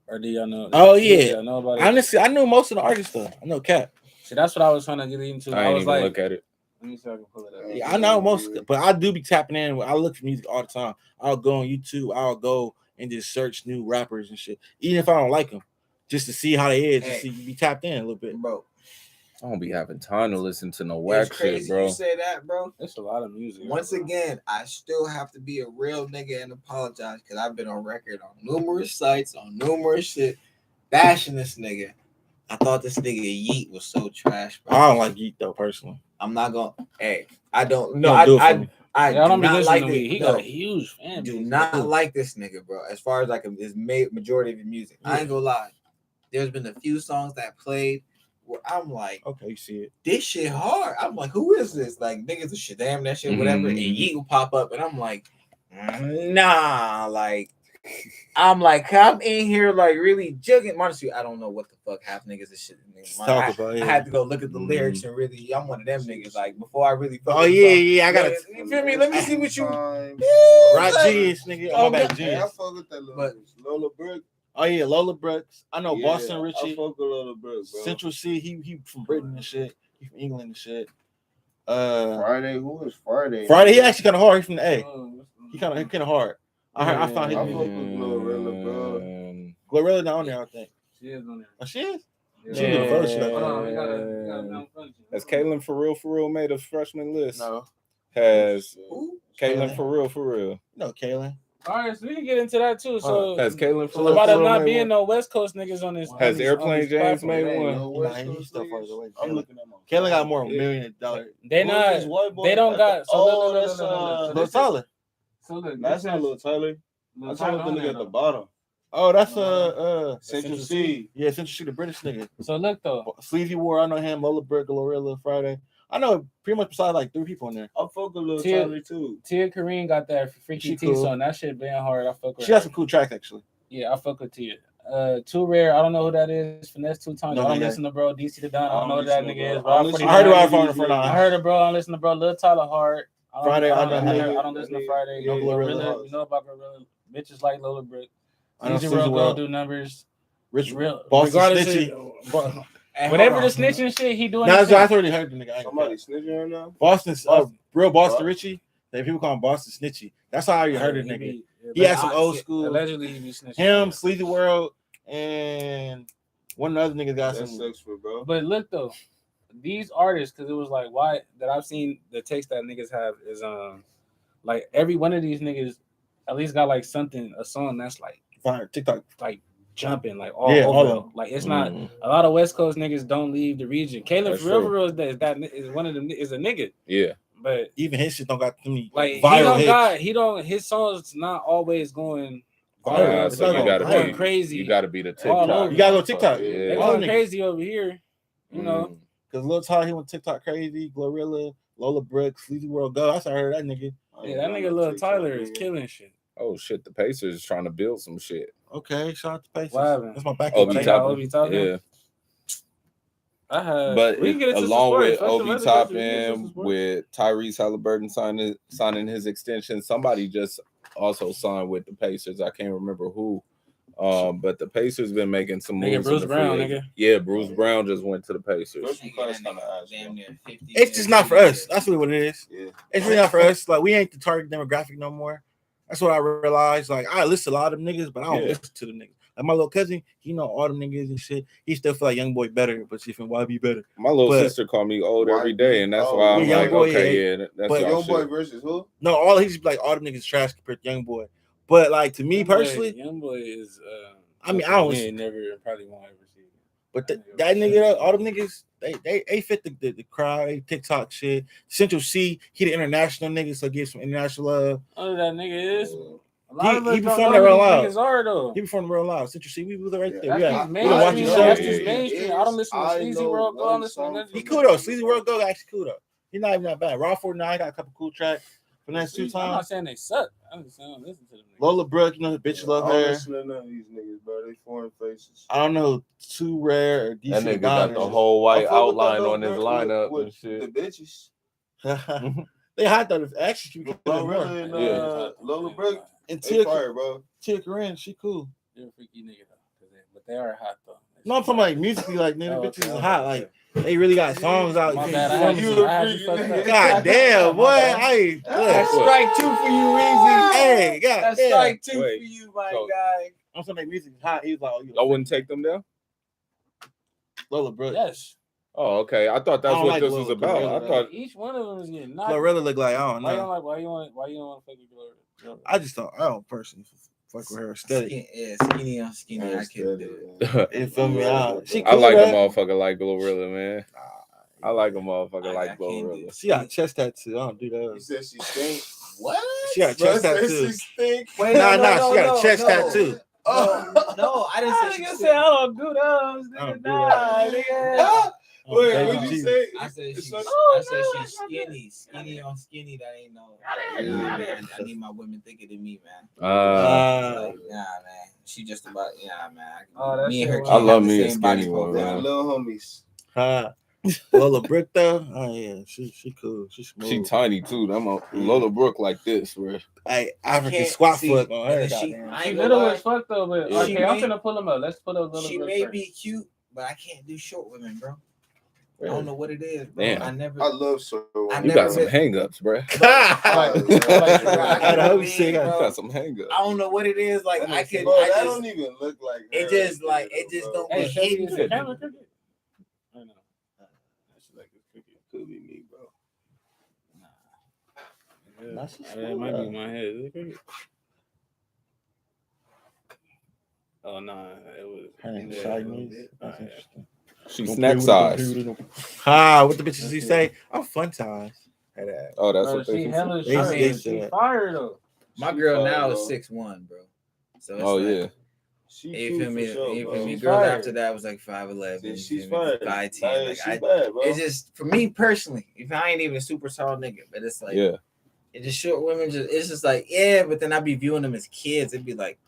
Or do y'all know? Oh, do yeah. y'all know about it? Honestly, I knew most of the artists though. I know Cap. See, that's what I was trying to get into. I I ain't was even like, look at it. let me see if I can pull it up. Yeah, I know most, but I do be tapping in. I look for music all the time. I'll go on YouTube. I'll go and just search new rappers and shit, even if I don't like them, just to see how they is. Hey. Just see be tapped in a little bit. Bro, I don't be having time to listen to no it's whack crazy shit, bro. you say that, bro. It's a lot of music. Once again, I still have to be a real nigga and apologize because I've been on record on numerous sites, on numerous shit, bashing this nigga. I thought this nigga Yeet was so trash, bro. I don't like Yeet though personally. I'm not gonna. Hey, I don't. No, Don't do it for I me. I Yeah, I don't do be not listening like to this. me. He no, got a huge fan. do base. not like this nigga, bro. As far as like his majority of his music, I ain't gonna lie. There's been a few songs that played where I'm like, Okay, you see it. this shit hard. I'm like, who is this? Like niggas a Shazam that shit, whatever. And Yeet will pop up, and I'm like, nah, like. I'm like, I'm in here like really jugging. Honestly, I don't know what the fuck half niggas and shit. Talk about it. I had to go look at the lyrics and really, I'm one of them niggas. Like before I really. fuck Oh with the yeah, song, yeah. I got it. you feel me? Let me see what you. Right, like- G's, nigga. Oh, Oh, my bad, yeah. Hey, I G's. fuck with that little But- bitch. Lola Brooke. Oh yeah, Lola Brooks. I know Boston I Richie. fuck with Lola Brooke, bro. Central C. He from Britain and shit. He from England and shit. Friday, who is Friday? Friday. He actually kind of hard. He from the A. Oh, He kind of hard. I found I his fuck with Glorilla, bro. Glorilla not on there. I think. she is on there. Oh, she is. Yeah. She did the first shit. Hold on, we gotta function. Has Caitlin for real made a freshman list? No. Has Who? Caitlin for real? No, Kaylin. All right, so we can get into that too. So, Has Caitlin so about for there real not made being one? no West Coast niggas on this. Has on these- Airplane on these James platforms. made one? No Nah, West he's Coast still niggas? farther away. I'm looking at my Kaylin got phone. more $1 million. They Who is not. this white boy? They don't got. So Oh, look, look, that's, look, look, look. So Lil this Tyler. is- So look, That's this not is- Lil Tyler. Lil I'm Tyler talking on to there, at the though. bottom. Oh, that's Central C. Yeah, Central C, the British nigga. So look though. Sleazy War, I know him. Lola Brick, Glorilla, Friday. I know pretty much besides like 3 people in there. I fuck with Lil Tia- Tyler too. Tia Kareem got that freaky She T cool. song. That shit been hard. I fuck with She her. has some cool tracks actually. Yeah, I fuck with Tia. Too Rare. I don't know who that is. Finesse 2 Times. No, I don't nigga. listen to bro. DC the Don. I don't know who that nigga is. I don't Rob listen 49. I heard about Friday for I heard of bro. I don't listen to bro. Lil Tyler Hart. Friday, I I know don't listen to Friday. No Glorilla. Gorilla. You know about Gorilla. Bitches like Lola Brick. I know Easy Sleazy World World. do numbers. Rich Real. Boston regardless Snitchy. Hey, whatever hold the on. snitching shit he doing. Nah, his I thing. already heard the nigga. I ain't Somebody gonna snitching right now. Boston's real Boston Richie. That people call him Boston Snitchy. That's how I already heard it, He nigga. be- He had some old school. Allegedly, he be snitching. Him, Sleazy World, and one of the other niggas got That some. sucks for bro. But look though, these artists, because it was like why that I've seen the takes that niggas have is like every one of these niggas at least got like something, a song that's like Fire TikTok. jumping like all Yeah, over. all of them. Like it's not a lot of West Coast niggas don't leave the region. Caleb That's for real, true. for real is one of them is a nigga, Yeah. but Even his shit don't got too many like viral hits. his songs not always going Viral. So you gotta going be crazy. You gotta be the All TikTok. over. You gotta go TikTok. Yeah. They All going niggas. crazy over here, you know. Cause Lil Ty, he went TikTok crazy. Glorilla, Lola Brooks, Sleazy World Go. That's how I heard that nigga. Yeah, that nigga Lil Tyler is killing shit. Oh shit, the Pacers is trying to build some shit. Okay, shout out to Pacers. What happened? That's my back. Obi They got Toppin. Obi Toppin? Yeah. I had, But we can get into some along sports. with Fuck the Obi weather, guys. We can get into Toppin, some sports. with Tyrese Halliburton signing his extension, somebody just also signed with the Pacers. I can't remember who. But the Pacers been making some Nigga, moves. Bruce in the Brown, free nigga. agent. Yeah, Bruce Brown just went to the Pacers. First class kind of ass. Damn near 50. It's just not for us. That's really what it is. Yeah. It's really not for us. Like we ain't the target demographic no more. That's what I realized. Like I listen to a lot of them niggas, but I don't Yeah. listen to them niggas. Like my little cousin, he know all them niggas and shit. He still feel like Young Boy better, but she from YB better. My little But- sister called me old every YB. day, and that's Oh, why I'm yeah, like, Young Boy, okay, yeah. yeah, that's But y'all Young boy shit. versus who? No, all he's like all them niggas trash compared to Young Boy. But like to me personally, Young boy is. I mean, I don't- we ain't never probably won't ever see. It. but that nigga, all them niggas, they fit the crowd. They TikTok shit. Central C, he the international nigga, so give some international love. Other that nigga is. A lot He of us don't performed know that who real these loud. niggas are though. He performed real loud. Central C, we was right there. That's Yeah, his we done watch mainstream. his That's show. his mainstream. I don't listen to I Sleazy know World. Go one on listen to song none of He these cool though. Sleazy World Go actually cool though. He's not even that bad. Raw 49 got a couple cool tracks. Finesse 2 I'm Times. not saying they suck. I'm just saying listen to them. niggas. Lola Brooke, you know the bitch love I don't her. listen to none of these niggas, bro. They foreign faces. I don't know, Too Rare or DC That nigga got the Adonis. whole white I fuck with outline that on his little lineup with and shit. The bitches. They hot though. The actually she could Glorilla and Yeah. Lola Brooke. and They Tia fire, bro. Corinne, she cool. They're a freaky nigga though, but they are hot though. No, I'm talking like musically, like nigga, Oh, bitches okay, is hot. okay. Like they really got songs out. My You bad. I feel had me? you. I had you fucked up. God damn, boy. My bad. Hey, That's look. strike 2 for you, Weezy. Hey, God That's damn. strike 2 Wait, for you, my so- guy. I'm saying like music is hot. He's like, oh, you Y'all wouldn't take them down? Lola Brooke. Yes. Oh, okay. I thought I that's don't what like this Lola was about. Glorilla, I thought Each one of them is getting knocked. Glorilla look like I don't Why you know. don't like? Why you don't want to fuck with Glorilla? I just don't. I don't personally fuck with her aesthetic. Skinny on skinny. I can't do it. You feel me? She I cool, like a man. motherfucker like Glorilla, man. I like a motherfucker I like can't do Glorilla. it. She got a chest tattoo. I don't do You that. said she stink. What? She got a Bro, chest said tattoo. she stink. Wait, Nah, she got a chest tattoo. No, I didn't say she Nigga stink. said I don't do those. I don't Nigga, do nah, those. nigga. Oh, Wait, baby what'd you Jesus. say? I said she's, Oh, I said no, she's skinny. Skinny on skinny. That ain't no. Yeah. Man, I need my women thicker than me, man. Uh, Like, nah, man. She just about, man. Oh, that me and her shit can't I love have the me a same body skinny one, profile. man. Little homies. Lola Brooke though. Oh yeah, she cool. She smooth. She tiny too. I'm a Lola Brooke like this, bro. Hey, African can't squat see- foot on her. and she- goddamn. I She ain't little gonna as fuck though, but Yeah. okay, She I'm may- gonna pull them up. Let's pull up little. She Brooke may first. be cute, but I can't do short women, bro. I don't know what it is, bro. Damn. I never. I love so. I You never got some met- hang-ups, bro. I hope she You got. got some hang-ups. I don't know what it is. Like I could. Bro, I that just, don't even look like. it her. just like it just Bro. don't Hey, behave. Shady, is the camera crooked? I know. That's like it's crooked. Could be me, bro. Yeah. It might be my head. Is it crooked? Oh no, it was. Her name yeah, Shy it was- News. That's alright. interesting. She's snack size. What the bitches he say? I'm fun times. Had that. Oh, that's Bro, what she they hella They short. say She that. fire though. My She girl fire, now bro. is 6'1", bro. So it's Oh like, yeah. She You cute feel me? for sure, You bro. feel me? She's Girl fire. after that was like 5'11". Yeah, you she's feel me? fine. 5'10". Nah, Like, she's bad, bro. it's just for me personally. If I ain't even a super tall nigga, but it's like Yeah. it just short women. It's just like but then I be viewing them as kids. It'd be like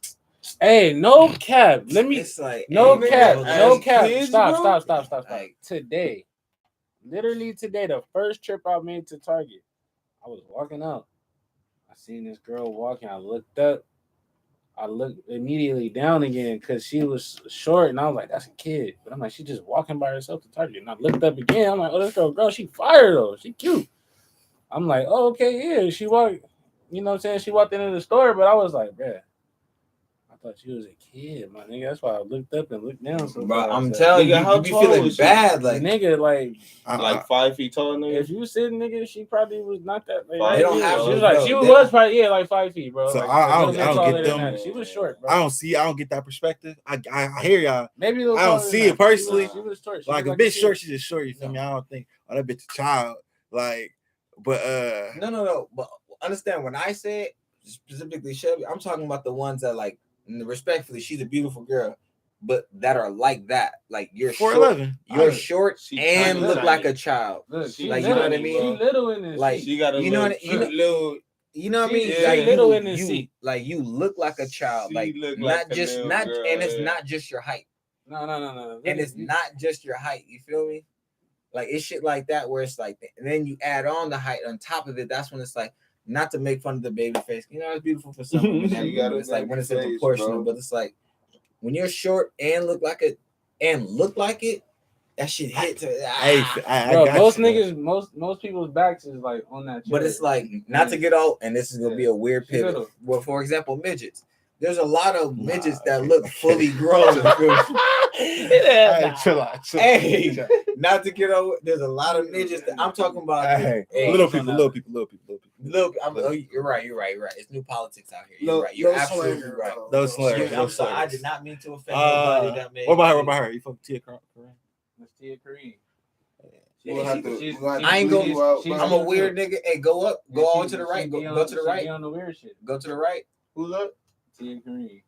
Hey, no cap. Let me. It's like No hey, cap. bro, No like, cap. kids, Stop. bro? Like, Today, literally today, the first trip I made to Target, I was walking out. I seen this girl walking. I looked up. I looked immediately down again because she was short, and I was like, "That's a kid." But I'm like, she just walking by herself to Target, and I looked up again. I'm like, "Oh, this girl, she fire though. She cute." I'm like, "Oh, okay, yeah." She walked. You know what I'm saying? She walked into the store, but I was like, "Bruh, I thought she was a kid, my nigga." That's why I looked up and looked down. So bro, fast. I'm Like, telling nigga, you, how you be tall feeling was she? bad. Like nigga, Like 5 feet tall, nigga. if you said nigga, she probably was not that. Like, They don't have She to, was like bro. she They was don't- probably like 5 feet, bro. So Like, I a little don't bit get taller than them. that. She was short, bro. I don't get that perspective. I hear y'all. Maybe a little I don't taller see than it that. personally. She was short. She Like was a bitch kid. short, she's just short. You feel me? I don't think that bitch a child. Like, but no. But understand when I say it, specifically Shelby, I'm talking about the ones that like respectfully, she's a beautiful girl, but that are like that. Like you're short, 4'11". you're short She and tiny, look tiny. like a child. Look, she Like, you little, know what I mean? She little in this. Like, shit. She got a you know little, what- you know- little. You know what I mean? She Like little you, in this seat. like you look like a child. She Like look not like a just little not girl, and it's yeah. not just your height. No. And it's not just your height. You feel me? Like it's shit like that where it's like, and then you add on the height on top of it. That's when it's like, not to make fun of the baby face. You know, it's beautiful for some women. You got but a it's like when it's baby face, proportional. bro. But it's like when you're short and look like it, that shit hits. hey, I Bro, got most you, bro. niggas, most people's backs is like on that. But it's like not to get old, and this is gonna be a weird She pivot. little. Well, for example, midgets. There's a lot of midgets that okay. look fully grown. Hey, chill out. Hey, not to get over. There's a lot of midgets that I'm talking about. Hey, Hey, little people. Look, you're right. It's new politics out here. You're right. You're absolutely right. Those slurs. I'm sorry. I did not mean to offend nobody that made. What about her? You fuck Tia Kareem? That's Tia Kareem. We'll have to- She's- we'll have to I ain't bleed gonna- you out, she's- bro. I'm a weird nigga. Hey, go up. Go Yeah, on to the right. Go to the right. She on the weird shit. Go to the right. Who's up? Tia Kareem.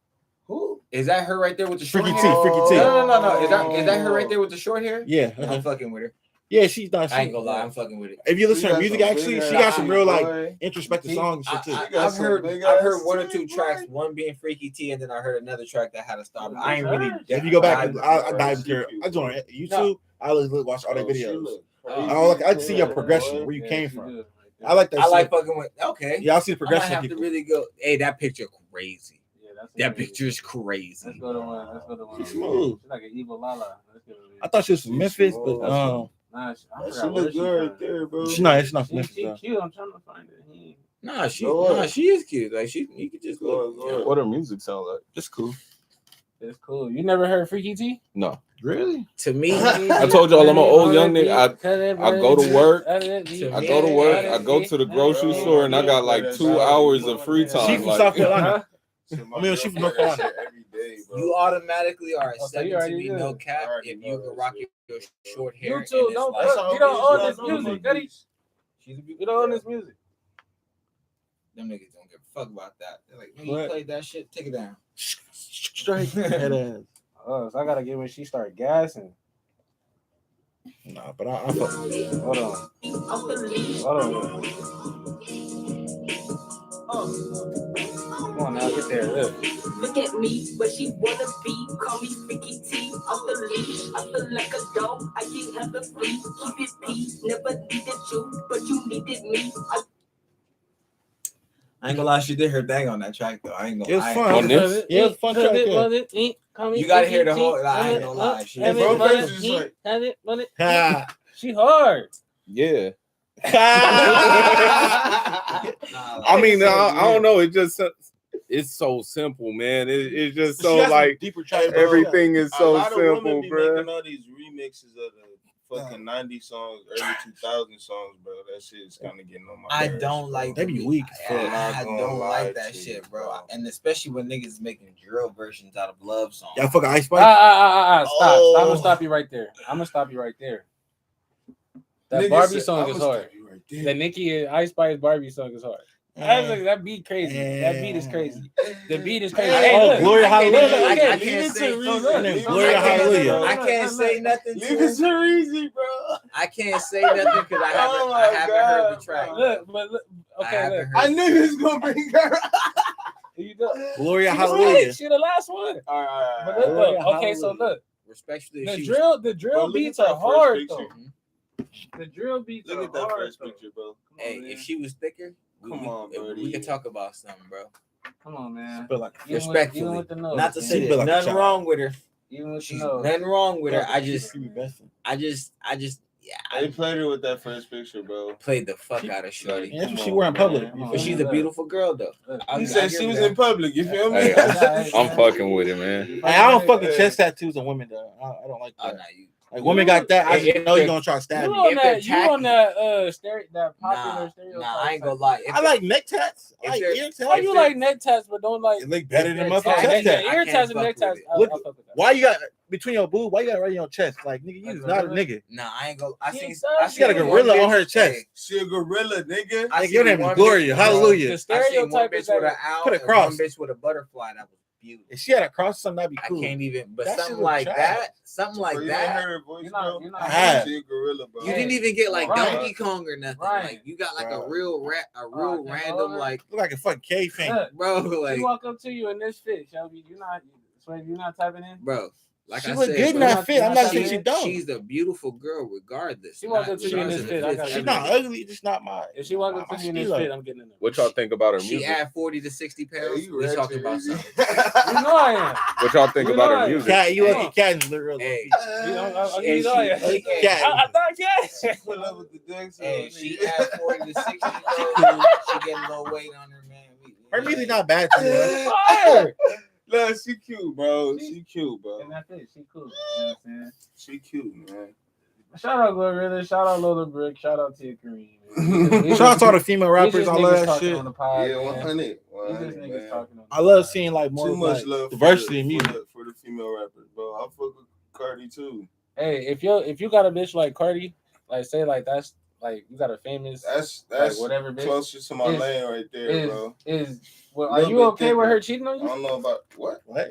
Who is that? Her right there with the short Freaky hair? T, Freaky T. No. Is that her right there with the short hair? Yeah. I'm fucking with her. Yeah, she's not. I ain't gonna lie. I'm fucking with it. If you listen to her got music, some actually, big she got ass some real like boy. introspective songs and shit too. got I've some heard big I've ass heard one or two titties, tracks, boy. one being Freaky T, and then I heard another track that had a star. I ain't really. If you go back, dived- I dive into her. I join her YouTube. I always watch all their videos. I see your progression, where you came from. I like that. I like shit. fucking with. Okay. Yeah, I see the I might progression. have to People. really go. Hey, that picture crazy. Yeah, that's That picture is crazy. Let's go to one. Let's go to one. She's smooth. She's like an evil Lala. Let's go to I thought she was from Memphis, but Nah, I She forgot where look she good right from. there, bro. she's not. It's not from She Memphis. though. cute. I'm trying to find it. She is cute. Like you could just go. Go ahead. What her music sound like? It's cool. It's cool. You never heard Freaky T? No. Really? To me, I told y'all I'm an old young nigga. I go to work. I me, go to work. I go to the grocery store, and I got like 2 hours of free time. She from like- South Carolina. I mean, she from North Carolina. Every day, bro. you automatically are Oh, so you accepted to already be knew. no cap I already if know you that can rock shit. your short hair. You too. and Don't it's you don't own this That's music, Goody. She's a You don't own this music. Them niggas don't give a fuck about that. They're like, man, What? you played that shit, take it down. Straight head ass. Oh, so I gotta get when she start gassing. Nah, but I fuck. Hold on. Hold on. Come on now, get there. Look. Look at me, where she wanna be. Call me Freaky T. Off the leash, I feel like a dog. I can't have a flea. Keep it pee. Never needed you, but you needed me. I ain't gonna lie, she did her thing on that track though. I ain't gonna It was lie. fun. On this? Yeah, it was a fun track. Yeah. You gotta hear the whole. Like, I ain't gonna lie. She Have did it, her run thing. it, eat, have it, run it. Ha. She hard. Yeah. Nah, I mean, I don't know. It just it's so simple, man. It's just She so got some like deeper tracks, bro. everything is A so lot of women simple, be bro. making all these remixes of the fucking 90s songs, early 2000 songs, bro. That shit is kind of getting on my I nerves, don't bro. like. They be weak as fuck. I Not gonna don't lie like that to shit, you, bro. bro. And especially when niggas making drill versions out of love songs. Y'all fucking Ice Spice. Stop. Oh. I'm gonna stop you right there. That Niggas Barbie said- song I'ma is stop hard. you right there. The Nicki and Ice Spice Barbie song is hard. That beat crazy. That beat is crazy. The beat is crazy. Hey, Oh, look, Gloria I can't- Hallelujah. I Look, can't say. Reason. Gloria Hallelujah. I can't say nothing. Leave it to easy, bro. I can't say nothing because I haven't. Oh I my haven't heard the God, track. bro. Look, but look. I Okay, haven't look. heard I knew he was gonna bring her. You go. Gloria, She was hallelujah. right. She the last one. All right. But look, Gloria, though, okay, so hallelujah. look, Respectfully, the she drill Bro, look beats at that are first hard picture. though. The drill beats Look are at that hard first though. picture, bro. Hey, if she was thicker, Come on, bro. we can talk about something, bro. Come on, man. Feel like Respectfully, Even with the nose, not to man. say She there's built like a nothing child. wrong with her. Even with She's the nose. nothing wrong with her. I She just, be besting. yeah, They I played her with that first picture, bro. played the fuck out of Shorty. Yeah, that's what Come she on, wear in public. man. You But feel she's me? a beautiful girl, though. He said she was in public. You feel me? Hey, Yeah, I'm man. fucking with it, man. Hey, I don't fuck with chest tattoos on women though. I don't like Oh, that. nah, you. Like women got that. I just know you're gonna try to You stab me. on If they're that? You on that? That popular Nah, stereotype. I ain't gonna lie. If I like neck tats. I if like they're- ear tats. Why you like neck tats, but don't like? It look better than they're motherfucking tagged, chest Yeah, tats. I ear can't tats and fuck neck with tats. it. I Look, fuck with that. Why you got between your boob? Why you got it right in your chest? Like nigga, you Like is not a gorilla? nigga. Nah, I ain't gonna. I She seen. does. I She seen got a one gorilla bitch- on her chest. Hey, She a gorilla, nigga. I Like, your seen name is one Gloria. bitch- Hallelujah. The I seen one stereotype is bitch with an that owl Put a and cross. one bitch with a butterfly. That was beautiful. If she had a cross, something that'd be cool. I can't even. But That shit something look like trash. that. Something Bro, like you ain't that. heard her voice, You're not- bro? you're not- I have. She a gorilla, bro. You didn't even get like Right. Donkey Kong or nothing. Right. Like you got like Right. a real Right. random like Look like a fucking cave thing. Look, bro she like walk up to you in this fit, Shelby. You're not typing in. bro. Like She I look said, good in bro, that fit. I'm not saying she she- don't. she's a beautiful girl regardless. She walked Not up to you in this regardless fit, of I the got fit. She's not ugly, just not my. If she walk up my to you in this stilo. fit, I'm getting in there. What y'all think about her She music? add 40 to 60 pounds. Hey, you we ratchet, talking about easy. something. You know I am. What y'all think You about know her I- music? Cat, you Come lucky on. cat is real. Hey, You know, I'll Hey, give you all she- that. hey, I thought yes. Pull up with the decks. hey, she add 40 to 60 pounds. She getting a little weight on her, man. Her music not bad to me. Fire. Look, she cute, bro. She cute, bro. And that's it. She cool. You know what I'm She cute, man. Shout out Glorilla, shout out Lola Brick, shout out Tia Kareem. Shout out to all the female rappers. I love that shit. On the pod, Yeah, man. 100. We just 100, niggas man. talking on the I love pod. seeing like more Too much like, love diversity in music. for the female rappers, bro. I fuck with Cardi too. Hey, if you got a bitch like Cardi, like say like that's like you got a famous That's like whatever bitch closer to my is- lane right there, bro. is well, are Little you bit okay with thicker. her cheating on I you? don't know about what. What?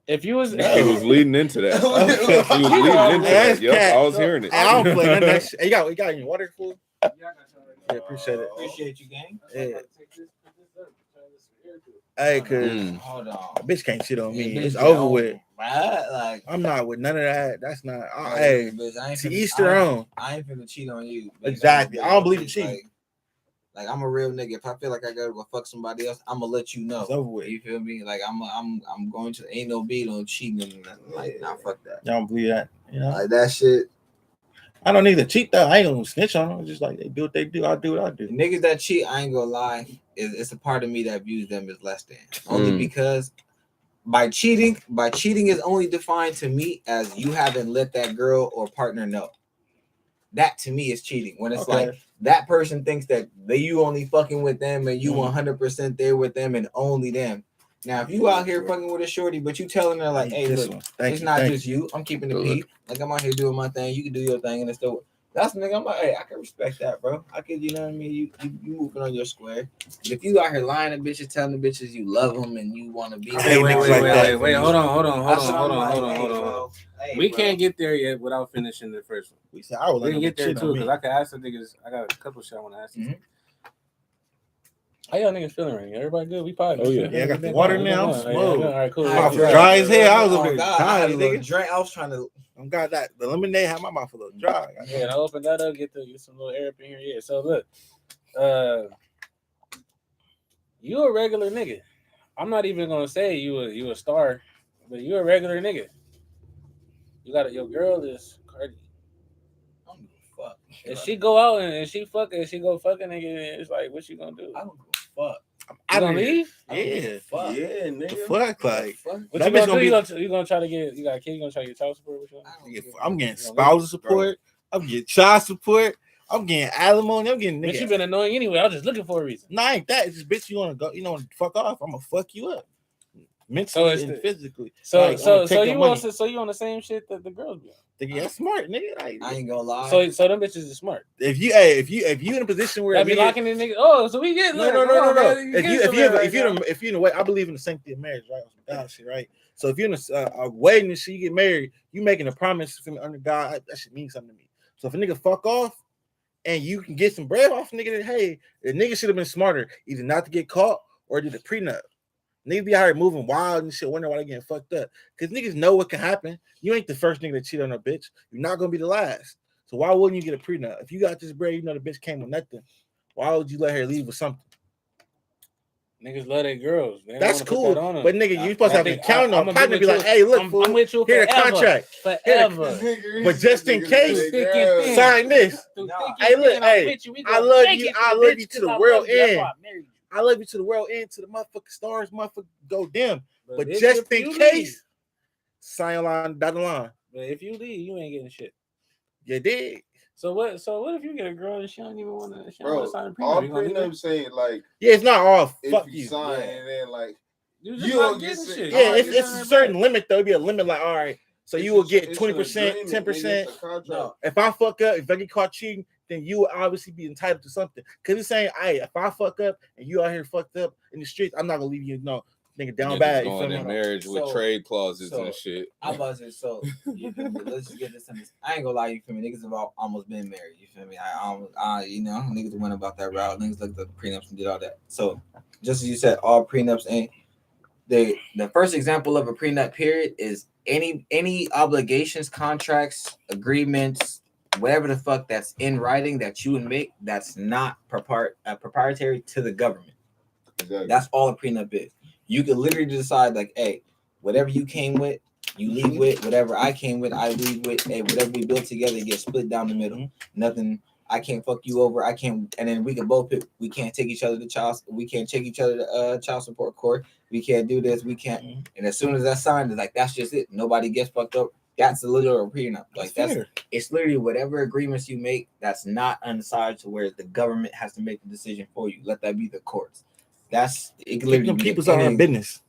If you was He was leading into that. He was leading into That's that. Yep, cat. I was hearing it. Hey, I don't play none of that shit. Hey, you got any water food? Yeah, appreciate it. Appreciate you, gang. Yeah. Hey, cause Mm. Hold on. a bitch can't shit on me. Bitch, It's over don't- with. Right? Like, I'm not with none of that. That's not. Hey, bitch, I ain't to finna- each their own. I ain't finna cheat on you. bitch. Exactly. I'm a I don't bitch, believe in bitch. cheating. Like I'm a real nigga. If I feel like I gotta go fuck somebody else, I'm gonna let you know. It's over with. You feel me? Like I'm going to ain't no beat on cheating and nothing. Like nah, fuck that. Y'all don't believe that. You know, Like that shit. I don't need to cheat though. I ain't gonna snitch on them. It's just like they do what they do. I do what I do. Niggas that cheat, I ain't gonna lie. It's a part of me that views them as less than. Only Mm. because by cheating is only defined to me as you haven't let that girl or partner know. That to me is cheating. When it's Okay. like that person thinks that you only fucking with them and you 100% there with them and only them. Now, if you out here fucking with a shorty, but you telling her like, hey, This look, one. Thank it's you. not Thank just you. I'm keeping the Good. peace. Like I'm out here doing my thing. You can do your thing, and it's still. That's nigga. I'm like, hey, I can respect that, bro. I could, you know what I mean. You moving on your square. But if you out here lying to bitches, telling the bitches you love them and you want to be. Hey, wait, niggas like that. hold on. That's what I'm like, hey, bro. Hey, We bro. can't get there yet without finishing the first one. We said I would We let can them get there cheat too, on because me. I can ask the niggas. I got a couple shit I want to ask. Mhm. How y'all niggas feeling right now? Everybody good? We probably. Oh, yeah. Yeah, I got the water now. I'm smooth. All right, cool. My Yeah, mouth yeah. dry as hell. I was over Oh, there God, I had a dying. nigga drink. I was trying to. I'm got that. The lemonade had my mouth a little dry. Yeah, and I opened that up, get some little air up in here. Yeah. So look, you a regular nigga. I'm not even gonna say you a star, but you a regular nigga. You got your girl is Cardi. I don't give a fuck. If she go out and she go fucking nigga, it's like, what you gonna do? I don't give a fuck. You gonna leave? I don't give Yeah. a fuck. Yeah, The nigga. fuck, like Fuck. What That you bitch gonna do? gonna You gonna try to get? You got a kid? You gonna try to get child support? What you gonna I do? don't give a I'm getting You know, spousal support. I'm getting child support. I'm getting alimony. I'm getting But you nigga. been annoying anyway. I was just looking for a reason. Nah, ain't that. It's just bitch. You wanna go? You know, fuck off. I'm gonna fuck you up, So mentally it's and the- physically. So Like, I'ma take your money. so you on the same shit that the girls be on. Nigga, that's smart, nigga. Like, I ain't gonna lie. So them bitches is smart. if you in a position where That be nigga- locking in niggas. Oh, so we get No. If If you're in the I believe in the sanctity of marriage, right? God shit, right? So if you're in a wedding and shit, you get married, you making a promise from under God. That should mean something to me. So if a nigga fuck off and you can get some bread off, nigga, then hey, the nigga should have been smarter, either not to get caught or did a prenup. Niggas be out here moving wild and shit, wondering why they getting fucked up. Because niggas know what can happen. You ain't the first nigga to cheat on a bitch. You're not gonna be the last. So why wouldn't you get a prenup? If you got this bread, you know the bitch came with nothing. Why would you let her leave with something? Niggas love their girls. They don't That's wanna put cool. that on them. But nigga, you supposed to have an accounting on I'ma partner. be Be with like, you. hey, look, I'm fool, with you here the forever. contract. Forever. But just in case, Thick and thin. sign this. Through Nah. thick Hey, and look, thin, hey, I'm with you. We I gonna love make you. it, I bitch, love you to 'cause the I world love you. That's end. why I married you. I love you to the world end, to the motherfucking stars, motherfucker go dim. But bitch, just if in you case, leave- sign a line, dot the line. But if you leave, you ain't getting shit. You did. So what if you get a girl and she don't even want to Bro, sign a prenup? all You gonna leave her? prenups say like Yeah, it's not all if fuck you you. sign Yeah, and then like You you just don't not get getting shit. shit. yeah, All it's right, a certain limit though. It'd be a limit, like, all right, so It's you will a- get it's 20%, an 10%. agreement, nigga, it's a contract. No, If I fuck up, if I get caught cheating, then you will obviously be entitled to something. Cause it's saying, hey, if I fuck up and you out here fucked up in the streets, I'm not gonna leave you, nigga, down Niggas bad. You feel going me? in marriage with So- trade clauses so- and shit. I was it. So you feel me? Let's just get this in this. I ain't gonna lie, you feel me? Niggas have almost been married. You feel me? Niggas went about that route. Niggas looked at the prenups and did all that. So just as you said, all prenups ain't. The first example of a prenup period is any obligations, contracts, agreements, whatever the fuck that's in writing that you would make that's not proprietary to the government. Exactly. That's all a prenup is. You can literally decide like, hey, whatever you came with, you leave with. Whatever I came with, I leave with. Hey, whatever we built together gets split down the middle. Nothing. I can't fuck you over. I can't, and then we can both pick. We can't take each other to child. We can't take each other to child support court. We can't do this. We can't. And as soon as that's signed, it's like that's just it. Nobody gets fucked up. That's a literal prenup. Like that's fair. it's literally whatever agreements you make that's not undecided to where the government has to make the decision for you. Let that be the courts. That's it. Can Keep literally them be people's on any- our business.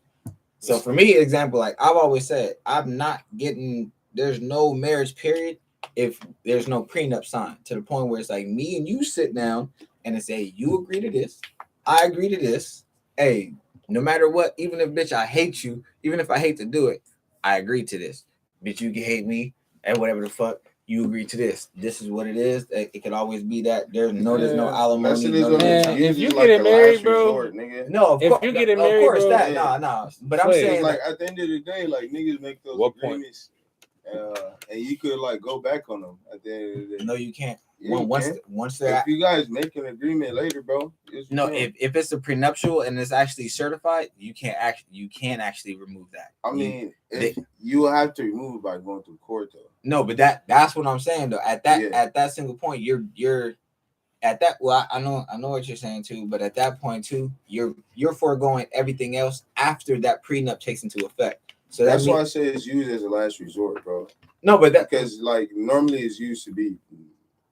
So for me, example, like I've always said, I'm not getting. There's no marriage period if there's no prenup signed, to the point where it's like me and you sit down and it's say you agree to this, I agree to this. Hey, no matter what, even if bitch I hate you, even if I hate to do it, I agree to this. Bitch, you can hate me and whatever the fuck. You agree to this. This is what it is. It can always be that. There's no alimony. Lesson is No, gonna Man, use if you it get like it a married, last bro, resort, nigga. no, If you get it married, of course bro, that. yeah. No. But I'm Wait, saying Like at the end of the day, like niggas make those What point? agreements, and you could like go back on them at the end of the day. no, you can't. Yeah, you can. Once they're If you guys make an agreement later, bro. yes, you no, can. if it's a prenuptial and it's actually certified, you can't actually remove that. I mean, if you will have to remove it by going through court though. No, but that's what I'm saying though. At that single point, you're at that. Well, I know what you're saying too, but at that point too, you're foregoing everything else after that prenup takes into effect. So That's why I say it's used as a last resort, bro. No, but that Because like normally it's used to be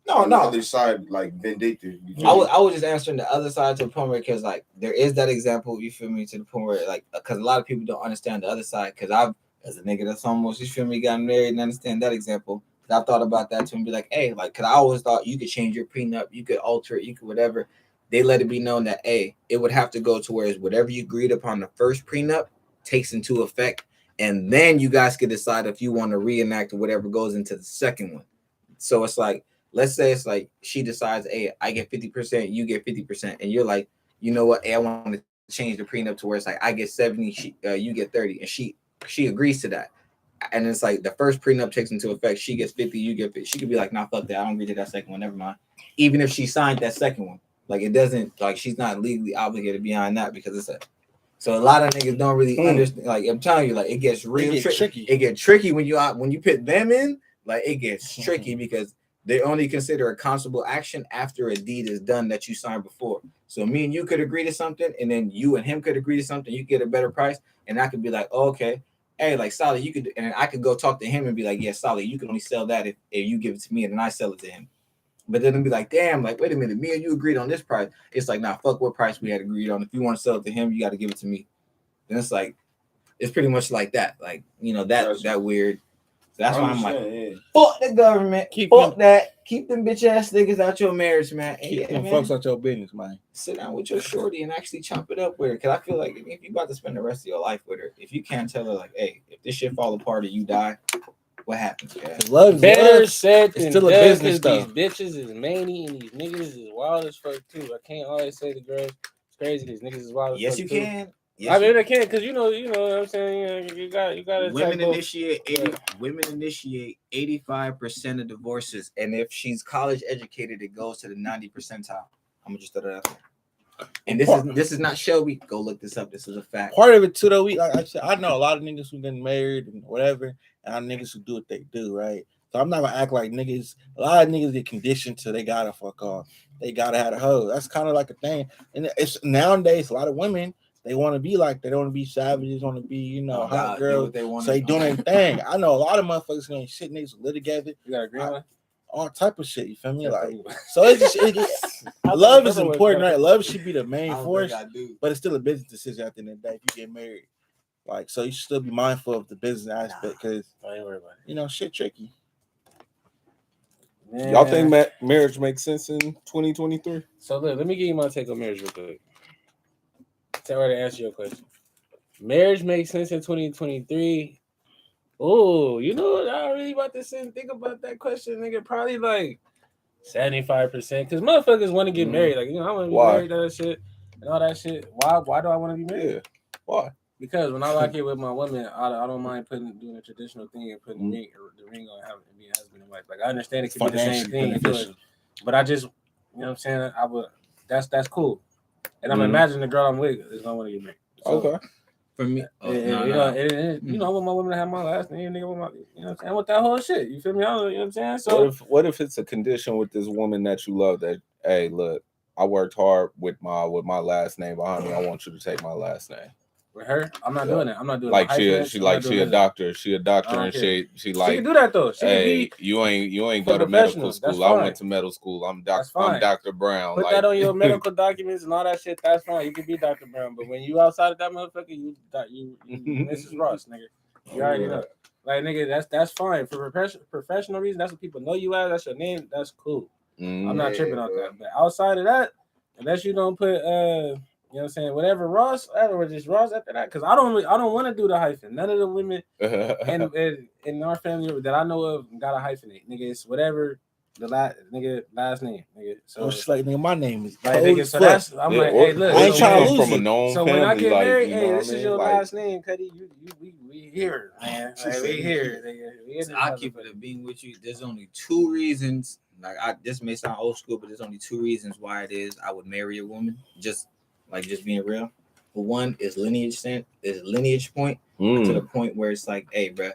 no. on the other side, like vindictive. I was just answering the other side to the point where, because like there is that example, you feel me, to the point where like, because a lot of people don't understand the other side. Because I've, as a nigga that's almost, you feel me, got married and understand that example. Because I've thought about that too and be like, hey, like, because I always thought you could change your prenup, you could alter it, you could whatever. They let it be known that, hey, it would have to go to where whatever you agreed upon the first prenup takes into effect, and then you guys can decide if you want to reenact whatever goes into the second one. So it's like, let's say it's like she decides, hey, I get 50%, you get 50%, and you're like, you know what, hey, I want to change the prenup to where it's like I get 70, you get 30, and she agrees to that. And it's like the first prenup takes into effect, she gets 50, you get 50. She could be like, nah, fuck that, I don't agree to that second one, never mind. Even if she signed that second one, like it doesn't, like she's not legally obligated beyond that because it's a. So a lot of niggas don't really understand. Like I'm telling you, like it gets real tricky. It gets tricky when you put them in. Like it gets tricky because they only consider a consumable action after a deed is done that you signed before. So me and you could agree to something, and then you and him could agree to something. You get a better price, and I could be like, oh, okay, hey, like Solid, you could, and then I could go talk to him and be like, yeah, Solid, you can only sell that if you give it to me, and then I sell it to him. But then it'd be like, damn, like, wait a minute, me and you agreed on this price. It's like, nah, fuck what price we had agreed on. If you want to sell it to him, you got to give it to me. Then it's like, it's pretty much like that. Like, you know, that weird. So that's why I'm like, fuck the government. Fuck that. Keep them bitch ass niggas out your marriage, man. Keep them fucks out your business, man. Sit down with your shorty and actually chop it up with her. Because I feel like if you about to spend the rest of your life with her, if you can't tell her, like, hey, if this shit fall apart or you die, what happens? Better said than still a done, business, though. these bitches is manny and these niggas is wild as fuck too. I can't always say the girls it's crazy because niggas is wild as Yes, fuck you too. can. Yes, I mean, they can't because you know what I'm saying. You got to. women initiate 85% of divorces, and if she's college educated, it goes to the 90 percentile. I'm gonna just throw that out there. And this is not Shelby. Go look this up. This is a fact. Part of it too, though, like I said, I know a lot of niggas who getting married and whatever, and I know niggas who do what they do, right? So I'm not gonna act like niggas. A lot of niggas get conditioned to they gotta fuck off. They gotta have a hoe. That's kind of like a thing. And it's nowadays a lot of women, they want to be like, they don't want to be savages, want to be, hot girls. So they doing their thing. I know a lot of motherfuckers gonna shit niggas who live together. You got a green one? All type of shit, you feel me? Like, so it's just love is important, right? Love should be the main force, but it's still a business decision at the end of the day if you get married. Like, so you should still be mindful of the business aspect because shit tricky. Man. Y'all think marriage makes sense in 2023? So look, let me give you my take on marriage real quick. Tell her to answer your question. Marriage makes sense in 2023. Oh, you know what? I really about to sit and think about that question, nigga. Probably like 75%. Because motherfuckers want to get married. Like, I want to be married, that shit, and all that shit. Why do I want to be married? Yeah. Why? Because when I lock it with my woman, I don't mind doing a traditional thing and putting the ring on having to be a husband and wife. Like, I understand it could be the same thing, but I just, you know what I'm saying? I would. That's cool. And I'm imagining the girl I'm with is gonna want to get married. So, okay. For me, I want my woman to have my last name, nigga. And with that whole shit, you feel me? You know what I'm saying? So what if it's a condition with this woman that you love that, hey, look, I worked hard with my last name behind me. I want you to take my last name. With her, I'm not doing it. I'm not doing like it. she a doctor. She a doctor, and she like. She can do that though. She hey, you ain't go to medical school. I went to medical school. I'm Dr. Brown. Put that on your medical documents and all that shit. That's fine. You can be Dr. Brown, but when you outside of that motherfucker, you Mrs. Ross, nigga. You already know. Like, nigga, that's fine for professional reasons. That's what people know you as. That's your name. That's cool. I'm not tripping on that. But outside of that, unless you don't put you know what I'm saying? Whatever Ross, or just Ross after that. Because I don't want to do the hyphen. None of the women in our family that I know of got a hyphenate. Nigga, it's whatever the last name. Nigga. So it's like, nigga, my name is like, nigga, so that's I'm like, hey, look, I ain't trying to lose from a known so family, when I get married, like, hey, this is your last name, Cuddy. We here, man. Like, we here, nigga. I'll keep it being with you. There's only two reasons. Like, this may sound old school, but there's only two reasons why it is I would marry a woman. Just being real. But one is lineage point to the point where it's like, hey, bro,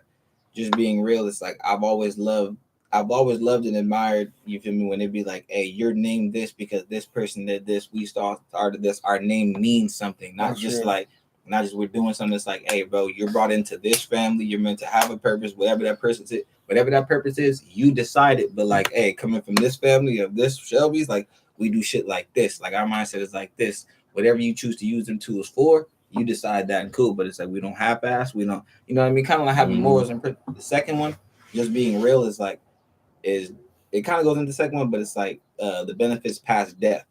just being real. It's like I've always loved and admired. You feel me? When it be like, hey, you're named this because this person did this. We started this. Our name means something, not just we're doing something. That's like, hey, bro, you're brought into this family. You're meant to have a purpose. Whatever that purpose is, you decide it. But like, hey, coming from this family of this Shelby's, like, we do shit like this. Like, our mindset is like this. Whatever you choose to use them tools for, you decide that and cool. But it's like, we don't half-ass. We don't, you know what I mean? Kind of like having morals. And the second one, just being real, is it kind of goes into the second one, but it's like the benefits past death.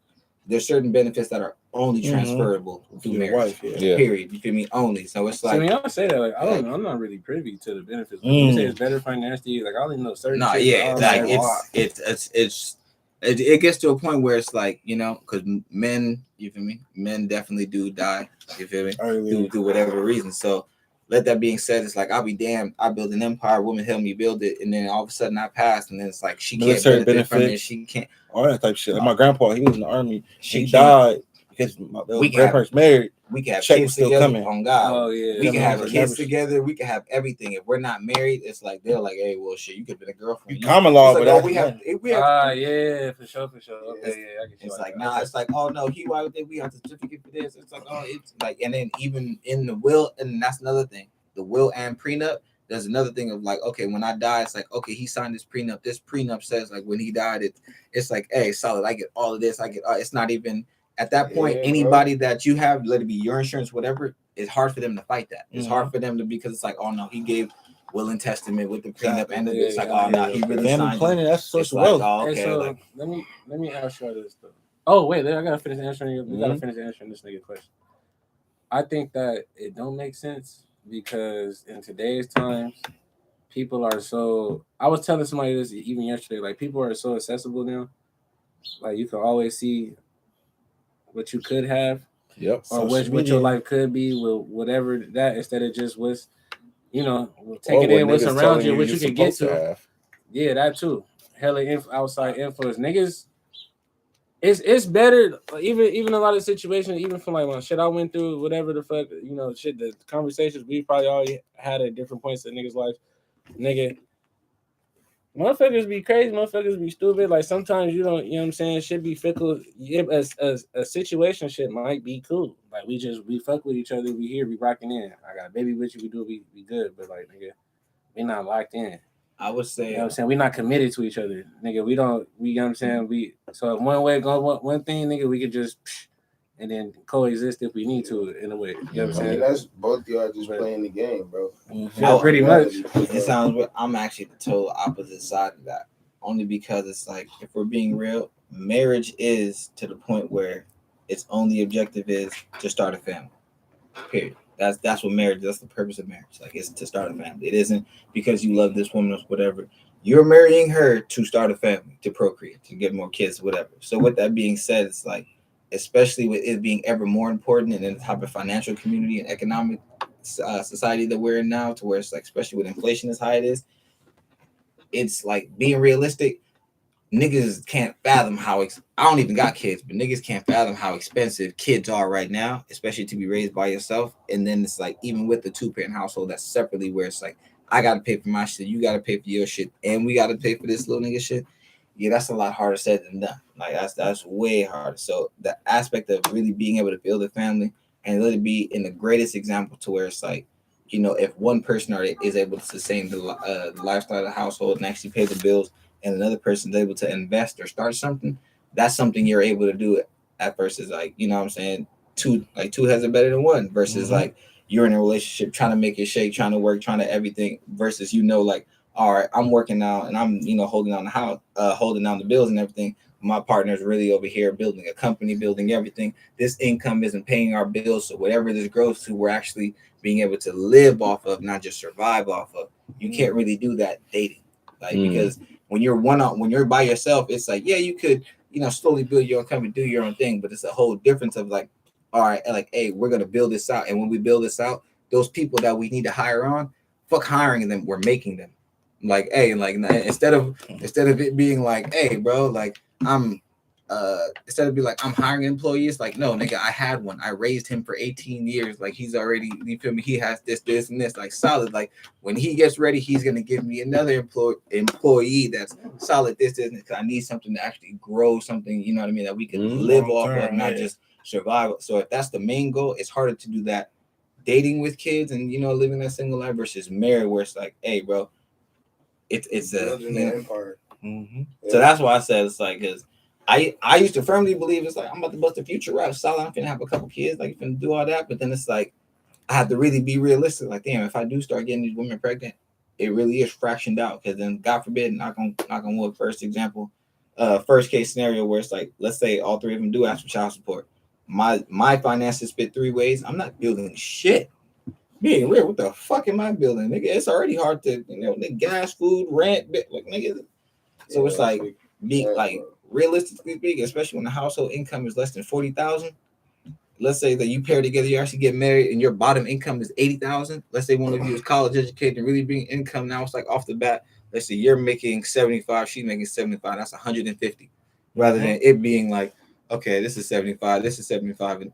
There's certain benefits that are only transferable through marriage. Period. You feel me? Only. So it's like, I mean, I say that, like, I don't know. I'm not really privy to the benefits. Like, you say it's better financially. Like, I don't even know certain. No, yeah, like it gets to a point where it's like, you know, because men, you feel me? Men definitely do die. You feel me? Do whatever reason. So, let that being said, it's like, I'll be damned. I build an empire, woman help me build it, and then all of a sudden I passed, and then it's like she can't benefit from it. She can't. All that type of shit. Like my grandpa, he was in the army. He died because my grandparents married. We can have check kids still together. Coming. On God. Oh yeah. We can have kids together. We can have everything. If we're not married, it's like they're like, hey, well, shit, you could have been a girlfriend. Common law, like, but oh, we have. Yeah, for sure. Okay, yeah, I can. It's like, nah, it's like, oh no, he why we have the certificate for this. It's like, oh, it's like, and then even in the will, and that's another thing. The will and prenup. There's another thing of like, okay, when I die, it's like, okay, he signed this prenup. This prenup says like when he died, it's like, hey, solid. I get all of this. I get. It's not even. At that point, anybody that you have, let it be your insurance, whatever, it's hard for them to fight that. It's hard for them to, because it's like, oh no, he gave will and testament with the prenup, and it's like, oh no, he really signed. Planning, that's social wealth. Like, oh, okay, so like, let me ask you this though. Oh wait, I gotta finish answering. We gotta finish answering this nigga question. I think that it don't make sense because in today's times, people are so. I was telling somebody this even yesterday. Like, people are so accessible now. Like, you can always see what you could have. Yep. or what your life could be with whatever that, instead of just what's, take it in what's around you, what you can get to. Yeah, that too. Hella outside influence, niggas. It's better. Even a lot of situations, even from like shit I went through, whatever the fuck, shit. The conversations we probably all had at different points in niggas' life, nigga. Motherfuckers be crazy, motherfuckers be stupid. Like sometimes you don't, what I'm saying, shit be fickle. A situation shit might be cool. Like we fuck with each other, we here, we rocking in. I got a baby with you, we good, but like nigga, we not locked in. I would say, you know what I'm saying, we not committed to each other, nigga. We don't, you know what I'm saying, so if one way go one thing, nigga, we could just and then coexist if we need to in a way. You know what I'm saying? I mean, that's both y'all just playing the game, bro. Yeah, pretty much. It sounds. I'm actually the total opposite side of that. Only because it's like, if we're being real, marriage is to the point where its only objective is to start a family. Period. That's what marriage. That's the purpose of marriage. Like, it's to start a family. It isn't because you love this woman or whatever. You're marrying her to start a family, to procreate, to get more kids, whatever. So with that being said, it's like, especially with it being ever more important in the type of financial community and economic society that we're in now, to where it's like, especially with inflation as high it is, it's like, being realistic, niggas can't fathom how I don't even got kids, but niggas can't fathom how expensive kids are right now, especially to be raised by yourself. And then it's like, even with the 2-parent household, that's separately, where it's like, I gotta pay for my shit, you gotta pay for your shit, and we gotta pay for this little nigga shit. Yeah, that's a lot harder said than done. Like, that's way harder. So the aspect of really being able to build a family and really be in the greatest example, to where it's like, if one person is able to sustain the lifestyle of the household and actually pay the bills, and another person is able to invest or start something, that's something you're able to do at versus like, what I'm saying, two heads are better than one, versus like you're in a relationship trying to make it shake, trying to work, trying to everything, versus like, all right, I'm working out and I'm holding down the house, holding down the bills and everything. My partner's really over here building a company, building everything. This income isn't paying our bills, so whatever this grows to, we're actually being able to live off of, not just survive off of. You can't really do that dating, like, because when you're when you're by yourself, it's like, yeah, you could slowly build your own company, do your own thing, but it's a whole difference of like, all right, like, hey, we're gonna build this out, and when we build this out, those people that we need to hire on, fuck hiring them, we're making them. Like, hey, like, instead of it being like, hey, bro, like, instead of be like, I'm hiring employees, like, no, nigga, I had one, I raised him for 18 years, like, he's already, you feel me, he has this and this, like, solid. Like, when he gets ready, he's gonna give me another employee that's solid, this because I need something to actually grow something, you know what I mean, that we can live off of, not just survive. So if that's the main goal, it's harder to do that dating with kids and living that single life versus married, where it's like, hey, bro, it's a empire. So that's why I said it's like, because I used to firmly believe it's like, I'm about to bust the future rap solid, I'm finna have a couple kids, like, finna do all that, but then it's like, I have to really be realistic. Like, damn, if I do start getting these women pregnant, it really is fractioned out, because then, God forbid, knock on wood, first case scenario where it's like, let's say all three of them do ask for child support, my finances split 3 ways, I'm not building shit. Being real, what the fuck am I building, nigga? It's already hard to, the gas, food, rent, like, nigga. So it's like, realistically speaking, especially when the household income is less than 40,000. Let's say that you pair together, you actually get married, and your bottom income is 80,000. Let's say one of you is college educated and really being income now. It's like off the bat. Let's say you're making 75, she's making 75. That's 150, rather than it being like, okay, this is 75, this is 75, and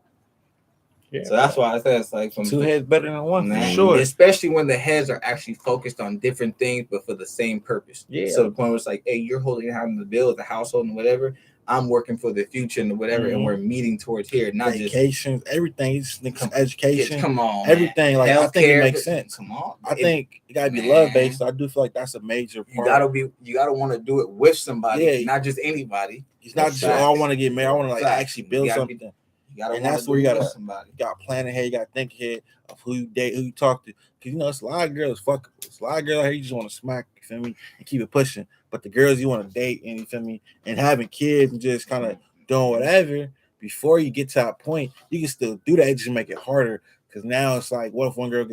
so that's why I said it's like, from 2 heads better than one, man, for sure. Especially when the heads are actually focused on different things, but for the same purpose. Yeah. So the point where it's like, hey, you're holding down the bills, the household, and whatever. I'm working for the future and whatever, and we're meeting towards here, not vacations, everything, education, come on, everything. Like, I think it makes sense. Come on, I think it gotta be love based. So I do feel like that's a major part. You gotta want to do it with somebody, not just anybody. It's not just, I want to get married. I want to like actually build something. And that's where you gotta plan ahead. You gotta think ahead of who you date, who you talk to. Because it's a lot of girls fuckable. It's a lot of girls out here you just want to smack, you feel me, and keep it pushing. But the girls you want to date, and you feel me, and having kids and just kind of doing whatever, before you get to that point, you can still do that. It just make it harder Because now it's like, what if one girl,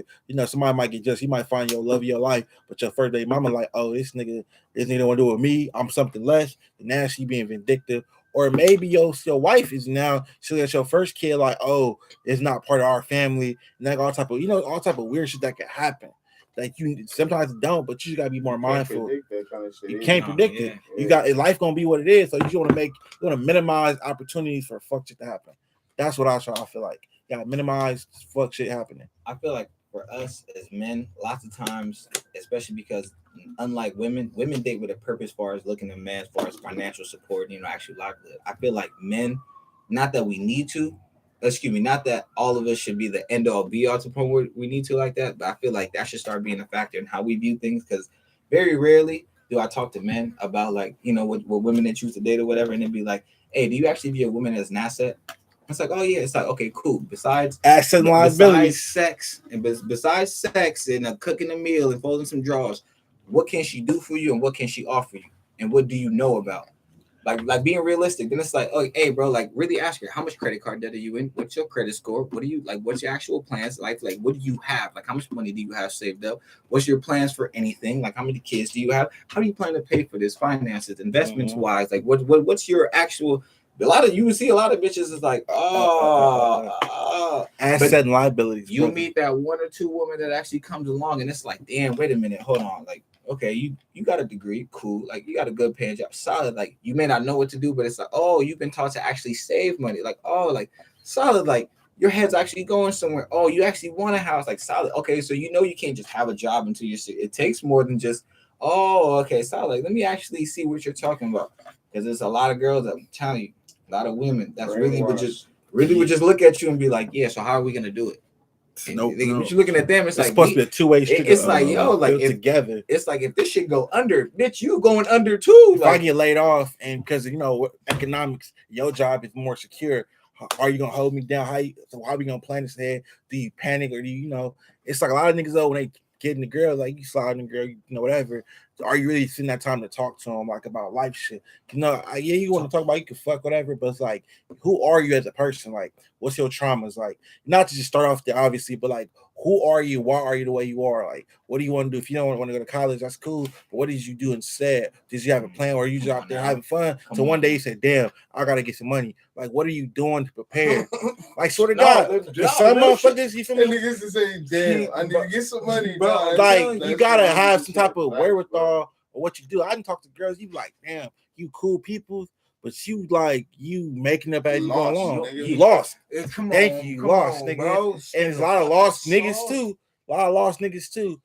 somebody might get just, you might find your love of your life, but your first day mama like, oh, this nigga don't want to do it with me. I'm something less. And now she being vindictive. Or maybe your wife is now, she got your first kid like, oh, it's not part of our family. And like all type of weird shit that can happen. Like you sometimes don't, but you gotta be more mindful. You can't predict it. You got life gonna be what it is. So you want to minimize opportunities for fuck shit to happen. That's what I feel like. You gotta minimize fuck shit happening. I feel like for us as men, lots of times, especially because unlike women date with a purpose as far as looking at men as far as financial support, actually livelihood. I feel like men, not that we need to, not that all of us should be the end all be all to the point where we need to like that, but I feel like that should start being a factor in how we view things, because very rarely do I talk to men about like, what women they choose to date or whatever, and they'd be like, hey, do you actually view a woman as an asset? It's like, oh yeah, it's like, okay, cool. Besides asset and liabilities, besides sex and cooking a meal and folding some drawers, what can she do for you and what can she offer you? And what do you know about? Like being realistic, then it's like, oh, hey, bro, like really ask her, how much credit card debt are you in? What's your credit score? What do you like? What's your actual plans? Like what do you have? Like, how much money do you have saved up? What's your plans for anything? Like, how many kids do you have? How do you plan to pay for this? Finances, investments wise, like what's your actual? You would see a lot of bitches is like, asset and liabilities. You meet that one or two women that actually comes along, and it's like, damn, wait a minute, hold on, like. Okay, you got a degree, cool. Like you got a good paying job, solid. Like you may not know what to do, but it's like, oh, you've been taught to actually save money. Like, oh, like solid. Like your head's actually going somewhere. Oh, you actually want a house. Like solid. Okay, so you can't just have a job until you're sick. It takes more than just, oh, okay, solid. Like, let me actually see what you're talking about, because there's a lot of girls that I'm telling you, a lot of women that's really would just look at you and be like, yeah. So how are we gonna do it? Nope. You're looking at them. It's like supposed to be a two-way street. It's like, yo, like together. It's like if this shit go under, bitch, you going under too. If I get laid off, and because economics, your job is more secure. Are you gonna hold me down? How are we gonna plan this ahead? Do you panic or do you It's like a lot of niggas though when they getting the girl, like you sliding the girl, whatever. So are you really sitting that time to talk to them like about life shit? Yeah, you want to talk about you can fuck whatever, but it's like, who are you as a person? Like, what's your traumas? Like, not to just start off there, obviously, but like, who are you? Why are you the way you are? Like, what do you want to do? If you don't want to go to college, that's cool. But what did you do instead? Did you have a plan, or are you just out there having fun? So one day you said, "Damn, I gotta get some money." Like, what are you doing to prepare? Like, sort of God, some motherfuckers, you feel me? Niggas to say, "Damn, I need to get some money." Bro, like, you gotta have some type of wherewithal or what you do. I didn't talk to girls. You be like, "Damn, you cool people." But you making up as you go along. You lost. Thank you. You lost, nigga. Bro. And there's a lot of lost niggas too.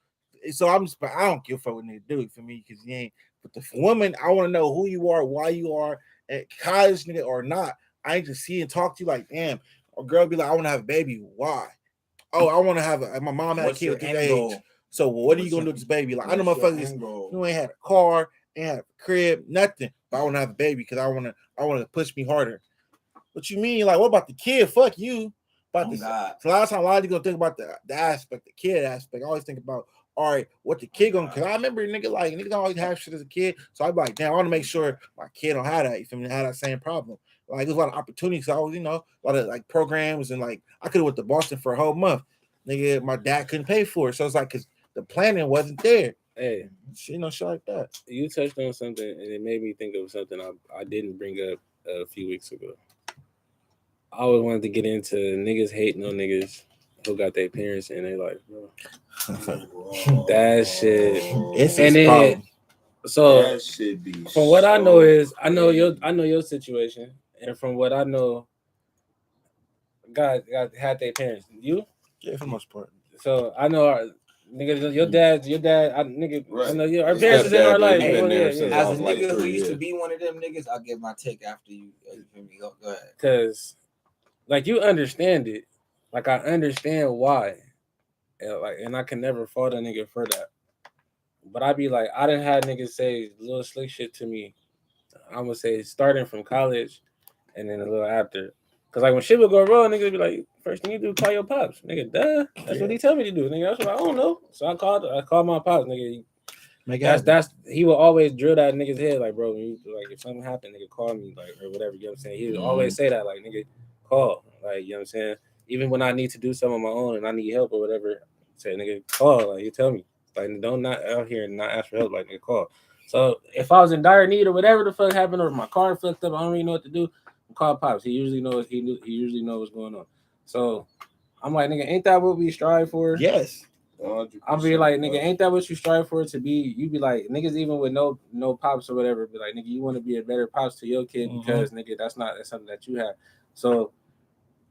So I don't give a fuck what niggas do for me, because you ain't. But the woman, I want to know who you are, why you are at college, nigga, or not. I ain't just see and talk to you like, damn. A girl be like, I want to have a baby. Why? Oh, I want to have my mom had a kid at this age. So what are you gonna do with this baby? Like, I know motherfuckers who ain't had a car, ain't had a crib, nothing. But I want to have a baby because I want to push me harder. What you mean? Like, what about the kid? Fuck you. About this. God. So a lot of times, a lot of you gonna think about the aspect, the kid aspect. I always think about, all right, what the kid gonna? Cause I remember niggas always have shit as a kid. So I'm like, damn, I want to make sure my kid don't have that. You feel me? Have that same problem. Like, there's a lot of opportunities. I was, a lot of like programs, and like I could have went to Boston for a whole month. Nigga, my dad couldn't pay for it. So it's like, cause the planning wasn't there. Hey, shit like that. You touched on something, and it made me think of something I didn't bring up a few weeks ago. I always wanted to get into niggas hating on niggas who got their parents in their life, bro. That shit. It's a problem. So that should be from what I know is I know your situation, and from what I know, God had their parents. You? Yeah, for the most part. So I know. Nigga, your dad, nigga, right. I know our parents is in our life. As a nigga who used to be one of them niggas, I'll give my take after you. Go ahead. Because, like, you understand it. Like, I understand why. And I can never fault a nigga for that. But I be like, I done had niggas say little slick shit to me. I'm going to say starting from college and then a little after. Because, like, when shit would go wrong, niggas be like, first thing you do, call your pops. Nigga, duh. That's what he tell me to do. Nigga, that's what I don't know. So I called my pops, nigga. He will always drill that nigga's head, like, bro, if something happened, nigga, call me, like, or whatever, you know what I'm saying? He would always say that, like, nigga, call. Like, you know what I'm saying? even when I need to do something on my own and I need help or whatever, say nigga call, like you tell me, like don't not out here and not ask for help, like nigga call. So if I was in dire need or whatever the fuck happened, or my car fucked up, I don't really know what to do. Call Pops. He usually knows. He usually knows what's going on. So I'm like, nigga, ain't that what we strive for? Yes. I'll be like, nigga, ain't that what you strive for to be? You be like, niggas, even with no pops or whatever, be like, nigga, you want to be a better pops to your kid because nigga, that's something that you have. So,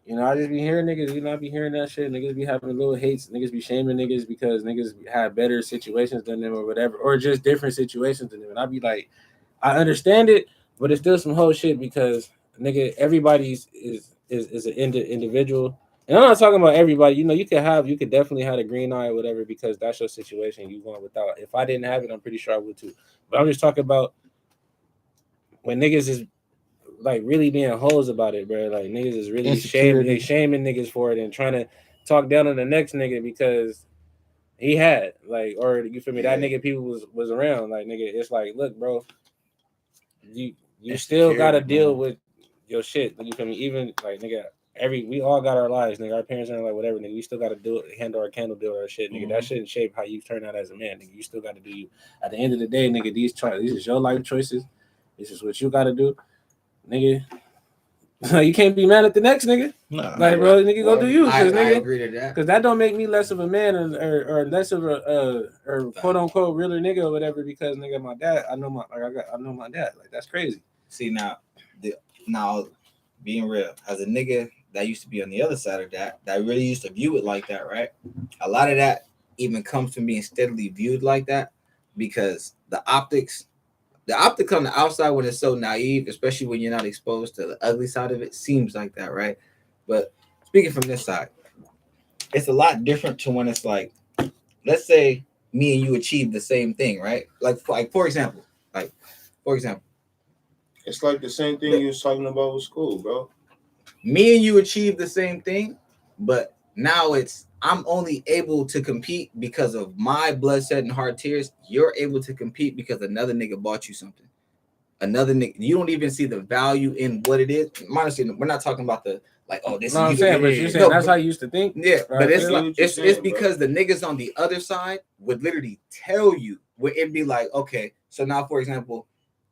you know, I just be hearing niggas, you know, I be hearing that shit. Niggas be having little hates. Niggas be shaming niggas because niggas have better situations than them or whatever, or just different situations than them. And I be like, I understand it, but it's still some whole shit because nigga, everybody's is an individual. And I'm not talking about everybody. You know, you could definitely have a green eye or whatever because that's your situation. You going without. If I didn't have it, I'm pretty sure I would too. But I'm just talking about when niggas is like really being hoes about it, bro. Like niggas is really shaming niggas for it and trying to talk down on the next nigga because he had like, or you feel me? That nigga people was around. Like nigga, it's like, look, bro, you still gotta deal with your shit. You feel me? Even like nigga. We all got our lives, nigga. Our parents are like whatever, nigga. We still got to handle our candle, deal our shit, nigga. That shouldn't shape how you turn out as a man, nigga. You still got to do you. At the end of the day, nigga, these is your life choices. This is what you got to do, nigga. You can't be mad at the next nigga. Nah, like, bro, nigga, go do you, I nigga. agree to that. Because that don't make me less of a man or less of a or quote unquote realer nigga or whatever. Because nigga, my dad, I know my dad. Like that's crazy. See now, being real as a nigga that used to be on the other side of that really used to view it like that, right? A lot of that even comes from being steadily viewed like that because the optics on the outside when it's so naive, especially when you're not exposed to the ugly side of it, seems like that, right? But speaking from this side, it's a lot different to when it's like, let's say me and you achieve the same thing, right? Like for example, it's like the same thing you was talking about with school, bro. Me and you achieve the same thing, but now I'm only able to compete because of my blood, sweat, and hard tears. You're able to compete because another nigga bought you something. Another nigga, you don't even see the value in what it is. Honestly, we're not talking about the like, oh, this. No, I'm saying, but you're saying that's how you used to think. Yeah, right? But it's like it's because the niggas on the other side would literally tell you. Would it be like, okay, so now for example.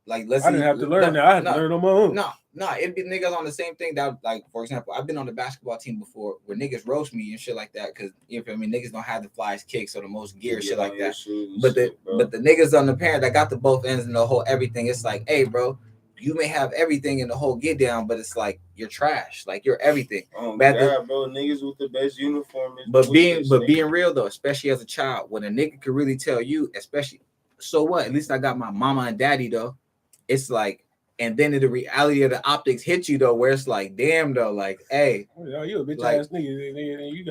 Like I didn't have to learn that. I had to learn on my own. No, it'd be niggas on the same thing that, like, for example, I've been on the basketball team before where niggas roast me and shit like that because you know, I mean, niggas don't have the flyest kicks or the most gear, shit like that. But the niggas on the parent that got the both ends and the whole everything, it's like, hey, bro, you may have everything in the whole get down, but it's like you're trash, like you're everything. Oh my God, bro, niggas with the best uniform. But being real though, especially as a child, when a nigga could really tell you, especially, so what? At least I got my mama and daddy though. It's like, and then the reality of the optics hit you though, where it's like, damn though, like, hey, you a bitch ass nigga, you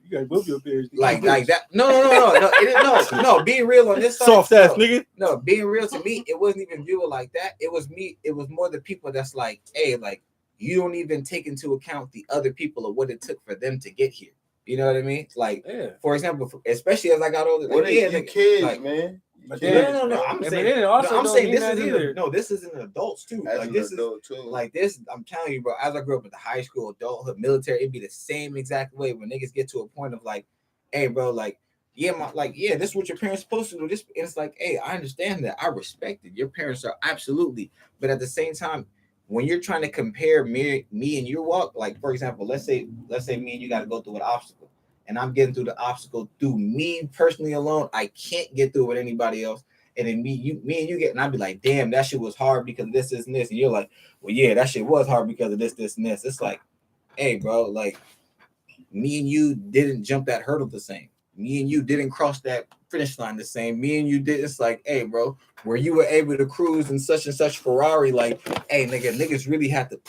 got both your parents. Like that. No. Being real on this side, soft ass nigga. No, being real to me, it wasn't even viewed like that. It was me. It was more the people that's like, hey, like you don't even take into account the other people or what it took for them to get here. You know what I mean? Like, for example, especially as I got older, what like, are kids, like, man? But no. I'm saying this is an adults too. Like this is like this. I'm telling you, bro. As I grew up in the high school, adulthood, military, it'd be the same exact way when niggas get to a point of like, hey, bro, like, this is what your parents supposed to do. This, and it's like, hey, I understand that. I respect it. Your parents are absolutely, but at the same time, when you're trying to compare me and your walk, like for example, let's say me and you got to go through an obstacle. And I'm getting through the obstacle through me personally alone. I can't get through with anybody else. And then me and you get, and I'd be like, damn, that shit was hard because of this, and this. And you're like, well, yeah, that shit was hard because of this, and this. It's like, hey, bro, like me and you didn't jump that hurdle the same. Me and you didn't cross that finish line the same. Me and you did. It's like, hey, bro, where you were able to cruise in such and such Ferrari, like, hey, niggas really had to.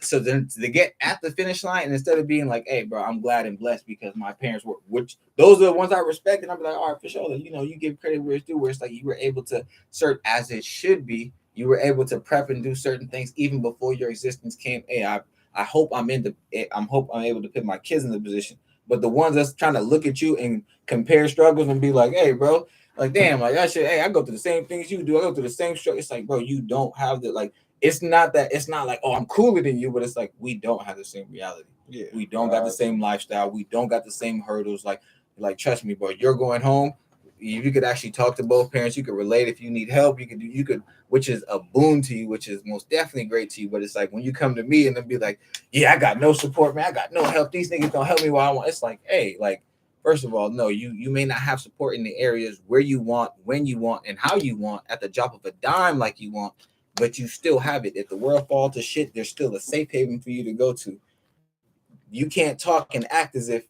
So then to get at the finish line, and instead of being like, hey, bro, I'm glad and blessed because my parents were, which those are the ones I respect, and I'm like, all right, for sure. You know, you give credit where it's due, where it's like you were able to serve as it should be. You were able to prep and do certain things even before your existence came. Hey, I hope I'm able to put my kids in the position. But the ones that's trying to look at you and compare struggles and be like, hey, bro, like, damn, like that shit, hey, I go through the same things you do. I go through the same struggle. It's like, bro, you don't have the, like, it's not like, oh, I'm cooler than you, but it's like we don't have the same reality. Yeah. We don't got the same lifestyle. We don't got the same hurdles. Like trust me, bro. You're going home. You could actually talk to both parents. You could relate if you need help. You could, which is a boon to you, which is most definitely great to you. But it's like when you come to me and then be like, yeah, I got no support, man. I got no help. These niggas don't help me while I want. It's like, hey, like, first of all, no, you may not have support in the areas where you want, when you want, and how you want at the drop of a dime like you want, but you still have it. If the world falls to shit, there's still a safe haven for you to go to. You can't talk and act as if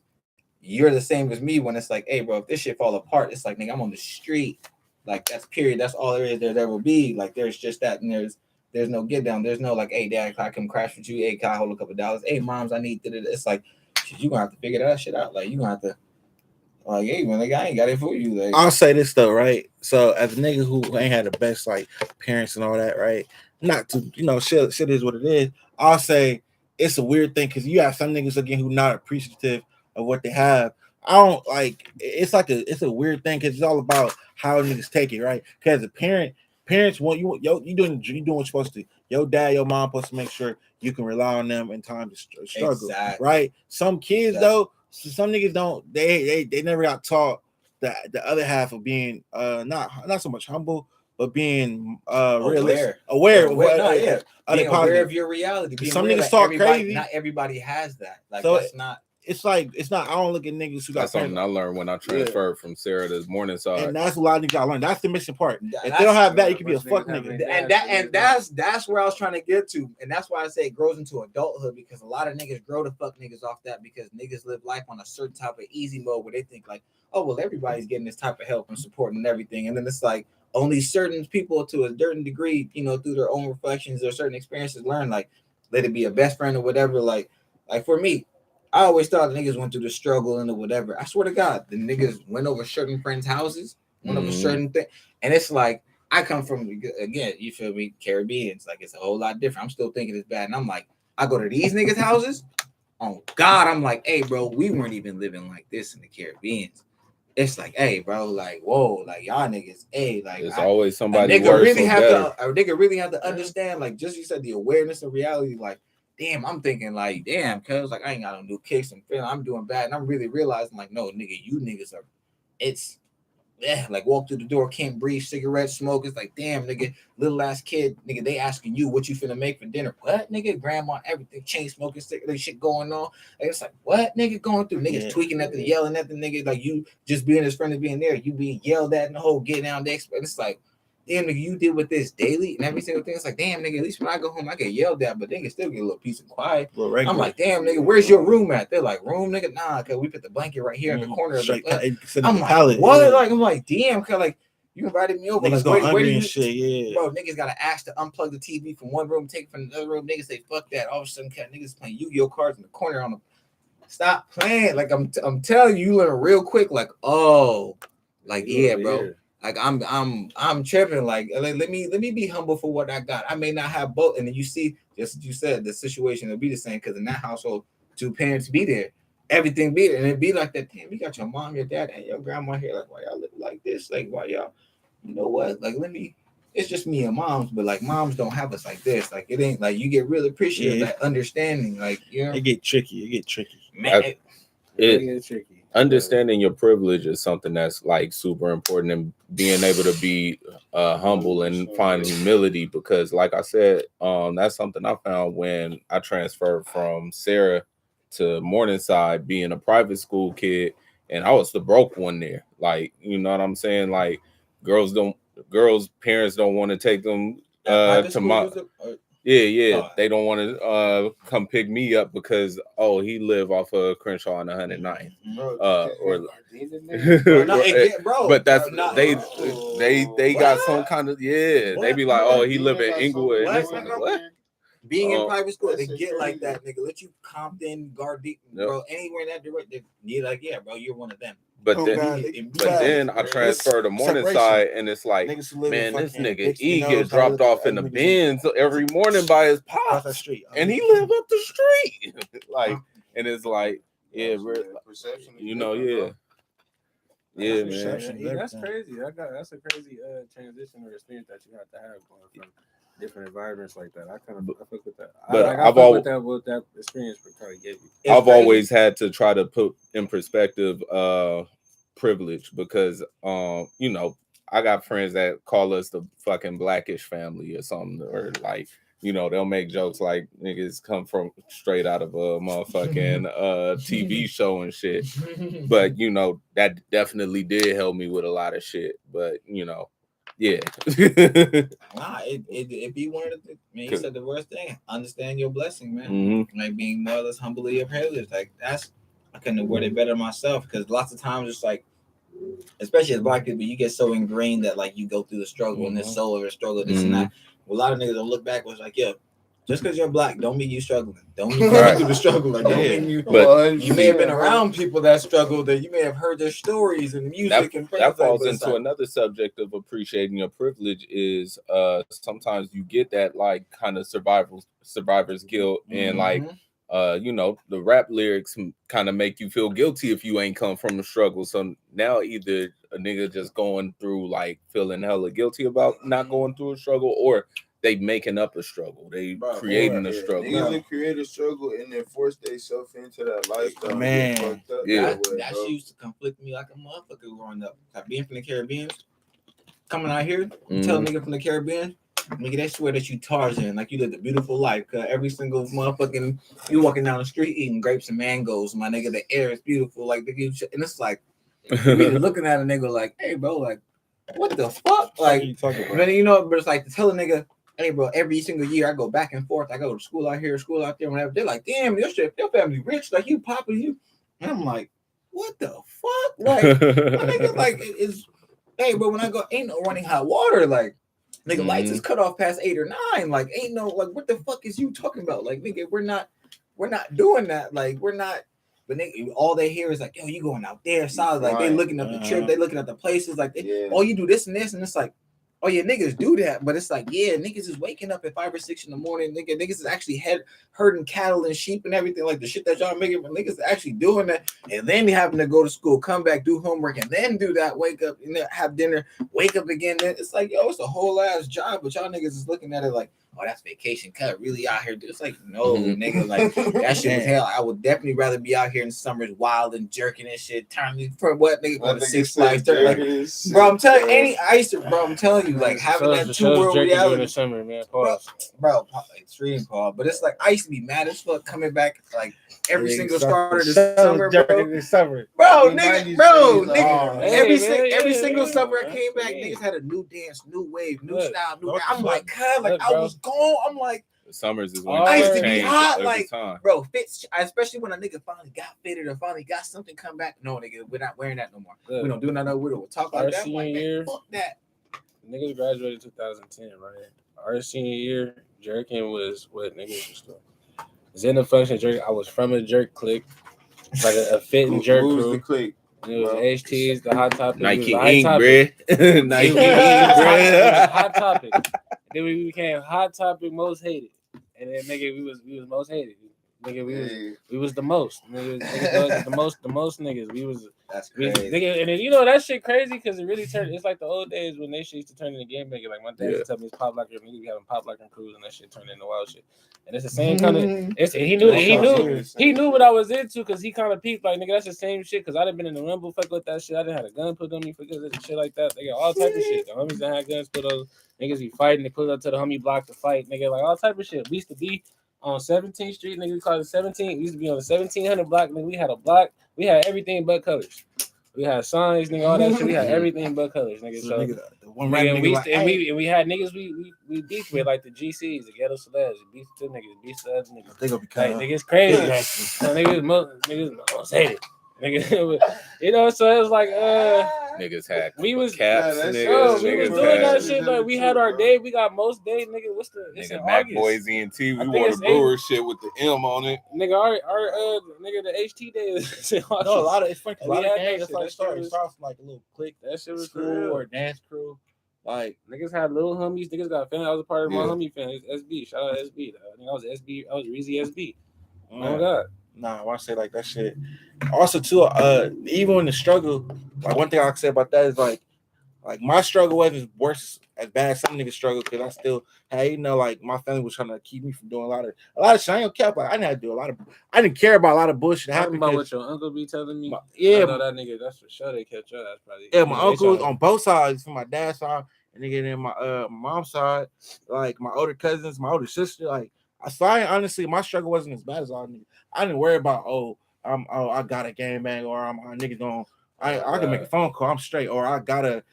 you're the same as me when it's like, hey, bro, if this shit fall apart, it's like, nigga, I'm on the street. Like, that's period. That's all there is. There will be. Like, there's just that, and there's no get down. There's no like, hey, dad, can I come crash with you? Hey, can I hold a couple $? Hey, moms, I need that. It's like, you gonna have to figure that shit out. Like, you gonna have to, like, hey, man, like, I ain't got it for you. Like, I'll say this though, right? So as a nigga who ain't had the best like parents and all that, right? Not to, shit is what it is. I'll say it's a weird thing because you have some niggas again who not appreciative of what they have. I don't like. It's a weird thing because it's all about how niggas take it, right? Because the parents want you doing what you're supposed to. Your dad, your mom supposed to make sure you can rely on them in time to struggle, exactly. right? Some kids though, some niggas don't. They never got taught the other half of being not so much humble, but being realistic, aware of your reality. Some niggas talk crazy. Not everybody has that. Like, so that's not. It's not. I don't look at niggas who got. That's something I learned when I transferred from Sarah to Morningside, and that's a lot of niggas I learned. That's the missing part. If they don't have that, you can be a fuck nigga. And that's where I was trying to get to, and that's why I say it grows into adulthood, because a lot of niggas grow to fuck niggas off that, because niggas live life on a certain type of easy mode where they think like, oh well, everybody's getting this type of help and support and everything, and then it's like only certain people to a certain degree, through their own reflections or certain experiences, learn, like, let it be a best friend or whatever. Like for me, I always thought niggas went through the struggle and the whatever. I swear to God, the niggas went over certain friends' houses, went over certain thing, and it's like, I come from, again, you feel me, Caribbeans, like, it's a whole lot different. I'm still thinking it's bad, and I'm like, I go to these niggas' houses, oh God, I'm like, hey, bro, we weren't even living like this in the Caribbeans. It's like, hey, bro, like, whoa, like, y'all niggas, hey, like, there's always somebody a nigga worse really or have better. a nigga really have to understand, like, just you said, the awareness of reality, like, damn, I'm thinking like, damn, cuz like I ain't got no new kicks and feeling I'm doing bad. And I'm really realizing like, no, nigga, you niggas are, it's, like walk through the door, can't breathe, cigarette smoke. It's like, damn, nigga, little ass kid, nigga, they asking you what you finna make for dinner. What, nigga, grandma, everything, chain smoking, cigarette shit going on. Like, it's like, what, nigga, going through? Niggas tweaking at the, yelling at the nigga, like you just being his friend and being there, you being yelled at and the whole get down there. It's like, damn, nigga, you deal with this daily and every single thing. It's like, damn, nigga, at least when I go home, I get yelled at, but they can still get a little peace and quiet. I'm like, damn, nigga, where's your room at? They're like, room, nigga? Nah, cause we put the blanket right here in the corner of the I'm like, what? Yeah. Like, I'm like, damn, cause like, you invited me over. Niggas like, where do you shit, yeah. Bro, niggas gotta ask to unplug the TV from one room, take it from another room. Niggas say, fuck that. All of a sudden, niggas playing Yu-Gi-Oh cards in the corner on the. Stop playing. Like, I'm telling you, you learn real quick. Like, oh, like, yeah, bro. Yeah. Like I'm tripping. Like let me be humble for what I got. I may not have both, and then you see, just as you said, the situation will be the same because in that household, two parents be there, everything be there, and it be like that. Damn, you got your mom, your dad, and your grandma here. Like, why y'all live like this? Like, why y'all? You know what? Like, it's just me and moms, but like moms don't have us like this. Like, it ain't like you get real appreciative, that understanding. Like, it get tricky. Man, it get tricky. Understanding your privilege is something that's like super important, and being able to be humble and find humility, because like I said, that's something I found when I transferred from Sarah to Morningside, being a private school kid, and I was the broke one there. Like, you know what I'm saying? Like, girls parents don't want to take them to my they don't want to come pick me up because he live off of Crenshaw and 109th. But that's they got some kind of they be like, he live in Inglewood. And it's like, what? Being in private school, they get like that, nigga. Let you Compton, Gardena, bro, anywhere in that direction. You're like, yeah, bro, you're one of them. But then I transferred to Morningside, and it's like, man, this nigga E get dropped off in the bins every morning by his pop, and he live up the street. Like, and it's like, yeah, you know, yeah, man. That's crazy. That's a crazy transition or experience that you have to have going from different environments like that. I fuck with that. But I I've fuck always with that experience kind of gave you. I've always had to try to put in perspective privilege because you know, I got friends that call us the fucking Blackish family or something, or like, you know, they'll make jokes like niggas come from straight out of a motherfucking TV show and shit. But you know, that definitely did help me with a lot of shit. But you know, yeah. Nah, it be one of the. Man, you said the worst thing. Understand your blessing, man. Mm-hmm. Like being more or less humbly your privilege. Like that's, I couldn't have worded it better myself, because lots of times it's like, especially as Black people, you get so ingrained that like you go through the struggle and this soul of a struggle, this and that. Well, a lot of niggas don't look back was like, yeah, just because you're Black don't mean you struggling. Don't mean you going through the struggle. Like, don't mean you. But you may have been around people that struggled, that you may have heard their stories and music that falls into another subject of appreciating your privilege. Is sometimes you get that like kind of survivor's guilt, and like you know, the rap lyrics kind of make you feel guilty if you ain't come from a struggle. So now either a nigga just going through like feeling hella guilty about not going through a struggle, or they making up a struggle. They creating a struggle. Niggas create a struggle and then force themselves into that lifestyle. Man, yeah, that shit used to conflict me like a motherfucker growing up. Like being from the Caribbean, coming out here, tell a nigga from the Caribbean, nigga, they swear that you Tarzan, like you lived a beautiful life. Cause every single motherfucking, you walking down the street eating grapes and mangoes, my nigga, the air is beautiful. Like and it's like, you looking at a nigga like, hey bro, like, what the fuck? Like, you talking about? But you know, but it's like to tell a nigga, hey bro, every single year I go back and forth. I go to school out here, school out there, whatever. They're like, damn, your family rich, like you popping you. And I'm like, what the fuck? Like, my nigga, like it's, hey bro, when I go, ain't no running hot water, like. Nigga, lights is cut off past 8 or 9. Like, ain't no, like, what the fuck is you talking about? Like, nigga, we're not doing that. Like, we're not. But nigga, all they hear is like, yo, you going out there, solid. Like, they looking up the trip, they looking at the places. Like, oh, you do this and this, and it's like, oh yeah, niggas do that. But it's like, yeah, niggas is waking up at 5 or 6 in the morning. Niggas is actually herding cattle and sheep and everything, like the shit that y'all making. But niggas actually doing that, and then having to go to school, come back, do homework, and then do that. Wake up, and then have dinner, wake up again. Then it's like, yo, it's a whole ass job. But y'all niggas is looking at it like, oh, that's vacation cut. Really out here. It's like, no, nigga, like that shit was hell. I would definitely rather be out here in summers, wild and jerking and shit. Turning for what nigga going to Six Flags? Like, bro, I'm telling I'm telling you, like having that 2 world reality in the summer, man. Bro, extreme Paul. But it's like I used to be mad as fuck coming back like every single starter this summer, bro. Every single summer I came back, niggas had a new dance, new wave, new style, new. I'm like, God, like I was gone. I'm like, the summers is when I used to be hot, like time. Bro, fits. Especially when a nigga finally got fitted or finally got something come back. No, nigga, we're not wearing that no more. We don't do nothing with it. We'll talk like that. Like, man, fuck that. Niggas graduated in 2010, right? Our senior year, jerking was what niggas was doing. Xena Function jerk. I was from a jerk clique, like a fit and jerk crew. The clique? And it was HTs, the Hot Topic. Nike Ink, bruh. Nike Ink, bruh. Hot Topic. Then we became Hot Topic Most Hated, and then nigga, we was most hated. Nigga, we was the most. Nigga, the most niggas. We was. That's crazy. Nigga, and then you know that shit crazy because it really turned. It's like the old days when they shit used to turn into game maker. Like my dad used to tell me it's pop locker. We having pop locker crews and that shit turned into wild shit. And it's the same kind of. He knew what I was into because he kind of peeped like nigga. That's the same shit because I done been in the rumble fuck with that shit. I done had a gun put on me for good shit like that. They got all type of shit. The homies that had guns put on niggas be fighting. They put up to the homie block to fight. Nigga like all type of shit. We used to be on 17th Street, nigga. We called it 17. We used to be on the 1700 block. Nigga, we had a block. We had everything but colors. We had signs, nigga, all that shit. We had everything but colors, nigga. So, we had niggas we beef with like the GCs, the Ghetto Celebs, beef to niggas, beef to other niggas. They gonna be like, niggas crazy. Niggas most hated. Nigga, you know, so it was like niggas had we was caps, we was doing that shit. Like we had our day, we got most days, nigga. What's the nigga Mac Boys ENT? We wore the Brewer shit with the M on it. Nigga, our nigga the HT day is no, a lot of it's funny. A lot of games that's like started from like a little clique. That shit was cool or dance crew. Like niggas had little homies, niggas got family. I was a part of my homie family. SB, shout out SB. I think I was SB. I was Reezy SB. Oh God. Nah, I want to say like that shit. Also, too, even in the struggle, like one thing I can say about that is like Like my struggle wasn't worse as bad as some niggas struggle because I still had, like my family was trying to keep me from doing a lot of shit. I ain't kept like I didn't have to do a lot of I didn't care about a lot of bullshit Talking happening. about what your uncle be telling me. Yeah, I know that nigga. That's for sure. They catch up. That's probably my uncles on both sides, from my dad's side and nigga in my mom's side, like my older cousins, my older sister. Like honestly, my struggle wasn't as bad as all niggas. I didn't worry about I got a game bang or I'm niggas going. I can make a phone call. I'm straight, or I gotta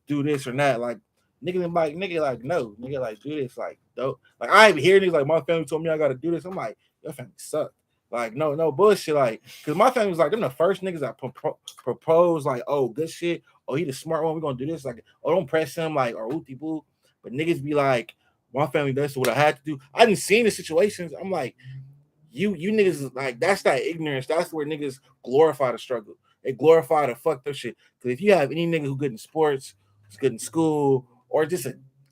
do this or that. Like nigga, no, nigga, like do this, like dope. Like I even hear niggas like my family told me I gotta do this. I'm like, your family suck. Like no bullshit. Like, cause my family was like, them the first niggas that propose like, oh, good shit. Oh, he the smart one. We gonna do this. Like, oh, don't press him. Like, or ooty boo. But niggas be like, my family. That's what I had to do. I didn't see the situations. I'm like, you niggas like that's that ignorance. That's where niggas glorify the struggle. They glorify the fucked up shit. Because if you have any nigga who good in sports, who's good in school, or just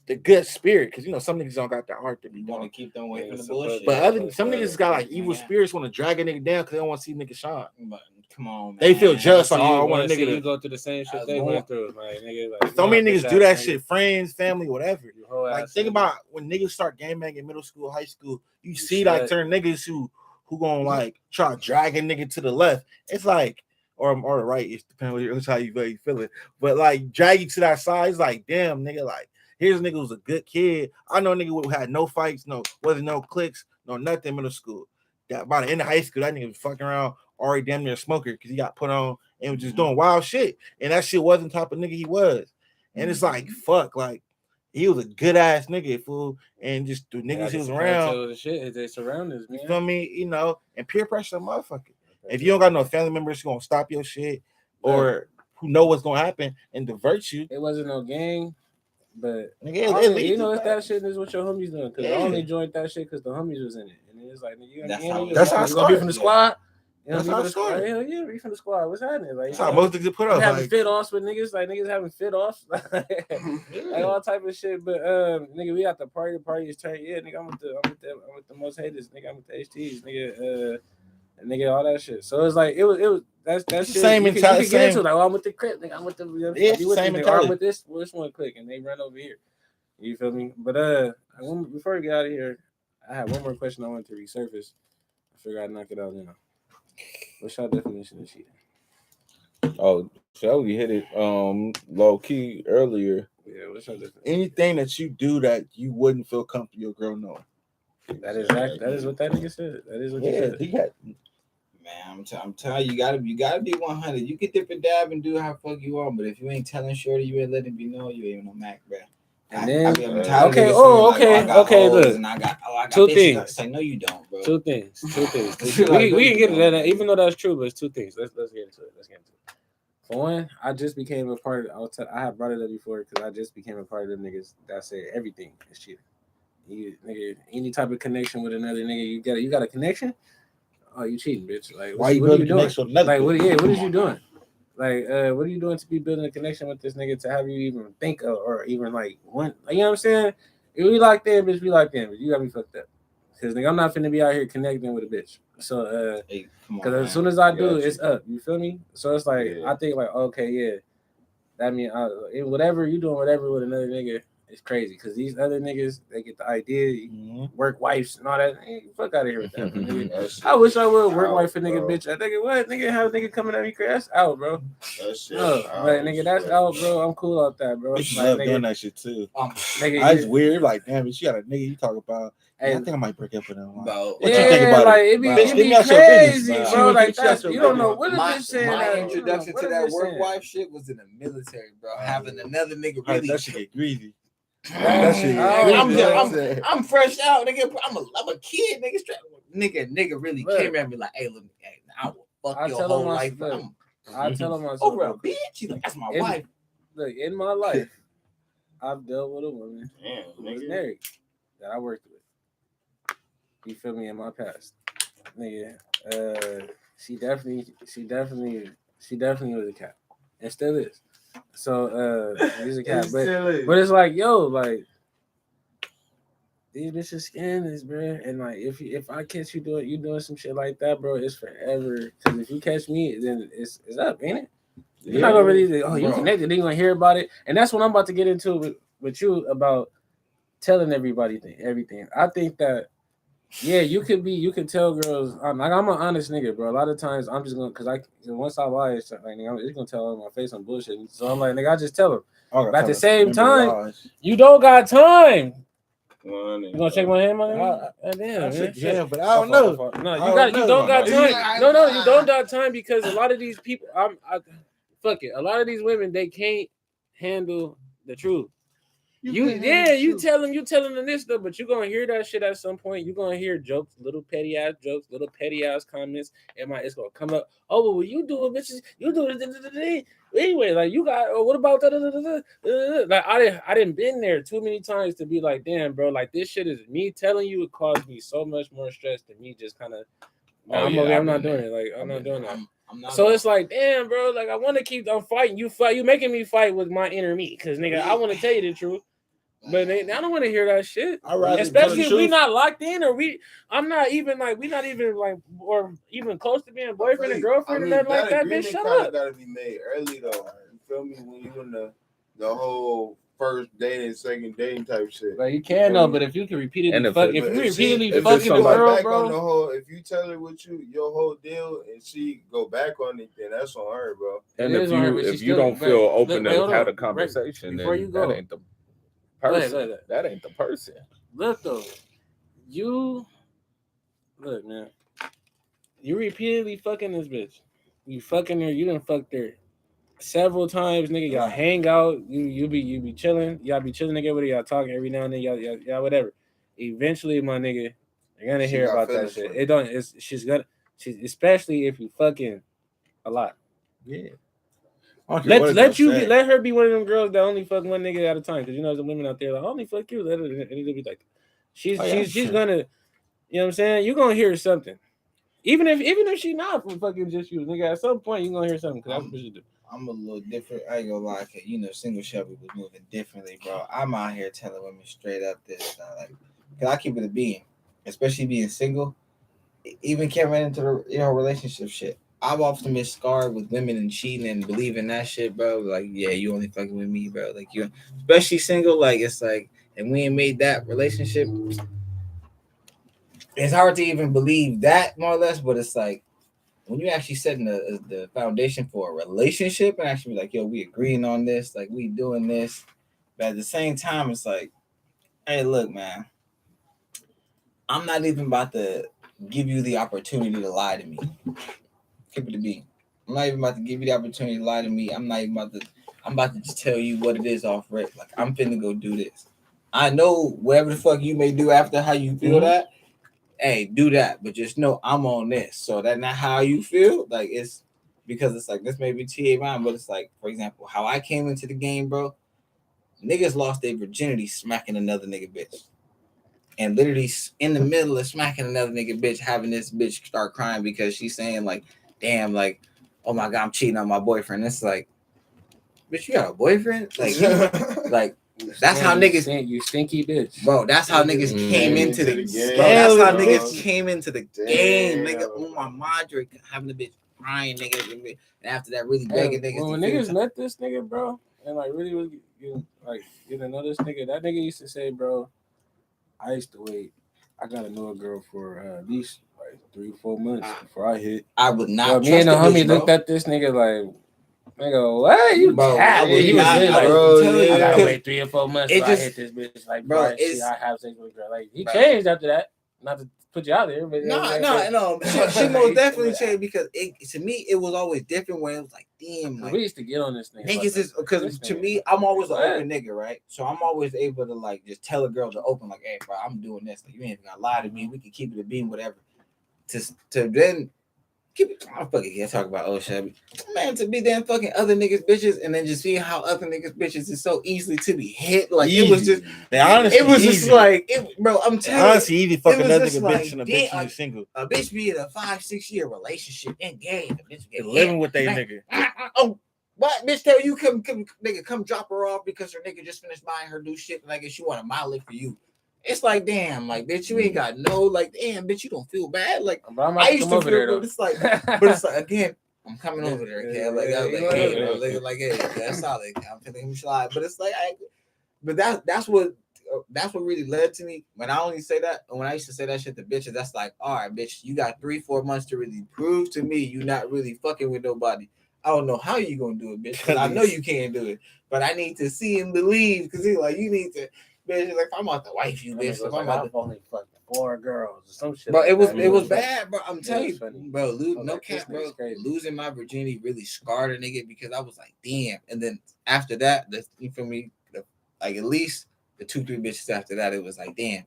the good spirit, because some niggas don't got that heart to be want to keep them away from the bullshit. But some niggas got like evil spirits, want to drag a nigga down because they don't want to see nigga shine. But come on, man. They feel jealous. Like, I want a nigga to go through the same shit they went through. Like, nigga, like, so many niggas do that shit, friends, family, whatever. Like, think about when niggas start game banging in middle school, high school. You see like certain niggas who gonna like try to drag a nigga to the left. It's like, or the right, it's depending on how you feel it. But like drag you to that side, it's like, damn, nigga, like here's a nigga who's a good kid. I know a nigga who had no fights, wasn't no cliques, no nothing in middle school. That by the end of high school, that nigga was fucking around, already damn near a smoker because he got put on and was just doing wild shit. And that shit wasn't the type of nigga he was. And it's like, fuck, like he was a good ass nigga, fool, and just the niggas he was around. The shit, they surroundings, man. You feel me? And peer pressure, motherfucker. If you don't got no family members who gonna stop your shit or who know what's gonna happen and divert you, it wasn't no gang. But nigga, it's that shit is what your homies doing. Because I only joined that shit because the homies was in it. And it's like, nigga, that's how it started. Be from the squad. That's how it started. Hell yeah, be from the squad. What's happening? Like, that's how most niggas put up. Having fit offs with niggas, like niggas having fit offs, like all type of shit. But nigga, we got the party. The party is turned. Yeah, nigga, I'm with the most haters. Nigga, I'm with the HTs. Nigga, all that shit. So it's like it was that's shit. Same mentality. You can get into like, I'm with the Crip. Nigga, I'm with the same mentality. I'm with this one click, and they run over here. You feel me? But before we get out of here, I have one more question I wanted to resurface. I figured I'd knock it out now. What's your definition of cheating? Oh, Shelly hit it low key earlier. Yeah, what's your definition? Anything that you do that you wouldn't feel comfortable your girl knowing. That is what that nigga said. That is what he said. He got. Man, I'm telling you, you gotta be 100. You can dip and dab and do how fuck you want, but if you ain't telling shorty, you ain't letting me know, you ain't no Mac, bro. And then, okay, look. I got two things. It's like, no, you don't, bro. Two things. we can get into that, even though that's true, but it's two things. Let's get into it. For one, I just became a part of. I have brought it up before because I just became a part of them niggas that say everything is cheating. Nigga, any type of connection with another nigga, you got a connection. Oh, you cheating, bitch! Like, why you building a connection with another? Like, what are you doing? Like, what are you doing to be building a connection with this nigga to have you even think of, or even like want? Like, you know what I'm saying? If we like them, bitch, we like them, but you got me fucked up. Cause nigga, I'm not finna be out here connecting with a bitch. So, cause as soon as I do, it's up. You feel me? So it's like I think like, okay, yeah, that mean whatever you doing, whatever with another nigga. It's crazy because these other niggas, they get the idea, work wives and all that. Hey, fuck out of here with that. Nigga. I wish I would work wife for nigga, bitch. I think what nigga have a nigga coming at me, that's out, bro. That shit. No, like nigga, that's out, bro. I'm cool off that, bro. Bitch Like, love nigga, doing that shit too. Nigga, That's weird. Like, damn, she got a nigga you talk about. Hey, I think I might break up with him. What you think about like, it? It be Bitch, crazy, business, bro. Like that's you don't know what is this saying. My that, introduction what to is that this work saying? wife shit was in the military, bro. Having another nigga really. That shit get greasy. That shit. I'm fresh out, nigga. I'm a kid, nigga. Nigga really came at me like, hey, look, hey, I will fuck your whole life. I tell him myself, over a bitch. He's like, that's my wife. Look, in my life, I've dealt with a woman who was married that I worked with. You feel me? In my past, nigga. She definitely was a cat, and still is. So he's a cat, but it's like, yo, like these bitches scandalous, bro. And like if I catch you doing some shit like that, bro, it's forever. Because if you catch me, then it's up, ain't it? You're not gonna really you Bro. connected. Then you're gonna hear about it, and that's what I'm about to get into with you about telling everybody everything. I think that you can tell girls. I'm an honest nigga, bro. A lot of times I'm just gonna once I lie, it's like I'm just gonna tell them my face I'm bullshitting. So I'm like, nigga, I just tell them. But at the same time, you don't got time. You gonna shake my hand, my nigga? Damn, man. Yeah, but I don't know. No, you don't got time. No, you don't got time because a lot of these people, fuck it. A lot of these women, they can't handle the truth. You tell them this stuff, but you're gonna hear that shit at some point. You're gonna hear jokes, little petty ass jokes, little petty ass comments. It's gonna come up. Oh, well, you do it, bitches. You do it. Anyway, like you got. Oh, what about that? Like I didn't been there too many times to be like, damn, bro. Like this shit is me telling you. It caused me so much more stress than me just kind of. I'm not doing it. Like I'm not doing that. So it's like, damn, bro. Like I want to keep on fighting. You making me fight with my inner me, cause nigga, I want to tell you the truth. But I don't want to hear that shit. Especially if we not locked in, or I'm not even like we not even like or even close to being boyfriend and girlfriend or nothing like that. Bitch, shut up. Gotta be made early though. You feel me? When you in the whole first dating, second dating type shit. Like you can though, but if you can repeatedly fucking the girl, bro. If you tell her what your whole deal and she go back on it, then that's on her, bro. And if you don't feel open to have a conversation, then that ain't the person. That ain't the person. Look though, look, man. You repeatedly fucking this bitch. You fucking her. You done fucked her several times, nigga. Y'all hang out. You be chilling. Y'all be chilling together. Y'all talking every now and then. Y'all whatever. Eventually, my nigga, you're gonna hear about that shit. She's especially if you fucking a lot. Yeah. Let her be one of them girls that only fuck one nigga at a time. Because you know some women out there like only fuck you. Let her and it'll be like she's gonna, you know what I'm saying? You're gonna hear something. Even if she not from fucking just you, nigga, at some point you're gonna hear something because that's what you do. I'm a little different. I ain't gonna lie, single Shelby was moving differently, bro. I'm out here telling women straight up this, cause I keep it a being, especially being single. Even coming into the relationship shit. I've often been scarred with women and cheating and believing that shit, bro. Like, yeah, you only fucking with me, bro. Like, you, especially single, like, it's like, and we ain't made that relationship. It's hard to even believe that, more or less, but it's like, when you actually setting the foundation for a relationship and actually be like, yo, we agreeing on this, like, we doing this. But at the same time, it's like, hey, look, man, I'm not even about to give you the opportunity to lie to me. Keep it to be. I'm not even about to give you the opportunity to lie to me. I'm about to just tell you what it is off rip. Like, I'm finna go do this. I know whatever the fuck you may do after how you feel that, hey, do that. But just know I'm on this. So that's not how you feel. Like, it's because it's like, this may be TA mine, but it's like, for example, how I came into the game, bro, niggas lost their virginity smacking another nigga bitch. And literally in the middle of smacking another nigga bitch, having this bitch start crying because she's saying like, damn, like, oh my God, I'm cheating on my boyfriend. It's like, bitch, you got a boyfriend? Like, that's how niggas. You stinky bitch, bro. That's how niggas came into the game. That's how niggas came into the game, nigga. Oh my Madre, having the bitch crying, nigga, and after that, really begging niggas. When niggas met this nigga, bro, and like really was you didn't know this nigga. That nigga used to say, bro, I used to wait. I gotta know a girl for at least like 3-4 months before I hit. I would not. Bro, me and the homie looked at this nigga like, nigga, what? You cat? He was like, bro, I gotta wait 3 or 4 months before I hit this bitch. Like, bro, I have sex with a girl. Like, he changed after that. Not to put you out there, but no. She most definitely changed because to me it was always different when it was like, damn, like, we used to get on this thing. Niggas is because to me, I'm always an open nigga, right? So I'm always able to like just tell a girl to open, like, hey, bro, I'm doing this. Like, you ain't even gotta lie to me. We can keep it a beam, whatever. To then keep it. I fucking can't talk about old Shelby, man. To be damn fucking other niggas bitches, and then just seeing how other niggas bitches is so easily to be hit. Like easy. It was just, honestly, it was easy. Just like, bro. I'm telling you, honestly, easy fucking another nigga bitch and a bitch who's single. A bitch be in a 5-6 year relationship engaged. A bitch get living with they nigga. Oh, what bitch tell you come nigga come drop her off because her nigga just finished buying her new shit and I guess she want a mile it for you. It's like, damn, like, bitch, you ain't got no, like, damn, bitch, you don't feel bad. Like, I used to feel good. It's like, but it's like, again, I'm coming over there, kid. Like, I was like, hey, bro, like, hey, that's solid. I'm feeling him slide. But it's like, that's what really led to me. When I only say that, when I used to say that shit to bitches, that's like, all right, bitch, you got 3-4 months to really prove to me you not really fucking with nobody. I don't know how you gonna do it, bitch. Cause I know you can't do it, but I need to see and believe. Because he's like, you need to, bitch. Like, I'm about to wife you, bitch. If I'm I've only fucked 4 girls or some shit. Bro, like it was that. bad, bro. I'm telling you, bro. No like, cap, bro. Losing my virginity really scarred a nigga because I was like, damn. And then after that, you feel me? Like at least the 2-3 bitches after that, it was like, damn,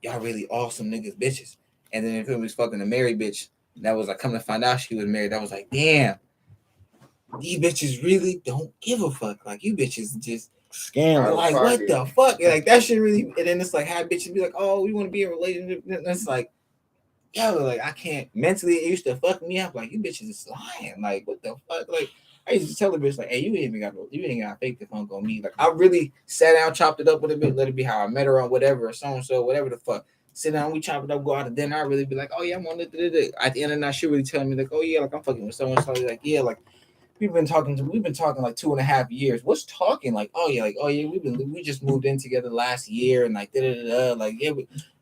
y'all really awesome niggas, bitches. And then if it was fucking a married bitch, that was like, come to find out she was married. That was like, damn, these bitches really don't give a fuck. Like, you bitches just scam. Like, what the fuck? Like, that shit really. And then it's like, have bitches be like, oh, we want to be in a relationship. And it's like, yo, like, I can't mentally. It used to fuck me up. Like, you bitches is lying. Like, what the fuck? Like, I used to tell the bitch, like, hey, you ain't got to fake the funk on me. Like, I really sat down, chopped it up with a bit, let it be how I met her on whatever, or so, whatever the fuck. Sit down, we chop it up, go out to dinner. I really be like, oh yeah, I'm on the. At the end of the night, she really telling me like, oh yeah, like I'm fucking with someone. So like, yeah, like. We've been talking like 2.5 years. What's talking? Like, oh yeah, we just moved in together last year and like like yeah,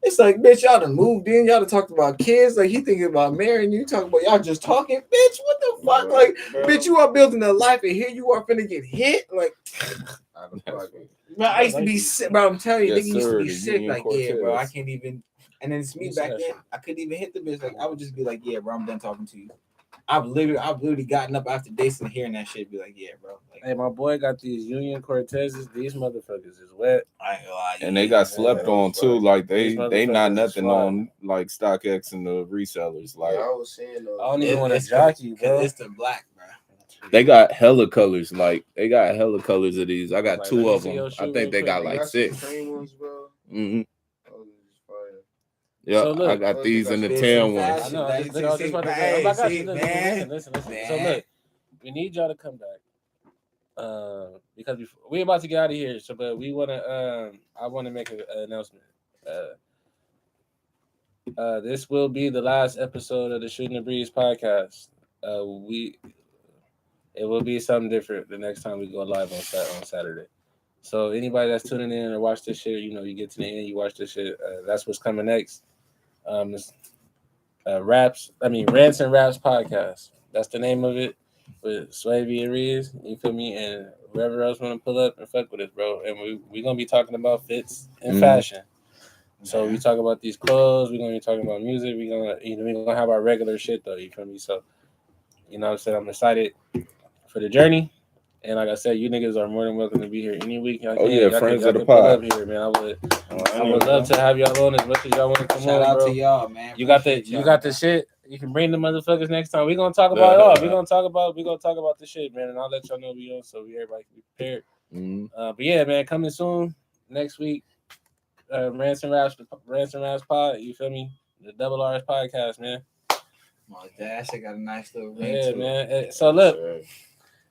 it's like, bitch, y'all done moved in, y'all done talked about kids, like he thinking about marrying you, talking about y'all just talking, bitch, what the fuck? Like, bitch, you are building a life and here you are finna get hit. Like, bro, I used to be sick, bro. I'm telling you, nigga used to be sick, like, yeah, bro, I can't even. And then it's me back then, I couldn't even hit the bitch. Like, I would just be like, yeah, bro, I'm done talking to you. I've literally gotten up after days and hearing that shit, be like, yeah, bro. Like, hey, my boy got these Union Cortezes. These motherfuckers is wet. I ain't gonna lie. And they got slept on too. Like they not nothing on like StockX and the resellers. Like, I was saying, I don't even want to jockey, bro. It's the black, bro. They got hella colors. Like they got hella colors of these. I got like, 2 of them. I think they got like 6. Mm-hmm. Yeah, so look, I got these in the 10 ones. I know. I just look, this listen. So look, we need y'all to come back. Because we're about to get out of here. So, but we want to. I want to make an announcement. This will be the last episode of the Shooting the Breeze podcast. It will be something different the next time we go live on Saturday. So anybody that's tuning in or watch this shit, you get to the end, you watch this shit. That's what's coming next. Rants and Raps podcast. That's the name of it. With Swavy and Riz, you feel me, and whoever else want to pull up and fuck with us, bro. And we gonna be talking about fits and fashion. So we talk about these clothes. We're gonna be talking about music. We gonna have our regular shit though. You feel me? So what I'm saying, I'm excited for the journey. And like I said, you niggas are more than welcome to be here any week. Friends of the pod. Here, man. I would love to have y'all on as much as y'all want to come on. Shout out bro. to y'all, man. You got the shit. You can bring the motherfuckers next time. We're gonna talk about it all. We're gonna talk about the shit, man. And I'll let y'all know we on so everybody can be prepared. But yeah, man, coming soon next week. Rants and Raps pod. You feel me? The Double R's podcast, man. Oh, that shit got a nice little ring. Yeah, man. So look.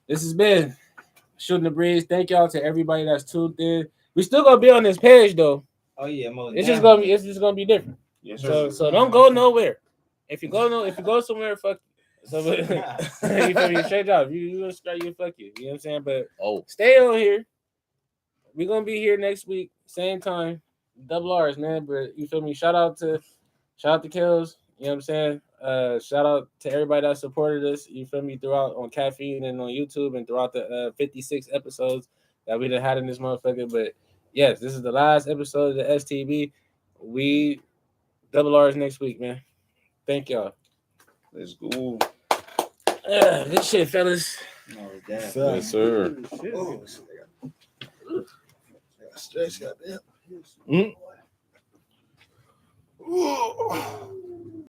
This has been Shooting the Breeze. Thank y'all to everybody that's tuned in. We still gonna be on this page though. Oh yeah, it's just gonna be different. Yes, so don't go nowhere. If you go somewhere, fuck you. So you feel me? Straight up. You gonna start, you fuck you. You know what I'm saying? But stay on here. We're gonna be here next week, same time. Double R's, man. But you feel me? Shout out to Kills. You know what I'm saying? Shout out to everybody that supported us, you feel me, throughout on Caffeine and on YouTube and throughout the 56 episodes that we done had in this motherfucker. But yes, this is the last episode of the STB. We Double R's next week, man. Thank y'all. Let's go. Good shit, fellas. Yes, sir. Stress, goddamn.